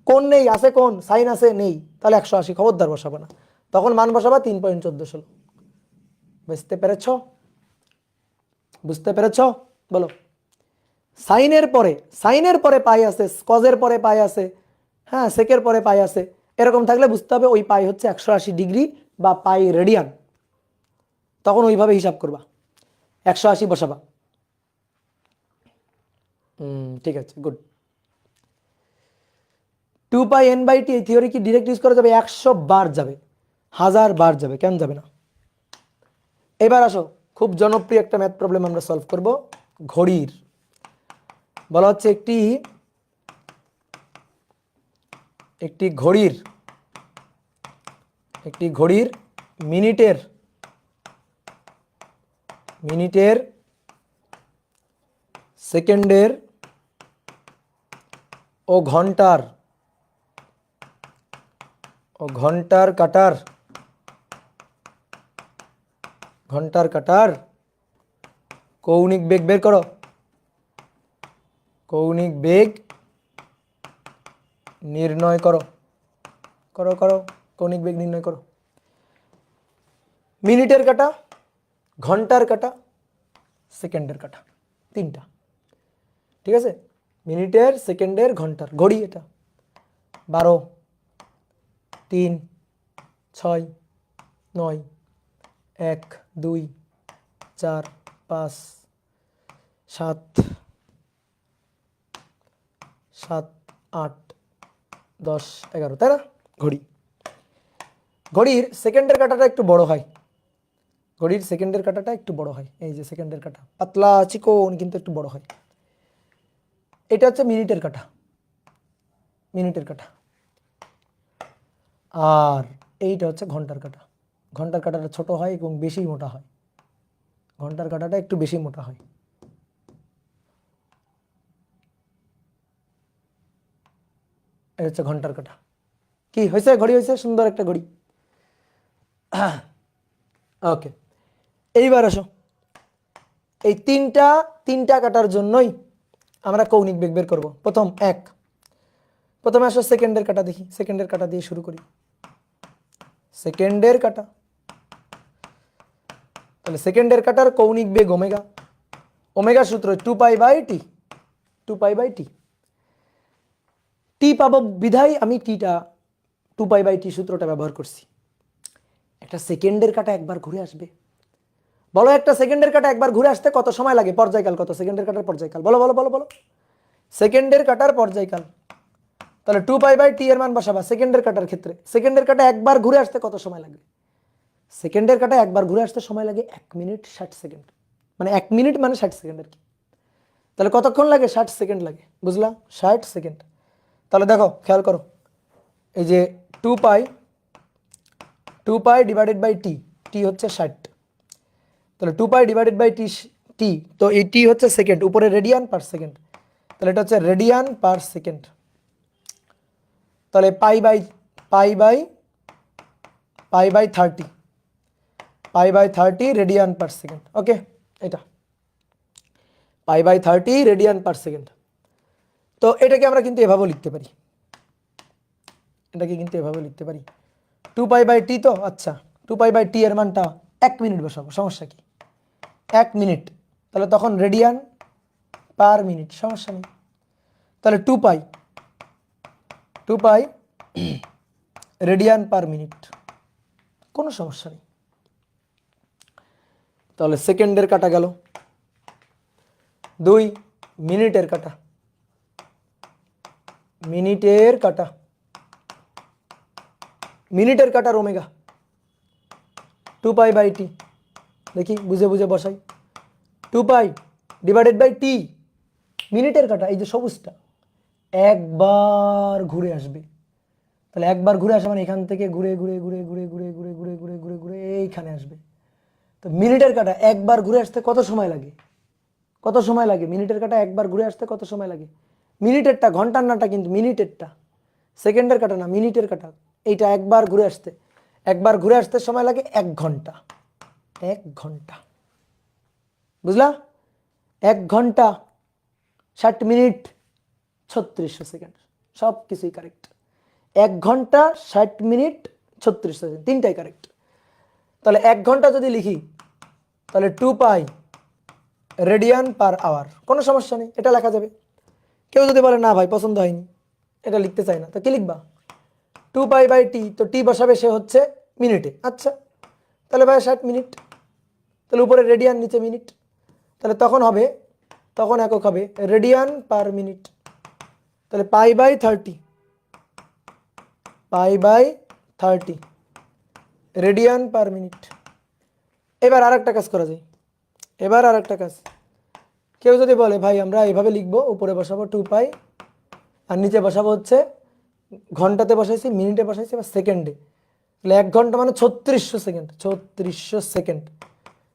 কোন নেই, আছে কোন, সাইন আছে নেই, তাহলে 180 খবরদার বসাবো না, তখন মান বসাবা 3.1416। বুঝতে পেরেছ? বুঝতে পেরেছ? বলো। সাইনের পরে পাই আছে, কজের পরে পাই আছে, হ্যাঁ, সেকের পরে পাই আছে, এরকম থাকলে বুঝতে হবে ওই পাই হচ্ছে 180 ডিগ্রি বা পাই রেডিয়ান, তখন ওইভাবে হিসাব করবা, 180 বসাবা। ঠিক আছে, গুড। 2πn/t এই থিওরি কি ডিরেক্ট ইউজ করা যাবে? 100 বার যাবে, 1000 বার যাবে, কেন যাবে না? এবার আসো, খুব জনপ্রিয় একটা ম্যাথ প্রবলেম আমরা সলভ করব, ঘড়ির। বলা হচ্ছে একটি ঘড়ির মিনিটের সেকেন্ডের ও ঘন্টার কাটার কৌণিক বেগ বের করো, কৌণিক বেগ নির্ণয় করো, কৌণিক বেগ নির্ণয় করো। মিনিটের কাটা, ঘন্টার কাটা, সেকেন্ডের কাটা, তিনটা, ঠিক আছে? মিনিটের, সেকেন্ডের, ঘন্টার, ঘড়ি এটা। 12, 3, 6, 9, 1, 2, 4, 5 7 7 8 10 11, তাই না? ঘড়ির সেকেন্ডের কাঁটাটা একটু বড় হয়, ঘড়ির সেকেন্ডের কাঁটাটা একটু বড় হয়, এই যে সেকেন্ডের কাঁটা পাতলা চিকন কিন্তু একটু বড় হয়। এটা হচ্ছে মিনিটের কাঁটা, মিনিটের কাঁটা। আর এইটা হচ্ছে ঘন্টার কাঁটা। ঘন্টার কাঁটাটা ছোট হয় এবং বেশি মোটা হয়, ঘন্টার কাঁটাটা একটু বেশি মোটা হয়। এটা হচ্ছে ঘন্টার কাঁটা। কি হয়েছে? ঘড়ি হয়েছে, সুন্দর একটা ঘড়ি। ওকে, এইবার আসো, এই তিনটা কাটার জন্যই আমরা কৌণিক বেগ বের করব। প্রথমে আসো সেকেন্ডের কাটা দেখি, সেকেন্ডের কাটা দিয়ে শুরু করি। সেকেন্ডের কাটা, তাহলে সেকেন্ডের কাটার কৌণিক বেগ ওমেগা, ওমেগা সূত্র 2π/t, 2π/t। টি পাবো বিধায় আমি টিটা 2π/t সূত্রটা ব্যবহার করছি। একটা সেকেন্ডের কাটা একবার ঘুরে আসবে, বলো একটা সেকেন্ডের কাটা একবার ঘুরে আসতে কত সময় লাগে? পর্যায়কাল কত সেকেন্ডের কাটার পর্যায়কাল? বলো বলো বলো বলো, সেকেন্ডের কাটার পর্যায়কাল। তাহলে 2π/t এর মান বসাবা সেকেন্ডের কাটার ক্ষেত্রে। সেকেন্ডের কাটা একবার ঘুরে আসতে কত সময় লাগবে? সেকেন্ডের কাটা একবার ঘুরে আসতে সময় লাগে 1 মিনিট 60 সেকেন্ড, মানে 1 মিনিট মানে 60 সেকেন্ড আর কি। তাহলে কতক্ষণ লাগে? 60 সেকেন্ড লাগে, বুঝলা? 60 সেকেন্ড। তাহলে দেখো, খেয়াল করো, এই যে 2π ডিভাইডেড বাই টি, টি হচ্ছে 60, তাহলে 2π ডিভাইডেড বাই টি, টি তো এই টি হচ্ছে সেকেন্ড, উপরে রেডিয়ান পার সেকেন্ড, তাহলে এটা হচ্ছে রেডিয়ান পার সেকেন্ড। তাহলে pi by 30, π/30 radian per second. Okay, এটা π/30 রেডিয়ান পার সেকেন্ড। তো এটাকে আমরা কিন্তু এভাবেও লিখতে পারি, এটাকে কিন্তু এভাবে লিখতে পারি 2π/t। তো আচ্ছা, 2π/t এর মানটা 1 মিনিট বসাবো, সমস্যা কি? 1 মিনিট, তাহলে তখন রেডিয়ান পার মিনিট, সমস্যা নেই। তাহলে 2π রেডিয়ান পার মিনিট, কোনো সমস্যা নেই। তাহলে সেকেন্ডের কাটা গেল, 2 মিনিটের কাটা, মিনিটের কাটা, মিনিটের কাটার ওমেগা 2π/t, দেখি বুঝে বুঝে বসাই। 2π ডিভাইডেড বাই টি, মিনিটের কাটা, এই যে সবুজটা একবার ঘুরে আসবে, তাহলে একবার ঘুরে আসে মানে এখান থেকে ঘুরে ঘুরে ঘুরে ঘুরে ঘুরে ঘুরে ঘুরে ঘুরে ঘুরে ঘুরে এইখানে আসবে। তো মিনিটের কাটা একবার ঘুরে আসতে কত সময় লাগে? কত সময় লাগে মিনিটের কাটা একবার ঘুরে আসতে? কত সময় লাগে? মিনিটেরটা, ঘন্টার নাটা কিন্তু মিনিটেরটা, সেকেন্ডের কাটা না, মিনিটের কাটা। এইটা একবার ঘুরে আসতে, একবার ঘুরে আসতে সময় লাগে 1 ঘন্টা, 1 ঘন্টা, বুঝলা? 1 ঘন্টা 60 মিনিট 3600 সেকেন্ড, সব কিছুই কারেক্ট। 1 ঘন্টা 60 মিনিট 3600 সেকেন্ড, তিনটাই কারেক্ট। তাহলে 1 ঘন্টা যদি লিখি, তাহলে 2π রেডিয়ান পার আওয়ার, কোনো সমস্যা নেই, এটা লেখা যাবে। কেউ যদি বলে না ভাই পছন্দ হয়নি, এটা লিখতে চাই না, তো কি লিখবা? 2π/t, তো টি বসাবে সে হচ্ছে মিনিটে, আচ্ছা তাহলে ভাই 60 মিনিট, তাহলে উপরে রেডিয়ান নিচে মিনিট, তাহলে তখন হবে, তখন একক হবে রেডিয়ান পার মিনিট, তাহলে π/30, π/30 রেডিয়ান পার মিনিট। এবার আর একটা কাজ করা যায়, এবার আর একটা কাজ, কেউ যদি বলে ভাই আমরা এভাবে লিখবো, উপরে বসাবো 2π আর নিচে বসাবো হচ্ছে, ঘন্টাতে বসাইছি, মিনিটে বসাইছি বা সেকেন্ডে, তাহলে 1 ঘন্টা মানে 3600 সেকেন্ড, 3600 সেকেন্ড,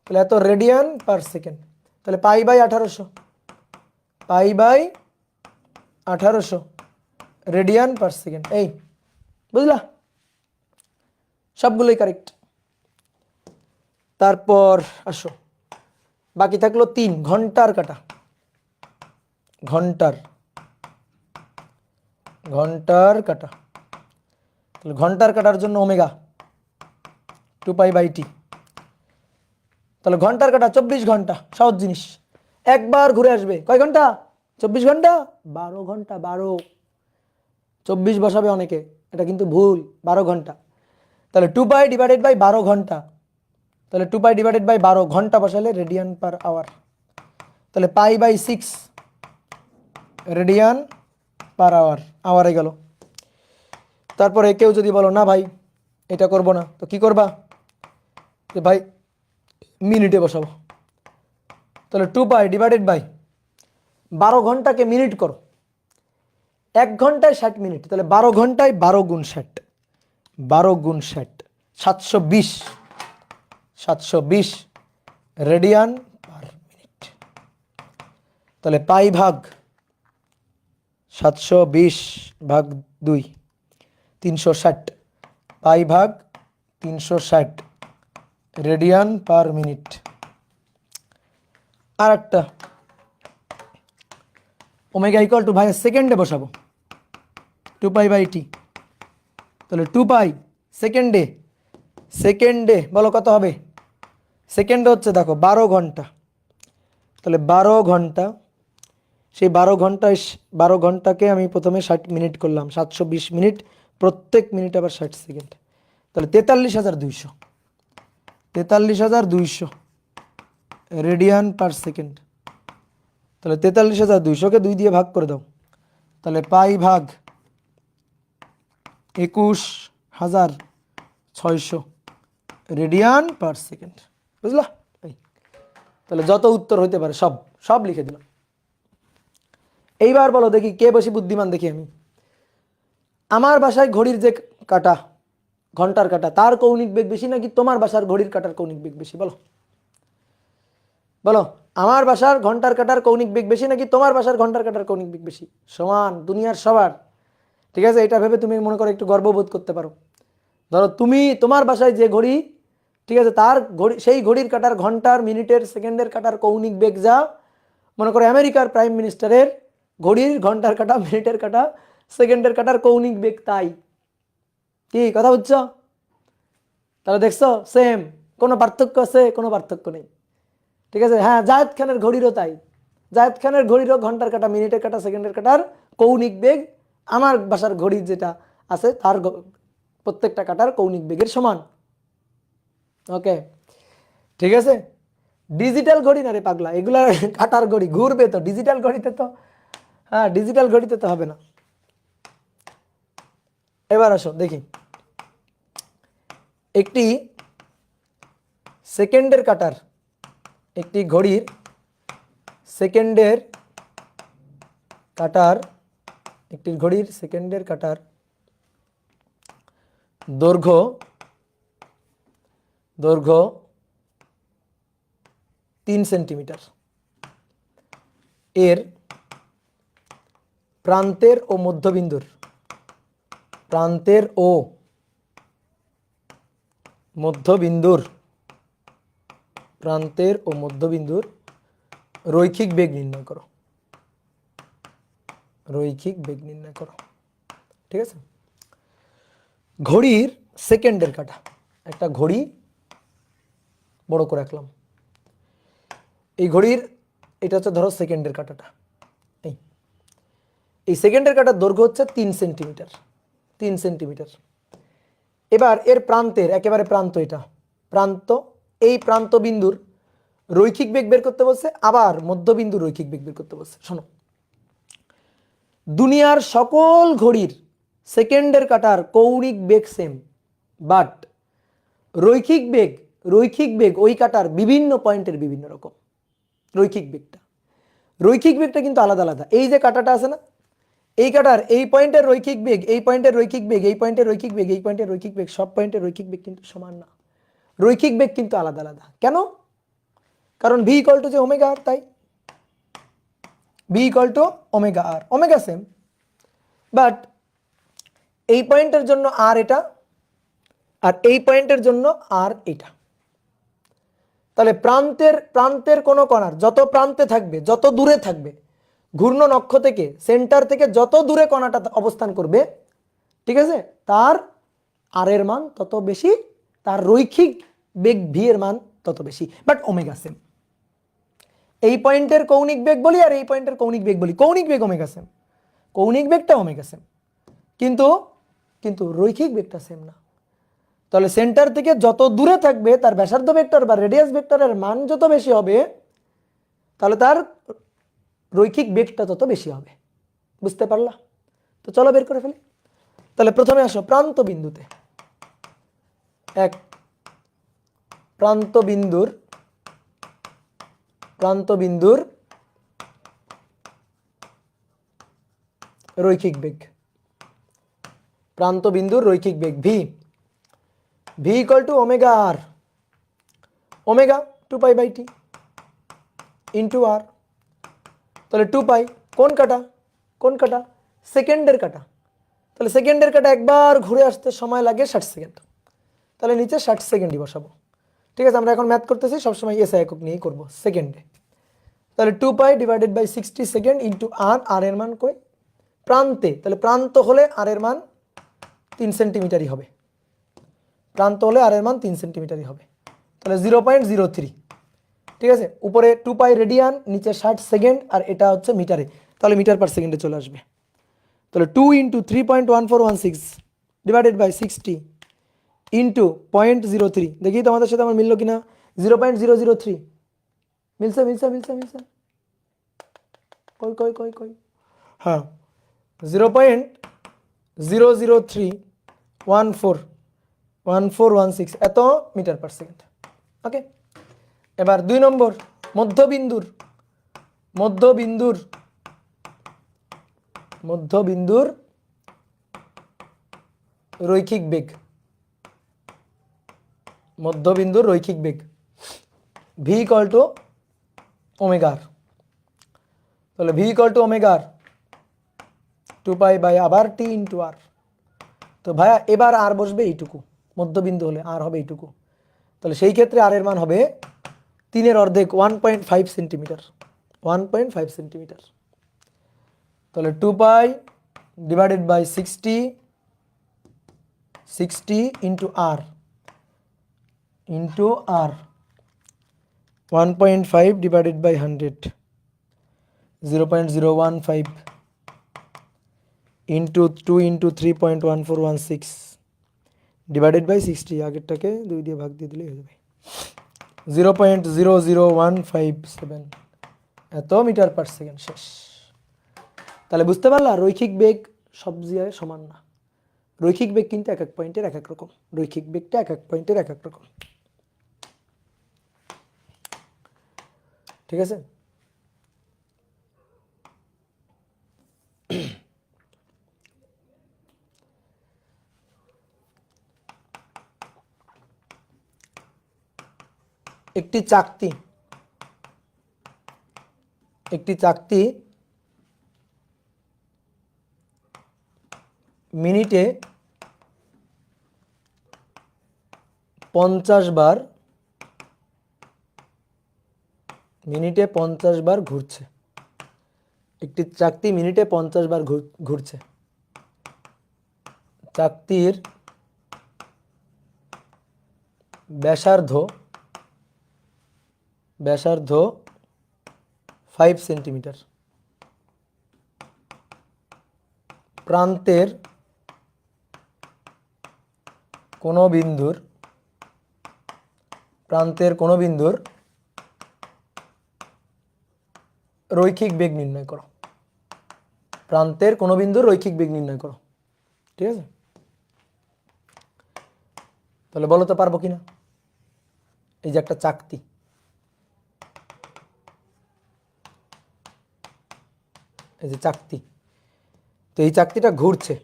তাহলে এত রেডিয়ান পার সেকেন্ড, তাহলে π/1800, π/1800 রেডিয়ান পার সেকেন্ড। এই বুঝলা, সবগুলোই কারেক্ট। তারপর আসো, বাকি থাকলো 3 ঘন্টার কাটা, ঘন্টার কাটা, তাহলে ঘন্টার কাটার জন্য ওমেগা 2π/t, তাহলে ঘন্টার কাটা 24 ঘন্টা, সহজ জিনিস, একবার ঘুরে আসবে। কয় ঘন্টা? 24 ঘন্টা, 12 ঘন্টা, 12, 24 বসাবে অনেকে, এটা কিন্তু ভুল, 12 ঘন্টা। তাহলে 2π ডিভাইডেড বাই 12 ঘন্টা, তাহলে 2 পাই ডিভাইডেড বাই 12 ঘন্টা বসালে রেডিয়ান পার আওয়ার, তাহলে pi by 6 radian per hour, আওয়ারে গেল। তারপরে কেউ যদি বলো না ভাই এটা করব না, তো কি করবা, যে ভাই মিনিটে বসাবো, তাহলে 2 পাই ডিভাইডেড বাই 12 ঘন্টাকে মিনিট করো, 1 ঘন্টায় 60 মিনিট, তাহলে 12 ঘন্টায় 12 গুণ 60, 12 গুণ 60 720 রেডিয়ান পার মিনিট। তাহলে পাই ভাগ 720 ভাগ 2 360, পাই ভাগ 360 রেডিয়ান পার মিনিট। আর একটা ওমেগা ইকুয়াল টু ভাই সেকেন্ডে বসাবো 2 পাই বাই টি, তাহলে 2 পাই সেকেন্ডে, সেকেন্ডে বলো কত হবে, সেকেন্ডে হচ্ছে দেখো 12 ঘন্টা, তাহলে 12 ঘন্টা, সেই 12 ঘন্টায় 12 ঘন্টাকে আমি প্রথমে 60 মিনিট করলাম, 720 মিনিট, প্রত্যেক মিনিট আবার 60 সেকেন্ড, তাহলে 43,200, 43,200 রেডিয়ান পার সেকেন্ড। তাহলে 43,200কে 2 দিয়ে ভাগ করে দাও, তাহলে পাই ভাগ 21,600 রেডিয়ান পার সেকেন্ড, বুঝলা? তাহলে যত উত্তর হইতে পারে সব সব লিখে দিলাম। এইবার বলো দেখি কে বেশি বুদ্ধিমান, দেখি আমি। আমার বাসায় ঘড়ির যে কাটা, ঘন্টার কাটা, তার কৌণিক বেগ বেশি নাকি তোমার বাসার ঘড়ির কাটার কৌণিক বেগ বেশি? বলো বলো, আমার বাসার ঘন্টার কাটার কৌণিক বেগ বেশি নাকি তোমার বাসার ঘন্টার কাটার কৌণিক বেগ বেশি? সমান, দুনিয়ার সবার। ঠিক আছে, এটা ভেবে তুমি মনে করো একটু গর্ববোধ করতে পারো। ধরো তুমি তোমার বাসায় যে ঘড়ি, ঠিক আছে, তার ঘড়ি, সেই ঘড়ির কাটার ঘন্টার, মিনিটের, সেকেন্ডের কাটার কৌণিক বেগ যা, মনে করো আমেরিকার প্রাইম মিনিস্টারের ঘড়ির ঘন্টার কাটা, মিনিটের কাটা, সেকেন্ডের কাটার কৌণিক বেগ তাই। কি কথা বুঝছো? তাহলে দেখছো সেম, কোনো পার্থক্য আছে? কোনো পার্থক্য নেই। ঠিক আছে, হ্যাঁ, জায়েদ খানের ঘড়িরও তাই, জায়েদ খানের ঘড়িরও ঘন্টার কাটা, মিনিটের কাটা, সেকেন্ডের কাটার কৌণিক বেগ আমার বাসার ঘড়ির যেটা আছে তার প্রত্যেকটা কাটার কৌণিক বেগের সমান। ওকে, ঠিক আছে। ডিজিটাল ঘড়ি না রে পাগলা, এগুলা কাটার ঘড়ি ঘুরবে তো, ডিজিটাল ঘড়িতে তো, হ্যাঁ ডিজিটাল ঘড়িতে তো হবে না। এবার আসো দেখি, একটি সেকেন্ডের কাটার, একটি ঘড়ির সেকেন্ডের কাটার, একটি ঘড়ির সেকেন্ডের কাটার দৈর্ঘ্য, দৈর্ঘ্য 3 সেন্টিমিটার, এর প্রান্তের ও মধ্যবিন্দুর, প্রান্তের ও মধ্যবিন্দুর, প্রান্তের ও মধ্যবিন্দুর রৈখিক বেগ নির্ণয় করো, রৈখিক বেগ নির্ণয় করো। ঠিক আছে, ঘড়ির সেকেন্ডের কাটা, একটা ঘড়ি বড় করে রাখলাম, এই ঘড়ির এটা হচ্ছে ধরো সেকেন্ডের কাটাটা, এই সেকেন্ডের কাটার দৈর্ঘ্য হচ্ছে 3 সেন্টিমিটার, 3 সেন্টিমিটার। এবার এর প্রান্তের, একেবারে প্রান্ত, এটা প্রান্ত, এই প্রান্ত বিন্দুর রৈখিক বেগ বের করতে বলছে, আবার মধ্যবিন্দুর রৈখিক বেগ বের করতে বলছে। শোনো, দুনিয়ার সকল ঘড়ির সেকেন্ডের কাটার কৌণিক বেগ সেম, বাট রৈখিক বেগ, রৈখিক বেগ ওই কাটার বিভিন্ন পয়েন্টের বিভিন্ন রকম। রৈখিক বেগটা, রৈখিক বেগটা কিন্তু আলাদা আলাদা। এই যে কাটাটা আছে না, এই কাটার এই পয়েন্টের রৈখিক বেগ, এই পয়েন্টের রৈখিক বেগ, এই পয়েন্টের রৈখিক বেগ, এই পয়েন্টের রৈখিক বেগ, সব পয়েন্টের রৈখিক বেগ কিন্তু সমান না, রৈখিক বেগ কিন্তু আলাদা আলাদা। কেন? কারণ ভি ইকুয়াল টু যে ওমেগা আর, তাই v equal to omega r, omega same, but এই পয়েন্টের জন্য আর এটা, আর এই পয়েন্টের জন্য আর এটা। তাহলে প্রান্তের, প্রান্তের কোনো কণার যত প্রান্তে থাকবে, যত দূরে থাকবে, ঘূর্ণন অক্ষ থেকে, সেন্টার থেকে যত দূরে কণাটা অবস্থান করবে, ঠিক আছে, তার আর এর মান তত বেশি, তার রৈখিক বেগ ভি এর মান তত বেশি, বাট ওমেগা সেম। এই পয়েন্টের কৌণিক বেগ বলি আর এই পয়েন্টের কৌণিক বেগ বলি, কৌণিক বেগ ওমেগা সেম, কৌণিক বেগটা ওমেগা সেম, কিন্তু কিন্তু রৈখিক বেগটা সেম না। তাহলে সেন্টার থেকে যত দূরে থাকবে তার ব্যাসার্ধ ভেক্টর বা রেডিয়াস ভেক্টরের মান যত বেশি হবে, তাহলে তার রৈখিক বেগটা তত বেশি হবে। বুঝতে পারলা? তো চলো বের করে ফেলি। তাহলে প্রথমে আসো প্রান্ত বিন্দুতে। এক, প্রান্ত বিন্দুর রৈখিক বেগ। প্রান্ত বিন্দুর রৈখিক বেগ v equal to omega r, omega 2π/t into r. তাহলে 2π কোন কাটা? সেকেন্ডের কাটা। তাহলে সেকেন্ডের কাটা একবার ঘুরে আসতে সময় লাগে 60 সেকেন্ড। তাহলে নিচে 60 সেকেন্ডই বসাবো। ঠিক আছে, আমরা এখন ম্যাথ করতেছি, সবসময় এসআই একক নিয়েই করবো, সেকেন্ডে। তাহলে 2π ডিভাইডেড বাই 60 সেকেন্ড ইন্টু আর এর মান কই? প্রান্তে। তাহলে প্রান্ত হলে আর এর মান 3 সেন্টিমিটারই হবে। প্রান্ত হলে আর এর মান 3 সেন্টিমিটারই হবে। তাহলে 0.03। ঠিক আছে, উপরে 2π রেডিয়ান, নিচে 60 সেকেন্ড, আর এটা হচ্ছে মিটারে। তাহলে মিটার পার সেকেন্ডে চলে আসবে। তাহলে 2 ইন্টু 3.1416 ডিভাইডেড বাই 60 ইন্টু 0.03। দেখি তোমাদের সাথে আমার মিললো কিনা? 0.003 মিলছে। কই? হ্যাঁ, 0.0031416 এত মিটার পার সেকেন্ড। ওকে, এবার 2 নম্বর, মধ্যবিন্দুর রৈখিক বেগ। ভি ইকুয়াল টু ওমেগা আর। তাহলে v equal to omega r 2π by আবার টি ইন্টু আর। তো ভাইয়া এবার আর বসবে এইটুকু, মধ্যবিন্দু হলে আর হবে এইটুকু। তাহলে সেই ক্ষেত্রে আর এর মান হবে 3 অর্ধেক 1.5 সেন্টিমিটার। তাহলে 2π divided by 60 into r 1.5 divided by 100 0.015 into 2 into 3.1416 divided by 60। আগেরটাকে 2 দিয়ে ভাগ দিয়ে দিলেই হয়ে যাবে। 0.00157 এত মিটার পার সেকেন্ড। শেষ। তাহলে বুঝতে পারলা রৈখিক বেগ সব জায়গায় সমান না। রৈখিক বেগ কিন্তু এক এক পয়েন্টের এক এক রকম। রৈখিক বেগটা এক এক পয়েন্টের এক এক রকম। ঠিক আছে, একটি চাকতি মিনিটে 50 বার ঘুরছে। একটি চাকতি মিনিটে 50 বার ঘুরছে। চাকতির ব্যাসার্ধ 5 সেন্টিমিটার। প্রান্তের কোনো বিন্দুর রৈখিক বেগ নির্ণয় করো। প্রান্তের কোনো বিন্দুর রৈখিক বেগ নির্ণয় করো। ঠিক আছে, তাহলে বলো তো পারবো কিনা? এই যে একটা চাকতি, এই যে চাকতি, তো এই চাকতিটা ঘুরছে।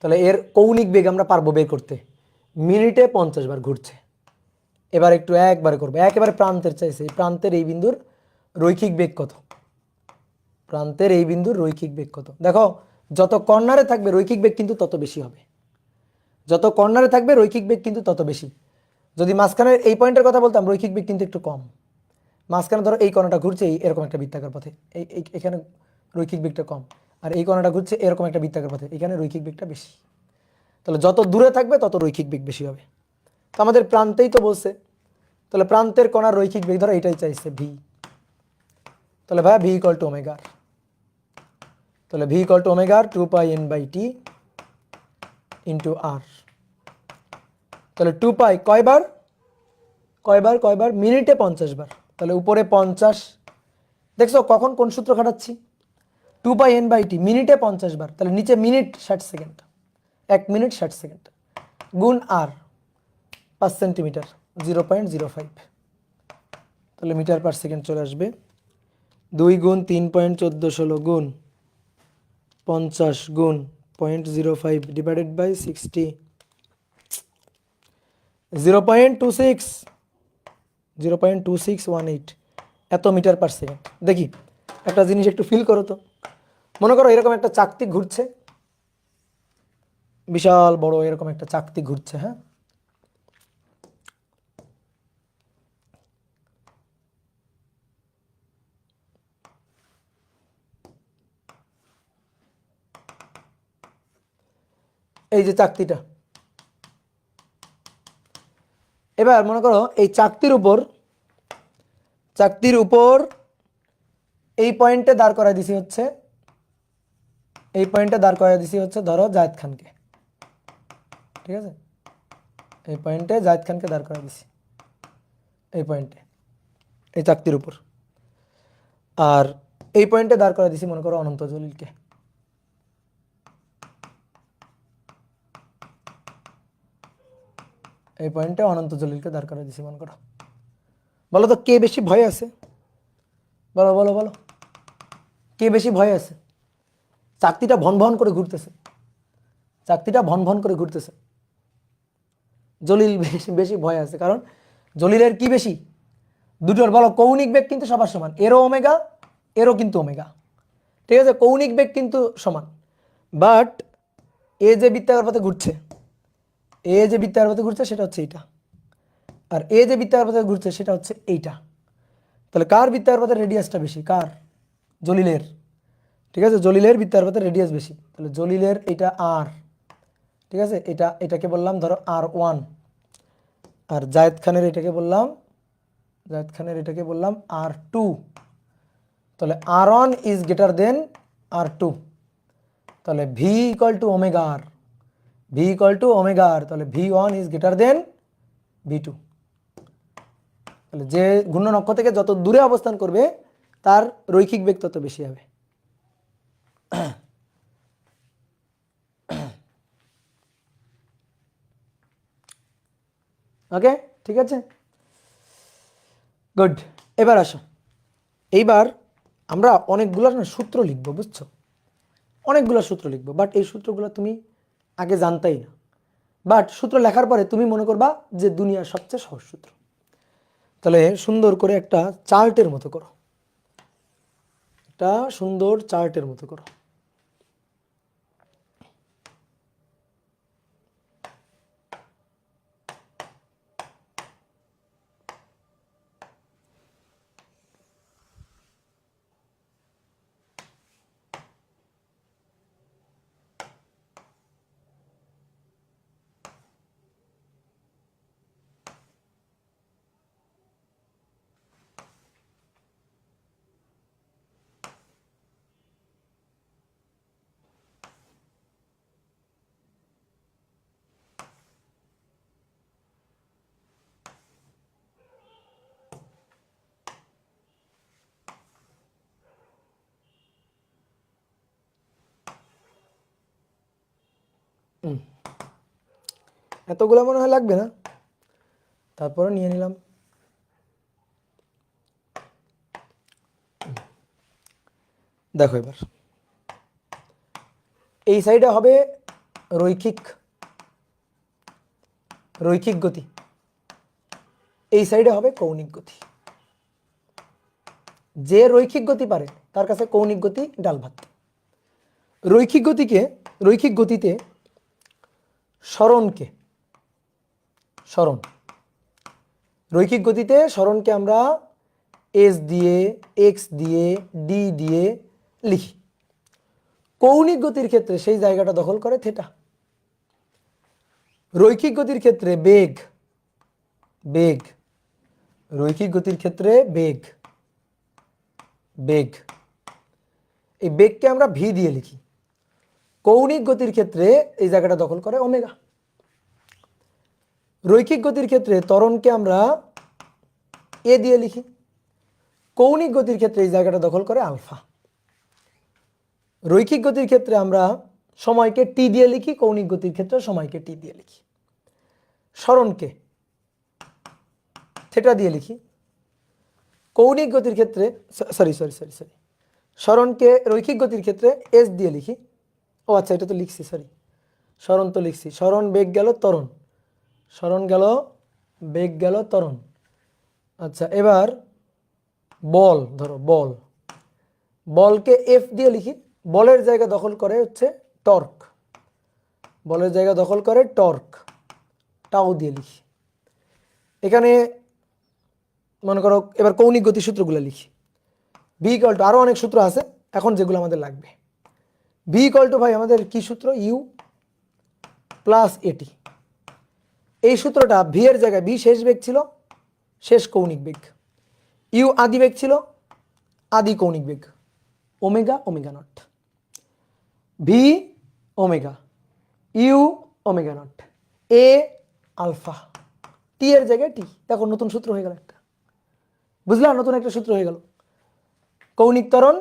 তাহলে এর কৌণিক বেগ আমরা পারবো বের করতে। মিনিটে 50 বার ঘুরছে। এবার একটু একবারে করবো, একেবারে প্রান্তের চাইছে। প্রান্তের এই বিন্দুর রৈখিক বেগ কত? দেখো, যত কর্নারে থাকবে রৈখিক বেগ কিন্তু তত বেশি হবে। যদি মাঝখানের এই পয়েন্টের কথা বলতাম, রৈখিক বেগ কিন্তু একটু কম। মাঝখানে ধরো এই কণাটা ঘুরছে এরকম একটা বৃত্তাকার পথে, এখানে রৈখিক বেগটা কম। আর এই কণাটা ঘুরছে এরকম একটা বৃত্তাকার পথে, এখানে রৈখিক বেগটা বেশি। তাহলে যত দূরে থাকবে তত রৈখিক বেগ বেশি হবে। তো আমাদের প্রান্তেই তো বলছে, তাহলে প্রান্তের কণার রৈখিক বেগ ধরো এটাই চাইছে ভি। তাহলে ভাইয়া ভি ইকুয়াল টু ওমেগা আর। তাহলে v equal to omega r 2πn/t into r. তাহলে 2 পাই কয়বার মিনিটে 50 বার, তাহলে উপরে 50। দেখছো কখন কোন সূত্র খাটাচ্ছি? 2 পাই n/t মিনিটে 50 বার, তাহলে নিচে মিনিট 60 সেকেন্ড, 1 মিনিট 60 সেকেন্ড গুণ আর 5 সেন্টিমিটার 0.05, তাহলে মিটার পার সেকেন্ড চলে আসবে। 2 গুণ 3.1416 গুণ 50 গুণ 0.05 ডিভাইডেড বাই 60, 0.2618 এত মিটার পার সেকেন্ড। দেখি একটা জিনিস একটু ফিল করো তো, মনে করো এরকম একটা চাকতি ঘুরছে, বিশাল বড় এরকম একটা চাকতি ঘুরছে। হ্যাঁ, এই যে চাকতিটা, এবার মনে করো এই চাকতির উপর এই পয়েন্টে দাঁড় করায় দিছি হচ্ছে, ধরো জায়েদ খানকে, ঠিক আছে, এই পয়েন্টে জায়েদ খানকে দাঁড় করায় দিছি, এই পয়েন্টে, এই চাকতির উপর। আর এই পয়েন্টে দাঁড় করায় দিছি মনে করো অনন্ত জলিলকে। এই পয়েন্টে অনন্ত জলিলকে দাঁড় করায় দিছি মনে করো। বলো তো কে বেশি ভয় আছে? বলো বলো বলো, কে বেশি ভয় আছে? চাকতিটা ভন ভন করে ঘুরতেছে, জলিল বেশি ভয় আছে, কারণ জলিলের কি বেশি? দুটোর বলো, কৌণিক বেগ কিন্তু সবার সমান, এরও ওমেগা, এরও কিন্তু ওমেগা, ঠিক আছে, কৌণিক বেগ কিন্তু সমান। বাট এ যে বৃত্তাকার পথে ঘুরছে, সেটা হচ্ছে এইটা, আর এ যে বৃত্তাকার পথে ঘুরছে সেটা হচ্ছে এইটা। তাহলে কার বৃত্তাকার পথের রেডিয়াসটা বেশি? কার? জলিলের, ঠিক আছে, জলিলের বৃত্তাকার পথের রেডিয়াস বেশি। তাহলে জলিলের এটা আর, ঠিক আছে, এটাকে বললাম ধরো R1, আর জায়েদ খানের এটাকে বললাম R2। তাহলে R1 is greater than R2, তাহলে V ইকুয়াল টু ওমেগা আর, তাহলে V1 is greater than V2। তাহলে যে ঘূর্ণন অক্ষ থেকে যত দূরে অবস্থান করবে তার রৈখিক বেগ তত বেশি হবে। ওকে, ঠিক আছে, গুড। এবার আসো, এইবার আমরা অনেকগুলো সূত্র লিখবো, বুঝছো, অনেকগুলো সূত্র লিখবো, বাট এই সূত্রগুলো তুমি আগে জানতাই না, বাট সূত্র লেখার পরে তুমি মনে করবা যে দুনিয়ার সবচেয়ে সহজ সূত্র। তাহলে সুন্দর করে একটা চার্টের মতো করো, একটা সুন্দর চার্টের মতো করো। এতগুলো মনে হয় লাগবে না, তারপরে নিয়ে নিলাম। দেখো এবার এই সাইডে হবে রৈখিক গতি, এই সাইডে হবে কৌণিক গতি। যে রৈখিক গতি পারে তার কাছে কৌণিক গতি ডাল ভাত। রৈখিক গতিতে রৈখিক গতিতে সরণকে আমরা এস দিয়ে, এক্স দিয়ে, ডি দিয়ে লিখি। কৌণিক গতির ক্ষেত্রে সেই জায়গাটা দখল করে থেটা। রৈখিক গতির ক্ষেত্রে বেগ, রৈখিক গতির ক্ষেত্রে বেগ, এই বেগকে আমরা ভি দিয়ে লিখি। কৌণিক গতির ক্ষেত্রে এই জায়গাটা দখল করে ওমেগা। রৈখিক গতির ক্ষেত্রে ত্বরণকে আমরা এ দিয়ে লিখি, কৌণিক গতির ক্ষেত্রে এই জায়গাটা দখল করে আলফা। রৈখিক গতির ক্ষেত্রে আমরা সময়কে টি দিয়ে লিখি, কৌণিক গতির ক্ষেত্রে সময়কে টি দিয়ে লিখি। সরণকে থেটা দিয়ে লিখি, কৌণিক গতির ক্ষেত্রে সরি সরণকে রৈখিক গতির ক্ষেত্রে এস দিয়ে লিখি। ও আচ্ছা, এটা তো লিখছি, সরি, সরণ তো লিখছি। সরণ বেগ গেল ত্বরণ, সরণ গেল বেগ গেল ত্বরণ। আচ্ছা, এবার বল, ধরো বল, বলকে এফ দিয়ে লিখি। বলের জায়গা দখল করে হচ্ছে টর্ক, বলের জায়গা দখল করে টর্ক, টাও দিয়ে লিখি। এখানে মনে করো এবার কৌণিক গতি সূত্রগুলো লিখি। ভি ইকুয়াল টু, আরও অনেক সূত্র আছে, এখন যেগুলো আমাদের লাগবে। ভি ইকুয়াল টু ভাই আমাদের কি সূত্র, ইউ প্লাস এটি। এই সূত্রটা ভি এর জায়গায়, ভি শেষ বেগ ছিল, শেষ কৌণিক বেগ, ইউ আদি বেগ ছিল, আদি কৌণিক বেগ, omega omega nought, v omega, u omega nought, a alpha, t এর জায়গায় টি। দেখো নতুন সূত্র হয়ে গেল একটা, বুঝলাম, নতুন একটা সূত্র হয়ে গেল। কৌণিক ত্বরণ,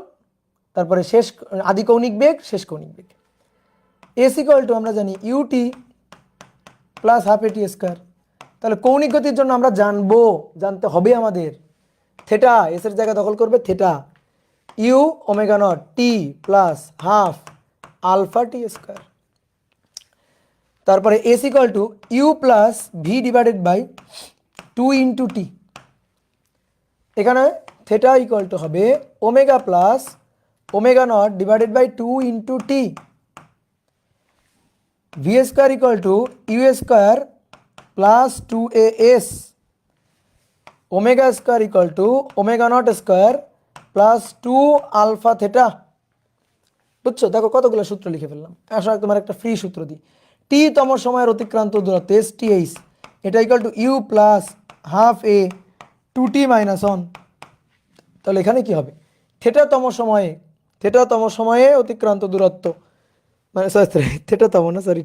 তারপরে শেষ আদি কৌণিক বেগ, শেষ কৌণিক বেগ। এস ইকুয়াল টু আমরা জানি UT plus half at square. তাহলে কৌণিক গতির জন্য আমরা জানতে হবে আমাদের থেটা, এস এর জায়গা দখল করবে theta, u omega nought t plus half alpha t square. তারপরে S equal to u plus v divided by 2 into t. এখানে থেটা ইকুয়াল টু হবে omega plus omega not divided by 2 into t. V square equal to u square plus 2as, omega square equal to omega nought square plus 2 alpha theta. বুঝছো? দেখো কতগুলো সূত্র লিখে ফেললাম। আসলে তোমার একটা ফ্রি সূত্র দিই, টি তম সময়ের অতিক্রান্ত দূরত্ব এস টি এইচ, এটা equal to u plus half a 2t minus 1। তাহলে এখানে কি হবে, থেটাতম সময়ে অতিক্রান্ত দূরত্ব, মানে থেটাতম না, সরি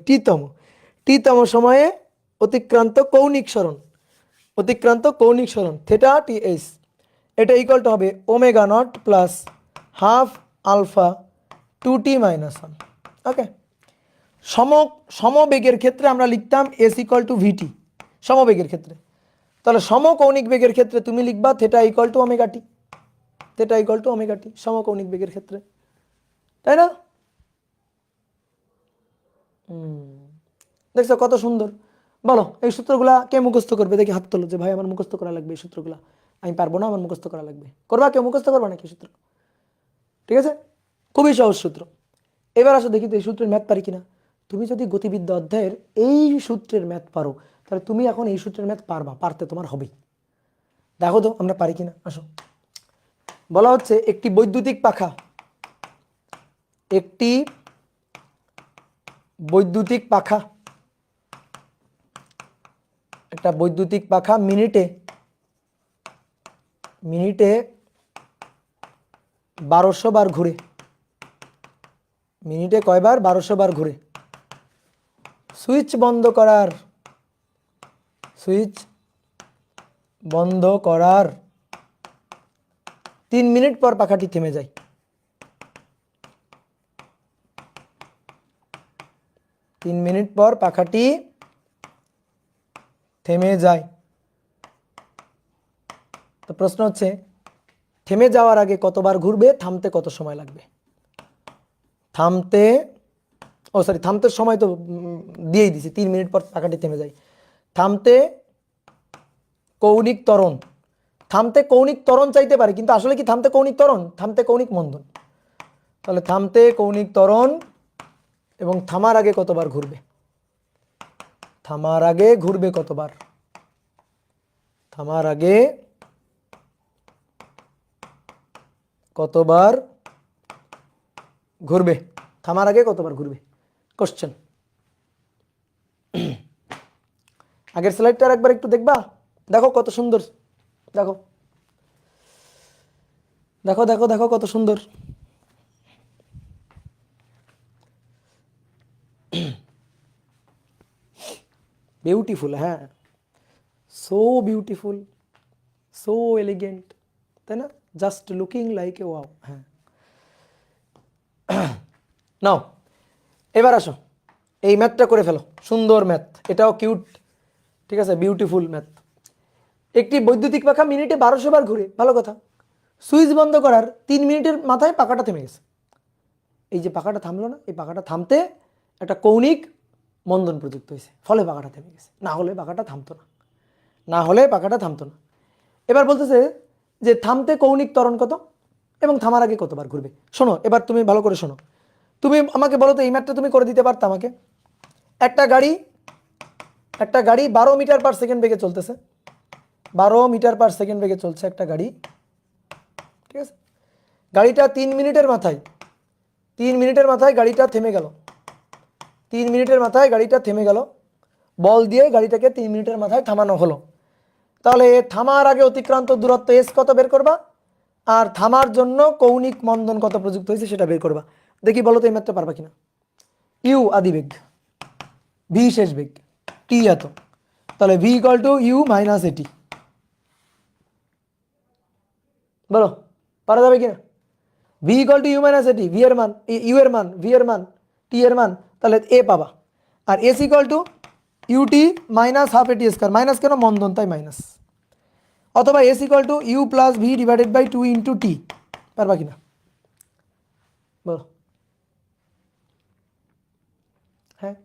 টিতম সময়ে অতিক্রান্ত কৌণিক সরণ থেটা টি এইচ, এটা ইকুয়াল টু হবে omega not plus half alpha 2t minus 1। Okay, সমবেগের ক্ষেত্রে আমরা লিখতাম এস ইকুয়াল টু ভিটি, সমবেগের ক্ষেত্রে। তাহলে সমকৌণিক বেগের ক্ষেত্রে তুমি লিখবা theta equal to omega t, সমকৌণিক বেগের ক্ষেত্রে, তাই না? দেখছো কত সুন্দর। বলো এই সূত্রগুলা কে মুখস্থ করবে, দেখি হাত তোলো যে ভাই আমার মুখস্থ করা লাগবে এই সূত্রগুলা, আমি পারবো না, আমার মুখস্থ করা লাগবে। করবা কেউ, মুখস্থ করবা নাকি সূত্র? ঠিক আছে, খুবই সহজ সূত্র। এবার আসো দেখি তো এই সূত্রের ম্যাথ পারি কিনা। তুমি যদি গতিবিদ্যা অধ্যায়ের এই সূত্রের ম্যাথ পারো, তাহলে তুমি এখন এই সূত্রের ম্যাথ পারতে তোমার হবেই। দেখো তো আমরা পারি কিনা। আসো, বলা হচ্ছে একটি বৈদ্যুতিক পাখা, একটা বৈদ্যুতিক পাখা মিনিটে 1200 বার ঘুরে। মিনিটে কয়বার? 1200 বার ঘুরে। সুইচ বন্ধ করার 3 মিনিট পর পাখাটি থেমে যায়। 3 মিনিট পর পাখাটি থেমে যায়। তো প্রশ্ন হচ্ছে থেমে যাওয়ার আগে কতবার ঘুরবে, থামতে কত সময় লাগবে। থামতে সময় তো দিয়েই দিছি, 3 মিনিট পর পাখাটি থেমে যায়। থামতে কৌণিক ত্বরণ চাইতে পারে, কিন্তু আসলে কি থামতে কৌণিক ত্বরণ? থামতে কৌণিক মন্দন। তাহলে থামতে কৌণিক ত্বরণ এবং থামার আগে কতবার ঘুরবে, কতবার ঘুরবে কোশ্চেন। আগের স্লাইডটা একবার একটু দেখবা, দেখো কত সুন্দর, দেখো কত সুন্দর। বিউটিফুল, হ্যাঁ সো বিউটিফুল, সো এলিগেন্ট, তাই না? Just looking like a wow. হ্যাঁ, নাও এবার আসো, এই ম্যাথটা করে ফেলো, সুন্দর ম্যাথ, এটাও কিউট, ঠিক আছে, বিউটিফুল ম্যাথ। একটি বৈদ্যুতিক পাখা মিনিটে 1200 বার ঘুরে, ভালো কথা। সুইচ বন্ধ করার 3 মিনিটের মাথায় পাখাটা থেমে গেছে। এই যে পাখাটা থামলো না, এই পাখাটা থামতে একটা কৌণিক মন্দন প্রযুক্ত হয়েছে, ফলে পাখাটা থেমে গেছে, না হলে পাখাটা থামতো না, না হলে পাখাটা থামতো না। এবার বলতেছে যে থামতে কৌণিক ত্বরণ কত এবং থামার আগে কতবার ঘুরবে। শোনো এবার তুমি ভালো করে শোনো, তুমি আমাকে বলো তো এই ম্যাথটা তুমি করে দিতে পারতো আমাকে? একটা গাড়ি 12 মিটার পার সেকেন্ড বেগে চলতেছে, 12 মিটার পার সেকেন্ড বেগে চলছে একটা গাড়ি, ঠিক আছে? গাড়িটা 3 মিনিটের মাথায় গাড়িটা থেমে গেল, 3 মিনিটের মাথায় গাড়িটা থেমে গেল, বল দিয়ে গাড়িটাকে 3 মিনিটের মাথায় থামানো হলো। তাহলে থামার আগে অতিক্রান্ত দূরত্ব এস কত বের করবা, আর থামার জন্য কৌণিক মন্দন কত প্রযুক্ত হয়েছে সেটা বের করবা। দেখি বলো তো এই ম্যাথটা পারবা কিনা। ইউ আদি বেগ, ভি শেষ বেগ, টি এত, তাহলে v equal to u minus at. বলো পারা যাবে কিনা? V equal to u minus at, v এর মান, ইউ এর মান, ভি এর মান, টি এর মান, তাহলে এ পাবা। আর S equal to ut minus half at square, minus কেন, মন্দন তাই মাইনাস। অথবা S equal to u plus v divided by 2 into t, পারবা কিনা বলো? হ্যাঁ,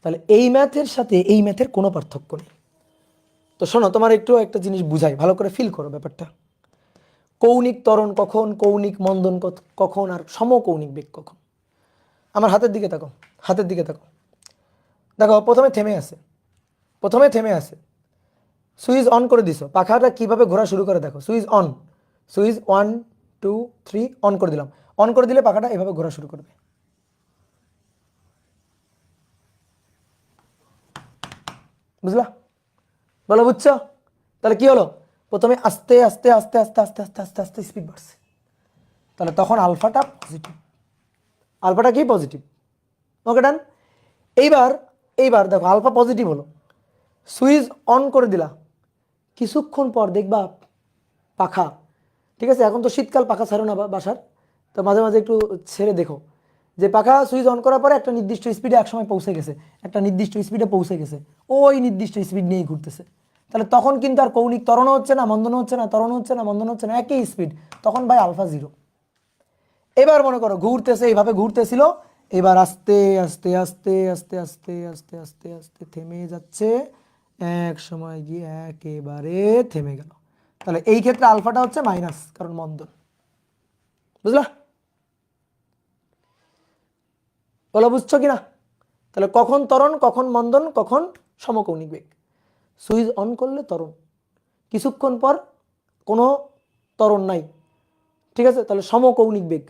তাহলে এই ম্যাথের সাথে এই ম্যাথের কোনো পার্থক্য নেই। তো শোনো, তোমার একটু একটা জিনিস বুঝাই, ভালো করে ফিল করো ব্যাপারটা। কৌণিক ত্বরণ কখন, কৌণিক মন্দন কখন, আর সমকৌণিক বেগ কখন। আমার হাতের দিকে তাকাও, হাতের দিকে তাকাও, দেখো প্রথমে থেমে আছে, সুইচ অন করে দিছো, পাখাটা কিভাবে ঘোরা শুরু করে দেখো, সুইচ অন, সুইচ 1 2 3 অন করে দিলাম, অন করে দিলে পাখাটা এভাবে ঘোরা শুরু করবে। বুঝলা? বলো বুঝছো? তাহলে কি হলো, প্রথমে আস্তে আস্তে আস্তে আস্তে আস্তে আস্তে আস্তে আস্তে স্পিড বাড়ছে, তাহলে তখন আলফাটা পজিটিভ, আলফাটা কি পজিটিভ। ওকে ডান। এইবার দেখো আলফা পজিটিভ হলো, সুইচ অন করে দিলা, কিছুক্ষণ পর দেখবা পাখা, ঠিক আছে, এখন তো শীতকাল, পাখা ছাড়ো না বাসার, তো মাঝে মাঝে একটু ছেড়ে দেখো যে পাখা সুইচ অন করার পরে একটা নির্দিষ্ট স্পিডে একসময় পৌঁছে গেছে, একটা নির্দিষ্ট স্পিডে পৌঁছে গেছে, ওই নির্দিষ্ট স্পিড নিয়েই ঘুরতেছে। তাহলে তখন কিন্তু আর কৌণিক ত্বরণও হচ্ছে না, মন্দনও হচ্ছে না, ত্বরণ হচ্ছে না, মন্দন হচ্ছে না, একই স্পিড, তখন ভাই আলফা জিরো। এবার মনে করো ঘুরতেছে, এইভাবে ঘুরতেছিল, এবার আস্তে আস্তে আস্তে আস্তে আস্তে আস্তে আস্তে আস্তে থেমে যাচ্ছে, এক সময় গিয়ে একেবারে থেমে গেল। তাহলে এই ক্ষেত্রে আলফাটা হচ্ছে মাইনাস, কারণ মন্দন। বুঝলা? বলো বুঝছো কিনা? তাহলে কখন ত্বরণ, কখন মন্দন, কখন সমকৌণিক বেগ। সুইচ অন করলে ত্বরণ, কিছুক্ষণ পর কোনো ত্বরণ নাই, ঠিক আছে, তাহলে সমকৌণিক বেগ,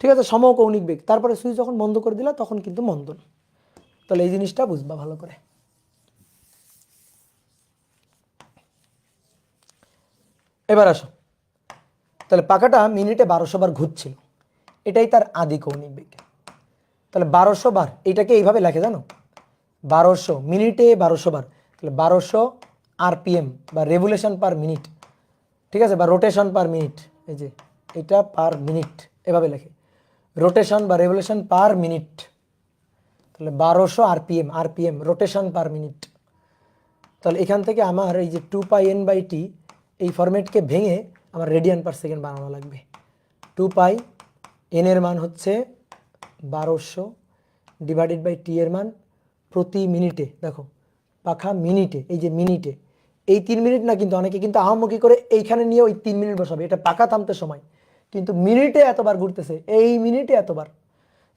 ঠিক আছে, সমকৌণিক বেগ। তারপরে সুইচ যখন বন্ধ করে দিলা তখন কিন্তু মন্দন। তাহলে এই জিনিসটা বুঝবা ভালো করে। এবার আসো, তাহলে পাখাটা মিনিটে 1200 বার ঘুরছিল, এটাই তার আদি কৌণিক বেগ। তাহলে 1200 বার, এটাকে এইভাবে লেখে জানো, 1200 মিনিটে 1200 বার, তাহলে 1200 আরপিএম বা রেভুলেশন পার মিনিট, ঠিক আছে, বা রোটেশন পার মিনিট, এই যে এটা পার মিনিট এভাবে লেখে, রোটেশন বা রেভুলেশন পার মিনিট। তাহলে 1200 RPM, RPM rotation per minute. তাহলে এখান থেকে আমার এই যে 2πn/t এই ফরম্যাটকে ভেঙে আমার রেডিয়ান পার সেকেন্ড বানানো লাগবে। 2π n এর মান হচ্ছে 1200 ডিভাইডেড বাই টি এর মান প্রতি মিনিটে, দেখো পাখা মিনিটে, এই যে মিনিটে, এই 3 মিনিট না, কিন্তু অনেকে কিন্তু আহামকি করে এইখানে নিয়ে ওই 3 মিনিট বসাবে, এটা পাখা থামতে সময়, কিন্তু মিনিটে এতবার ঘুরতেছে, এই মিনিটে এতবার,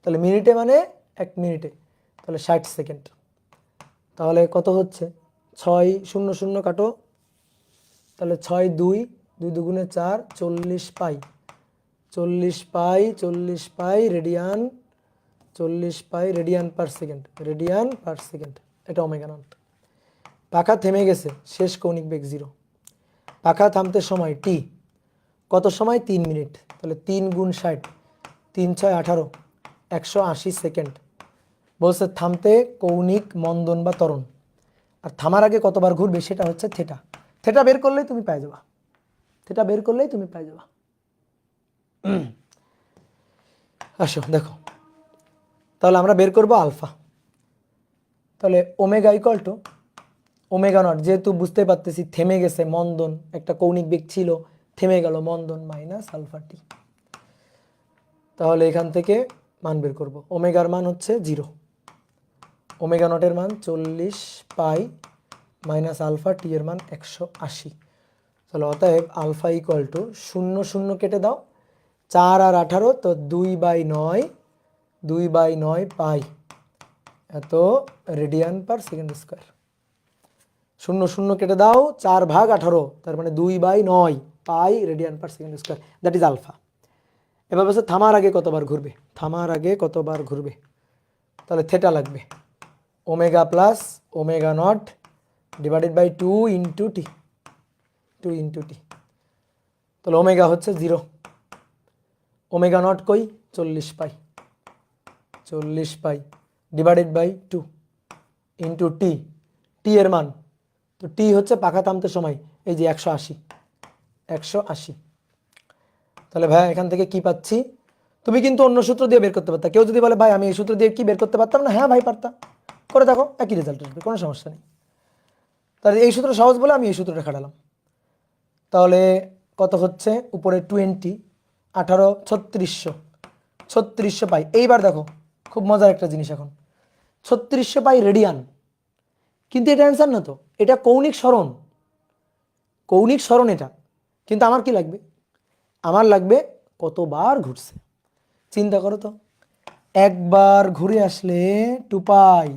তাহলে মিনিটে মানে 1 মিনিটে, তাহলে 60 সেকেন্ড। তাহলে কত হচ্ছে, 6 0 0 কাটো, তাহলে 6 2 2 দুগুণে 4, 40 পাই, 40 পাই, 40 পাই রেডিয়ান, 40 পাই radian per second, radian per second, এটা ওমেগা নট। পাখা থেমে গেছে, শেষ কৌণিক বেগ 0। পাখা থামতে সময় টি, কত সময়, 3 মিনিট, তাহলে 3 গুণ 60, 3 6 18, 180 সেকেন্ড। বলছে থামতে কৌণিক মন্দন বা ত্বরণ, আর থামার আগে কতবার ঘুরবে সেটা হচ্ছে থেটা। থেটা বের করলেই তুমি পেয়ে যাবা, থেটা বের করলেই তুমি পেয়ে যাবা। আসো দেখো, তাহলে আমরা বের করব আলফা। তাহলে omega equal to omega not, যেহেতু বুঝতে পারতেছি থেমে গেছে মন্দন, একটা কৌণিক বেগ ছিল থেমে গেল, মন্দন মাইনাস আলফা টি। তাহলে এখান থেকে মান বের করব। ওমেগার মান হচ্ছে 0, ওমেগা নটের মান 40 পাই মাইনাস আলফা টি এর মান 180। তাহলে অতএব আলফা ইকুয়াল টু 0 0 কেটে দাও, 4 আর 18, তো 2/9, 2/9 পাই এত রেডিয়ান পার সেকেন্ড স্কোয়ার। 0 0 কেটে দাও, 4/18, তার মানে 2/9 pi radian per second square, that is alpha. এবার বলছে থামার আগে কতবার ঘুরবে, থামার আগে কতবার ঘুরবে। তাহলে থেটা লাগবে omega plus omega not divided by 2 into t, 2 into t. তাহলে ওমেগা হচ্ছে 0, ওমেগা নট কই 40 pi, 40 pi divided by 2 into t, t এর মান, তো টি হচ্ছে পাখা থামতে সময়, এই যে 180, 180। তাহলে ভাই এখান থেকে কি পাচ্ছি, তুমি কিন্তু অন্য সূত্র দিয়ে বের করতে পারতা। কেউ যদি বলে ভাই আমি এই সূত্র দিয়ে কি বের করতে পারতাম না, হ্যাঁ ভাই পারতাম, করে দেখো একই রেজাল্ট আসবে, কোনো সমস্যা নেই। তাহলে এই সূত্র সহজ বলে আমি এই সূত্রটা খাটালাম। তাহলে কত হচ্ছে, উপরে 20, 18, 3600, 3600 পাই। এইবার দেখো খুব মজার একটা জিনিস, এখন 3600 পাই রেডিয়ান, কিন্তু এটা অ্যান্সার না তো, এটা কৌণিক সরণ, কৌণিক সরণ এটা। কিন্তু আমার কি লাগবে, আমার লাগবে কতবার ঘুরছে। চিন্তা করো তো, একবার ঘুরে আসলে 2 পাই,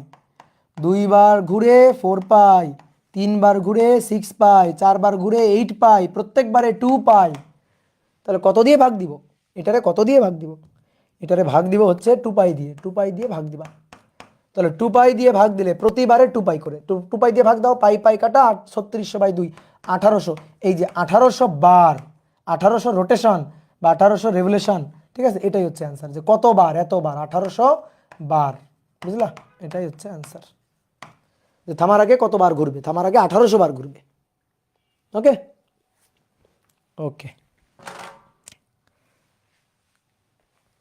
দুইবার ঘুরে 4 পাই, 3বার ঘুরে 6 পাই, 4বার ঘুরে 8 পাই, প্রত্যেকবারে 2 পাই। তাহলে কত দিয়ে ভাগ দিব, এটারে কত দিয়ে ভাগ দিব, এটারে ভাগ দিব হচ্ছে 2 পাই দিয়ে, 2 পাই দিয়ে ভাগ দিবা। তাহলে 2 পাই দিয়ে ভাগ দিলে প্রতিবারে 2 পাই করে, 2 পাই দিয়ে ভাগ দাও, পাই পাই কাটা, 3600/2 1800। এই যে 1800 বার, 1800 রোটেশন বা 1800 রেভলিউশন, ঠিক আছে, এটাই হচ্ছে অ্যান্সার, যে কতবার, এতবার 1800 বার, বুঝলা, এটাই হচ্ছে অ্যান্সার। যে থামার আগে কতবার ঘুরবে, থামার আগে 1800 বার ঘুরবে। ওকে ওকে,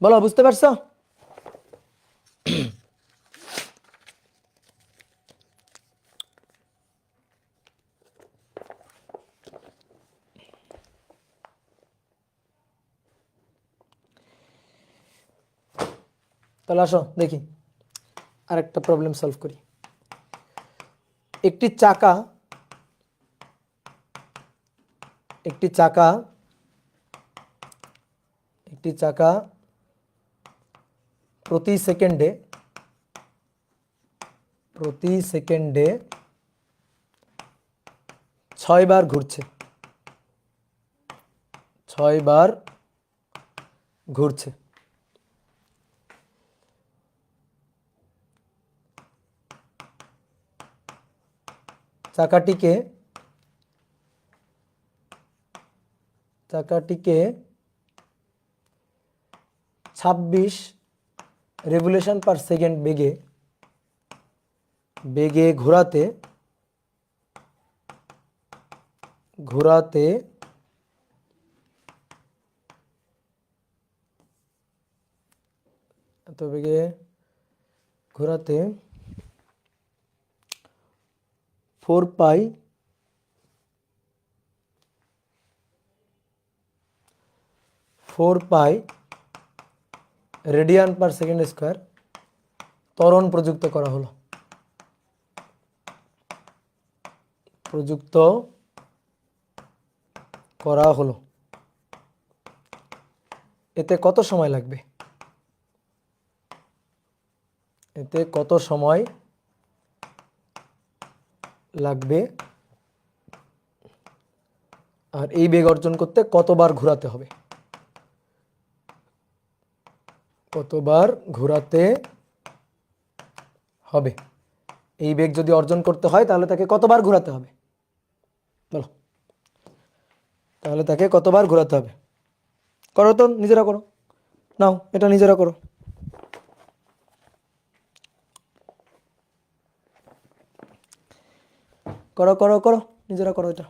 বলো বুঝতে পারছো? তাহলে আসো দেখি আরেকটা প্রবলেম সলভ করি। একটি চাকা, একটি চাকা, একটি চাকা প্রতি সেকেন্ডে, প্রতি সেকেন্ডে 6 বার ঘুরছে, 6 বার ঘুরছে। চাকাটিকে, চাকাটিকে 26 রেভলিউশন পার সেকেন্ড বেগে, বেগে ঘোরাতে, ঘোরাতে এত বেগে ঘোরাতে 4 পাই, 4 pi radian per second square ত্বরণ প্রযুক্ত করা হলো, প্রযুক্ত করা হলো। এতে কত সময় লাগবে, এতে কত সময় লাগবে, আর এই বেগ অর্জন করতে কতবার ঘোরাতে হবে, কতবার ঘোরাতে হবে। এই বেগ যদি অর্জন করতে হয় তাহলে তাকে কতবার ঘোরাতে হবে, বলো, তাহলে তাকে কতবার ঘোরাতে হবে। করো তো, নিজেরা করো, নাও এটা নিজেরা করো। করো করো করো, নিজেরা করো এটা।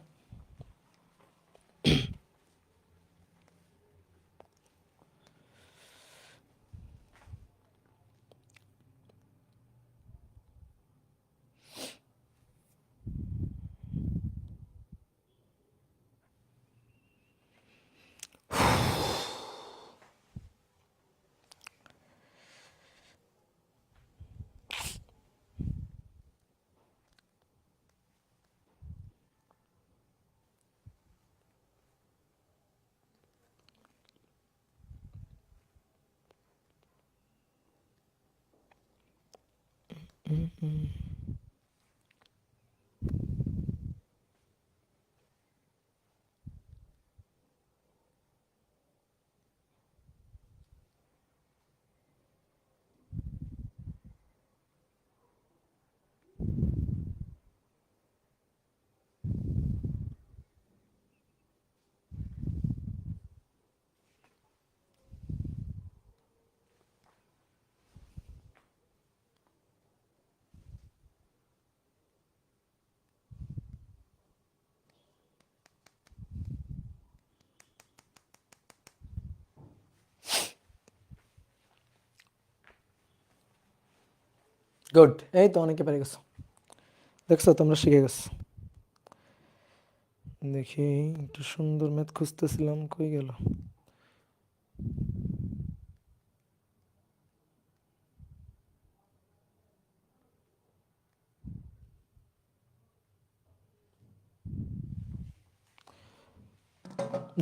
গুড, এই তো অনেকে পেরে গেছো, দেখছো তোমরা শিখে গেছো। দেখি একটু সুন্দর ম্যাথ খুঁজতেছিলাম, কই গেল?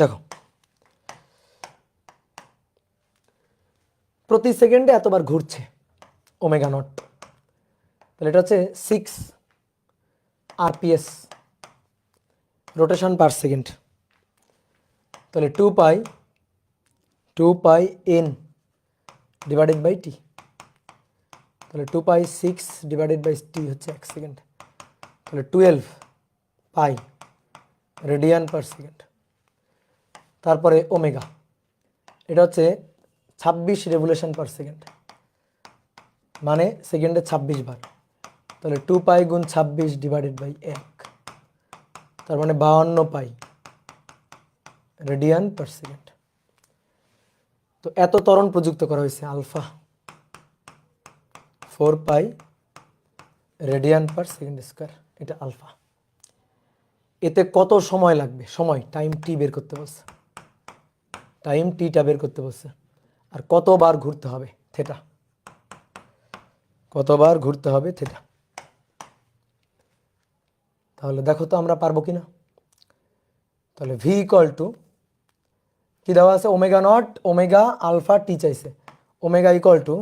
দেখো, প্রতি সেকেন্ডে এতবার ঘুরছে ওমেগা নট, তাহলে এটা হচ্ছে 6 আরপিএস, রোটেশন পার সেকেন্ড। তাহলে 2 পাই এন ডিভাইডেড বাই টি, তাহলে 2 পাই 6 ডিভাইডেড বাই টি হচ্ছে 1 সেকেন্ড, তাহলে 12 পাই রেডিয়ান পার সেকেন্ড। তারপরে ওমেগা, এটা হচ্ছে 26 রেভলিউশন পার সেকেন্ড, মানে সেকেন্ডে 26 বার, তাহলে 2 পাই গুণ 26 ডিভাইডেড বাই 1, তার মানে 52 পাই রেডিয়ান পার সেকেন্ড। তো এত ত্বরণ প্রযুক্ত করা হয়েছে alpha 4 pi radian per second square, এটা আলফা। এতে কত সময় লাগবে? সময়, টাইম টি বের করতে বলছে, টাইম টিটা বের করতে বলছে। আর কতবার ঘুরতে হবে? থেটা, কতবার ঘুরতে হবে থেটা। তাহলে দেখো তো আমরা পারবো কিনা। তাহলে ভি ইকুয়াল টু কি দেওয়া আছে? Omega nought omega alpha t চাইছে। Omega equal to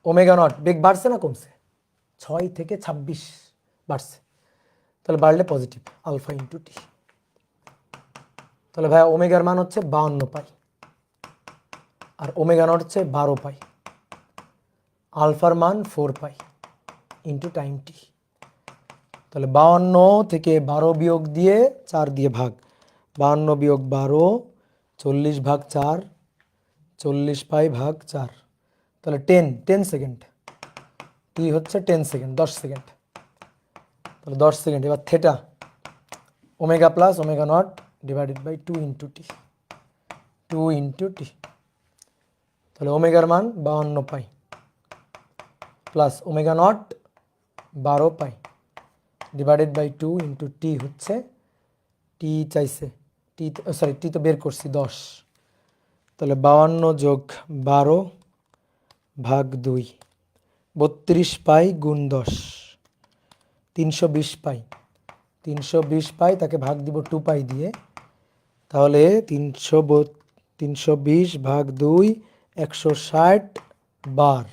omega nought, বেগ বাড়ছে না কমছে? 6 থেকে 26 বাড়ছে, তাহলে বাড়লে পজিটিভ, আলফা ইন্টু টি। তাহলে ভাই ওমেগার মান হচ্ছে 52 পাই, আর ওমেগা নট হচ্ছে 12 পাই, আলফার মান 4 পাই ইন্টু টাইম টি। তাহলে 52 থেকে 12 বিয়োগ দিয়ে 4 দিয়ে ভাগ, 52 বিয়োগ 12, 40 ভাগ 4, 40 পাই ভাগ 4, তাহলে 10 সেকেন্ড, টি হচ্ছে 10 সেকেন্ড, 10 সেকেন্ড, তাহলে 10 সেকেন্ড। এবার theta omega plus omega not divided by 2 into t, 2 into t. তাহলে ওমেগার মান 52 pi plus omega nought 12 pi divided by 2 into t হচ্ছে, টি চাইছে, টি সরি টি তো বের করছি 10, তাহলে 52 যোগ 12 ভাগ 2, 32 পাই গুণ 10, 320 পাই, 320 পাই তাকে ভাগ দিব 2 পাই দিয়ে, তাহলে 320 ভাগ 2 160 বার,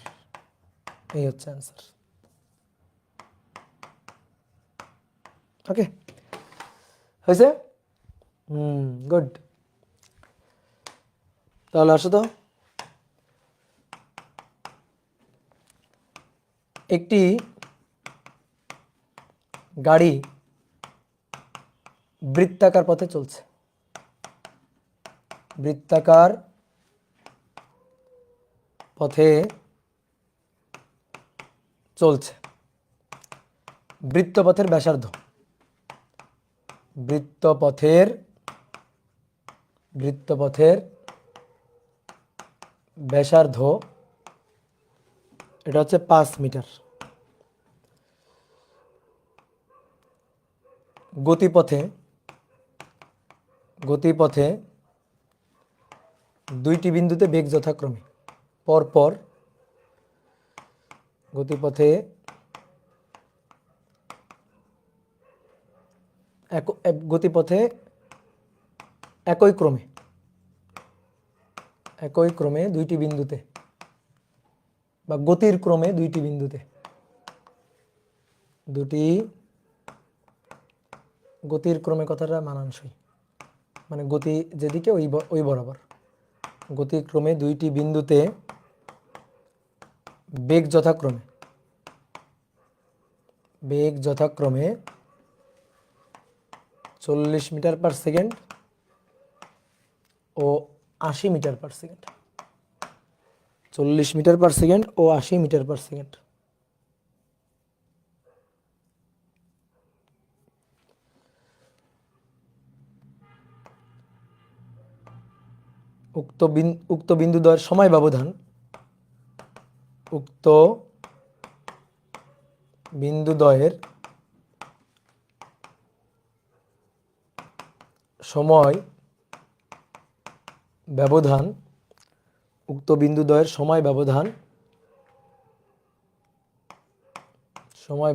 এই হচ্ছে অ্যান্সার। ওকে, হয়েছে? গুড। তাহলে আসো তো, একটি গাড়ি বৃত্তাকার পথে চলছে, বৃত্তাকার পথে চলছে, বৃত্তপথের ব্যাসার্ধ, বৃত্তপথের ব্যাসার্ধ এটা হচ্ছে 5 মিটার। গতিপথে দুইটি বিন্দুতে বেগ যথাক্রমে পরপর, গতিপথে একই ক্রমে দুইটি বিন্দুতে বা গতির ক্রমে দুইটি বিন্দুতে, গতির ক্রমে কথাটা মানানসই, মানে গতি যেদিকে ওই বরাবর, গতির ক্রমে দুইটি বিন্দুতে বেগ যথাক্রমে 40 মিটার পার সেকেন্ড ও 80 metre per second, 40 metre per second ও 80 মিটার পার সেকেন্ড। উক্ত বিন্দুদ্বয়ের সময় ব্যবধান, উক্ত বিন্দুদ্বয়ের সময়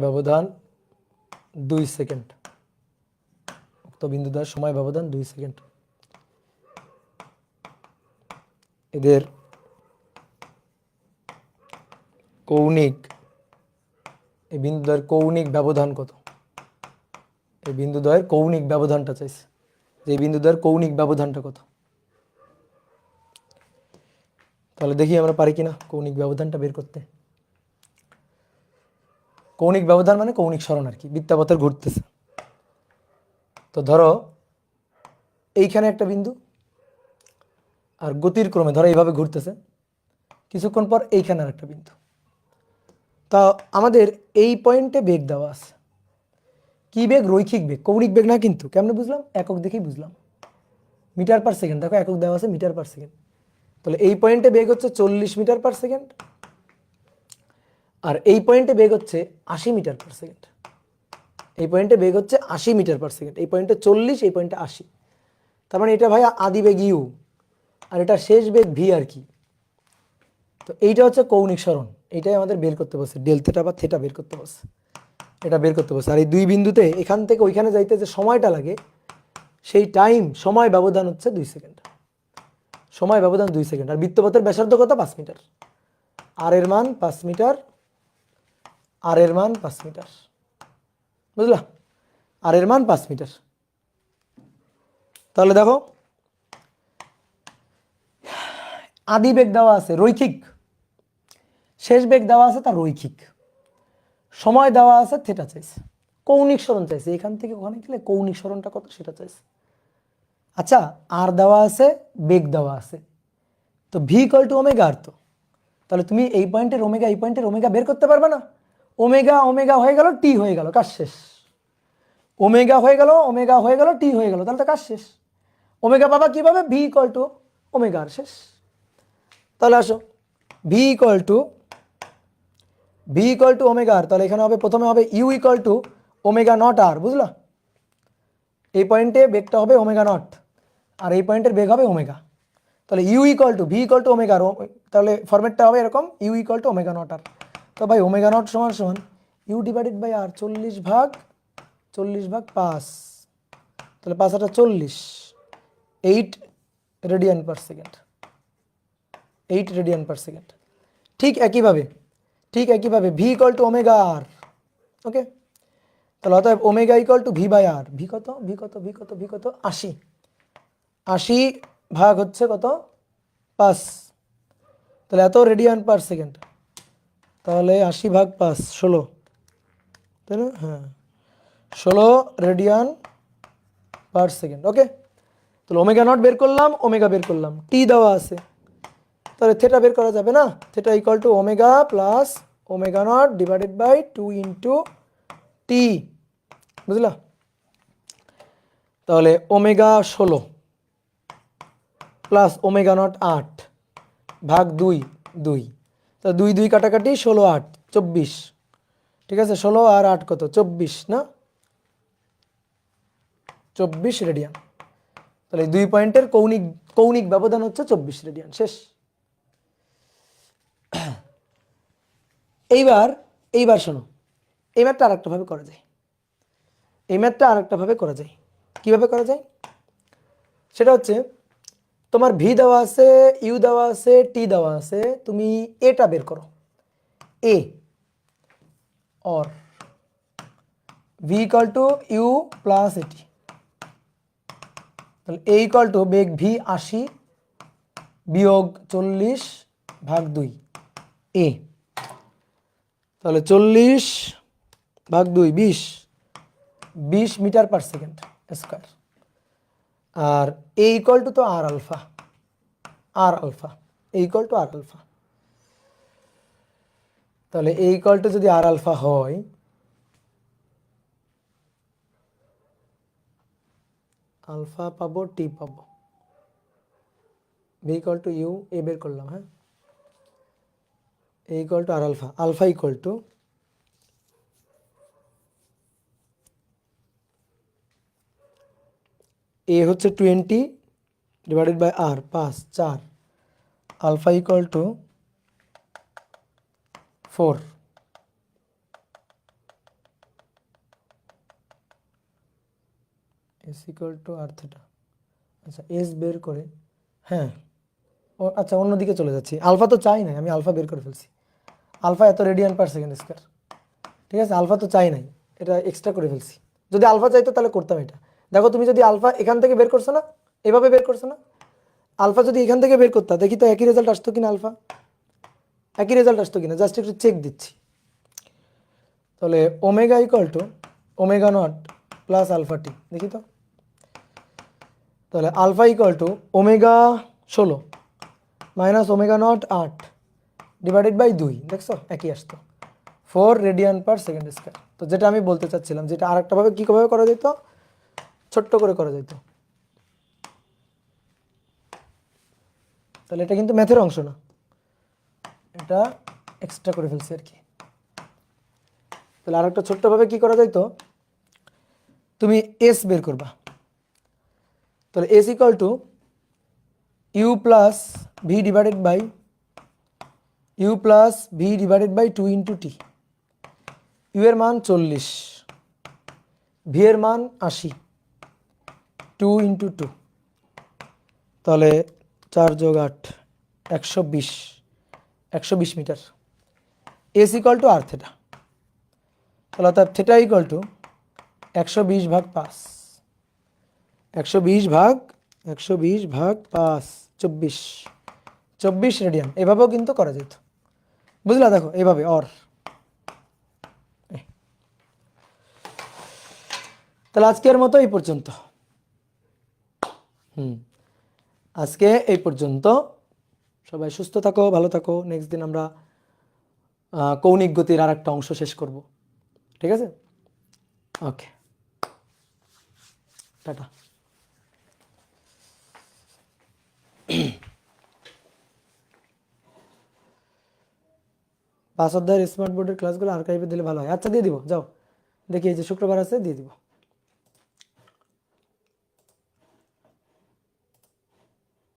ব্যবধান 2 সেকেন্ড। উক্ত বিন্দুদ্বয়ের সময় ব্যবধান 2 সেকেন্ড। এদের এই বিন্দুদ্বয়ের কৌণিক ব্যবধান কত? এই বিন্দুদ্বয়ের কৌণিক ব্যবধানটা চাইছে, যে এই বিন্দুদ্বয়ের কৌণিক ব্যবধানটা কত। তাহলে দেখি আমরা পারি কিনা কৌণিক ব্যবধানটা বের করতে। কৌণিক ব্যবধান মানে কৌণিক সরণ আর কি, বৃত্তপথের ঘুরতেছে। তো ধরো এইখানে একটা বিন্দু, আর গতির ক্রমে ধরো এইভাবে ঘুরতেছে, কিছুক্ষণ পর এইখানে আর একটা বিন্দু। তা আমাদের এই পয়েন্টে বেগ দেওয়া আছে, কি বেগ? রৈখিক বেগ, কৌণিক বেগ না কিন্তু। কেমনে বুঝলাম? একক দেখেই বুঝলাম, মিটার পার সেকেন্ড। দেখো একক দেওয়া আছে মিটার পার সেকেন্ড। তাহলে এই পয়েন্টে বেগ হচ্ছে 40 মিটার পার সেকেন্ড, আর এই পয়েন্টে বেগ হচ্ছে 80 মিটার পার সেকেন্ড। এই পয়েন্টে বেগ হচ্ছে 80 মিটার পার সেকেন্ড, এই পয়েন্টে 40, এই পয়েন্টে 80। তার মানে এটা ভাই আদি বেগ ইউ, আর এটা শেষ বেগ ভি আর কি। তো এইটা হচ্ছে কৌণিক সরণ, এইটাই আমাদের বের করতে বলছে, ডেল থেটা বা থেটা বের করতে বলছে, এটা বের করতে বলছে। আর এই দুই বিন্দুতে এখান থেকে ওইখানে যাইতে যে সময়টা লাগে, সেই সময় ব্যবধান হচ্ছে 2 সেকেন্ড। সময় ব্যবধান 2 সেকেন্ড। আর বৃত্তপথের ব্যাসার্ধ কত? 5 মিটার। আর এর মান 5 মিটার, আর এর মান 5 মিটার, বুঝলা? আর এর মান 5 মিটার। তাহলে দেখো আদি বেগ দেওয়া আছে রৈখিক, শেষ বেগ দেওয়া আছে তার রৈখিক, সময় দেওয়া আছে থেটা চাইছে, কৌণিক সরণ চাইছে, এখান থেকে ওখানে গেলে কৌণিক সরণটা কত সেটা চাইছে। আচ্ছা, আর দেওয়া আছে, বেগ দেওয়া আছে, তো ভি ইকুয়াল টু ওমেগা আর। তো তাহলে তুমি এই পয়েন্টের ওমেগা, এই পয়েন্টের ওমেগা বের করতে পারবে না? ওমেগা ওমেগা হয়ে গেল, টি হয়ে গেল, কাজ শেষ। ওমেগা হয়ে গেল, ওমেগা হয়ে গেল, টি হয়ে গেল, তাহলে তো কাজ শেষ। ওমেগা পাবা কিভাবে? V equal to omega R, শেষ। তাহলে আসো, ভি ইকুয়াল টু ওমেগা আর। তাহলে এখানে হবে, প্রথমে হবে U equal to omega naught R, বুঝলা? এই পয়েন্টে বেগটা হবে ওমেগা নট, আর এই পয়েন্টের বেগ হবে ওমেগা। তাহলে U equal to V equal to omega আর, তাহলে ফরম্যাটটা হবে এরকম, U equal to omega naught R. তো ভাই ওমেগা নট সমান সমান ইউ ডিভাইডেড বাই আর, 40 ভাগ 5, তাহলে 5 আর 40, 8 radian per second, 8 radian per second. ঠিক একইভাবে v equal to omega r, okay? তাহলে অতএব omega equal to v by r. V কত? 80 ভাগ হচ্ছে কত? 5, তাহলে এত রেডিয়ান পার সেকেন্ড। তাহলে 80 ভাগ 5, 16, তাই না? হ্যাঁ, 16 রেডিয়ান পার সেকেন্ড, ওকে? তাহলে ওমেগা নট বের করলাম, ওমেগা বের করলাম, টি দেওয়া আছে, তাহলে থেটা বের করা যাবে না? Theta equal to omega plus omega not divided by 2 into T, বুঝলা? তাহলে ওমেগা 16 প্লাস ওমেগা নট 8 ভাগ 2, 2, তো 2 2 কাটাকাটি 16 8 24, ঠিক আছে? 16 আর 8 কত? 24 না? 24 রেডিয়ান। তাহলে 2 পয়েন্টের কৌণিক কৌণিক ব্যবধান হচ্ছে 24 রেডিয়ান। শেষ। এইবার শোনো, এই ম্যাথটা আরেকটা ভাবে করা যায়। এই ম্যাথটা আরেকটা ভাবে করা যায়। কিভাবে করা যায়? সেটা হচ্ছে তোমার ভি দেওয়া আছে, ইউ দেওয়া আছে, টি দেওয়া আছে, তুমি এটা বের করো। এ और v equal to u plus at. তাহলে এ ইকুয়াল টু বেগ ভি 80 বিয়োগ 40 ভাগ 2 এ। তাহলে 40 ভাগ 2 20 মিটার পার সেকেন্ড স্কোয়ার। আর এ ইকুয়াল টু তো R alpha, A equal to R alpha. তাহলে এ ইকুয়াল টু যদি আর আলফা হয়, আলফা পাবো, টি পাবো। V equal to U, A বের করলাম, হ্যাঁ। A equal to R alpha, alpha equal to A হচ্ছে 20 divided by R 5 4, alpha equal to 4। S equal to R theta. আচ্ছা, এস বের করে, হ্যাঁ, ও আচ্ছা অন্যদিকে চলে যাচ্ছি। আলফা তো চাই নাই, আমি আলফা বের করে ফেলছি। আলফা এত রেডিয়ান পার সেকেন্ড স্কোয়ার, ঠিক আছে? আলফা তো চাই নাই, এটা এক্সট্রা করে ফেলছি। যদি আলফা চাইতো তাহলে করতাম এটা। দেখো তুমি যদি আলফা এখান থেকে বের করছো না, এভাবে বের করছো না, আলফা যদি এখান থেকে বের করতা, দেখি তো একই রেজাল্ট আসতো কিনা, আলফা একই রেজাল্ট আসতো কিনা, জাস্ট একটু চেক দিচ্ছি। তাহলে omega equal to omega not plus alpha t, দেখি তো। তাহলে alpha equal to omega 16 minus omega not 8 divided by 2, দেখছো একই আসতো, 4 রেডিয়ান পার সেকেন্ড স্কোয়ার। তো যেটা আমি বলতে চাচ্ছিলাম, যেটা আরেকটা ভাবে কীভাবে করা যেত, ছোট্ট করে করা যেত। তাহলে এটা কিন্তু ম্যাথের অংশ না, এটা এক্সট্রা করে ফেলছি আর কি। তাহলে আরেকটা ছোট্টভাবে কি করা যাইতো, তুমি এস বের করবা। তাহলে s equal to u plus v divided by two into t. U এর মান 40, ভি এর মান 80, 2 ইন্টু 2, তাহলে 4 যোগ 8 120 metre. S equal to R theta. তাহলে অর্থাৎ থিটা ইকুয়াল টু 120 ভাগ 5, 120 ভাগ 5 24 রেডিয়ান। এভাবেও কিন্তু করা যেত, বুঝলা? দেখো এইভাবে। তাহলে আজকের মতো এই পর্যন্ত। আজকে এই পর্যন্ত। সবাই সুস্থ থাকো, ভালো থাকো। নেক্সট দিন আমরা কৌণিক গতির আর একটা অংশ শেষ করব, ঠিক আছে? ওকে, টাটা। 5 অধ্যায়ের স্মার্ট বোর্ডের ক্লাসগুলো আর্কাইভে দিলে ভালো হয়। আচ্ছা দিয়ে দিব, যাও দেখি, এই যে শুক্রবার আছে, দিয়ে দিব।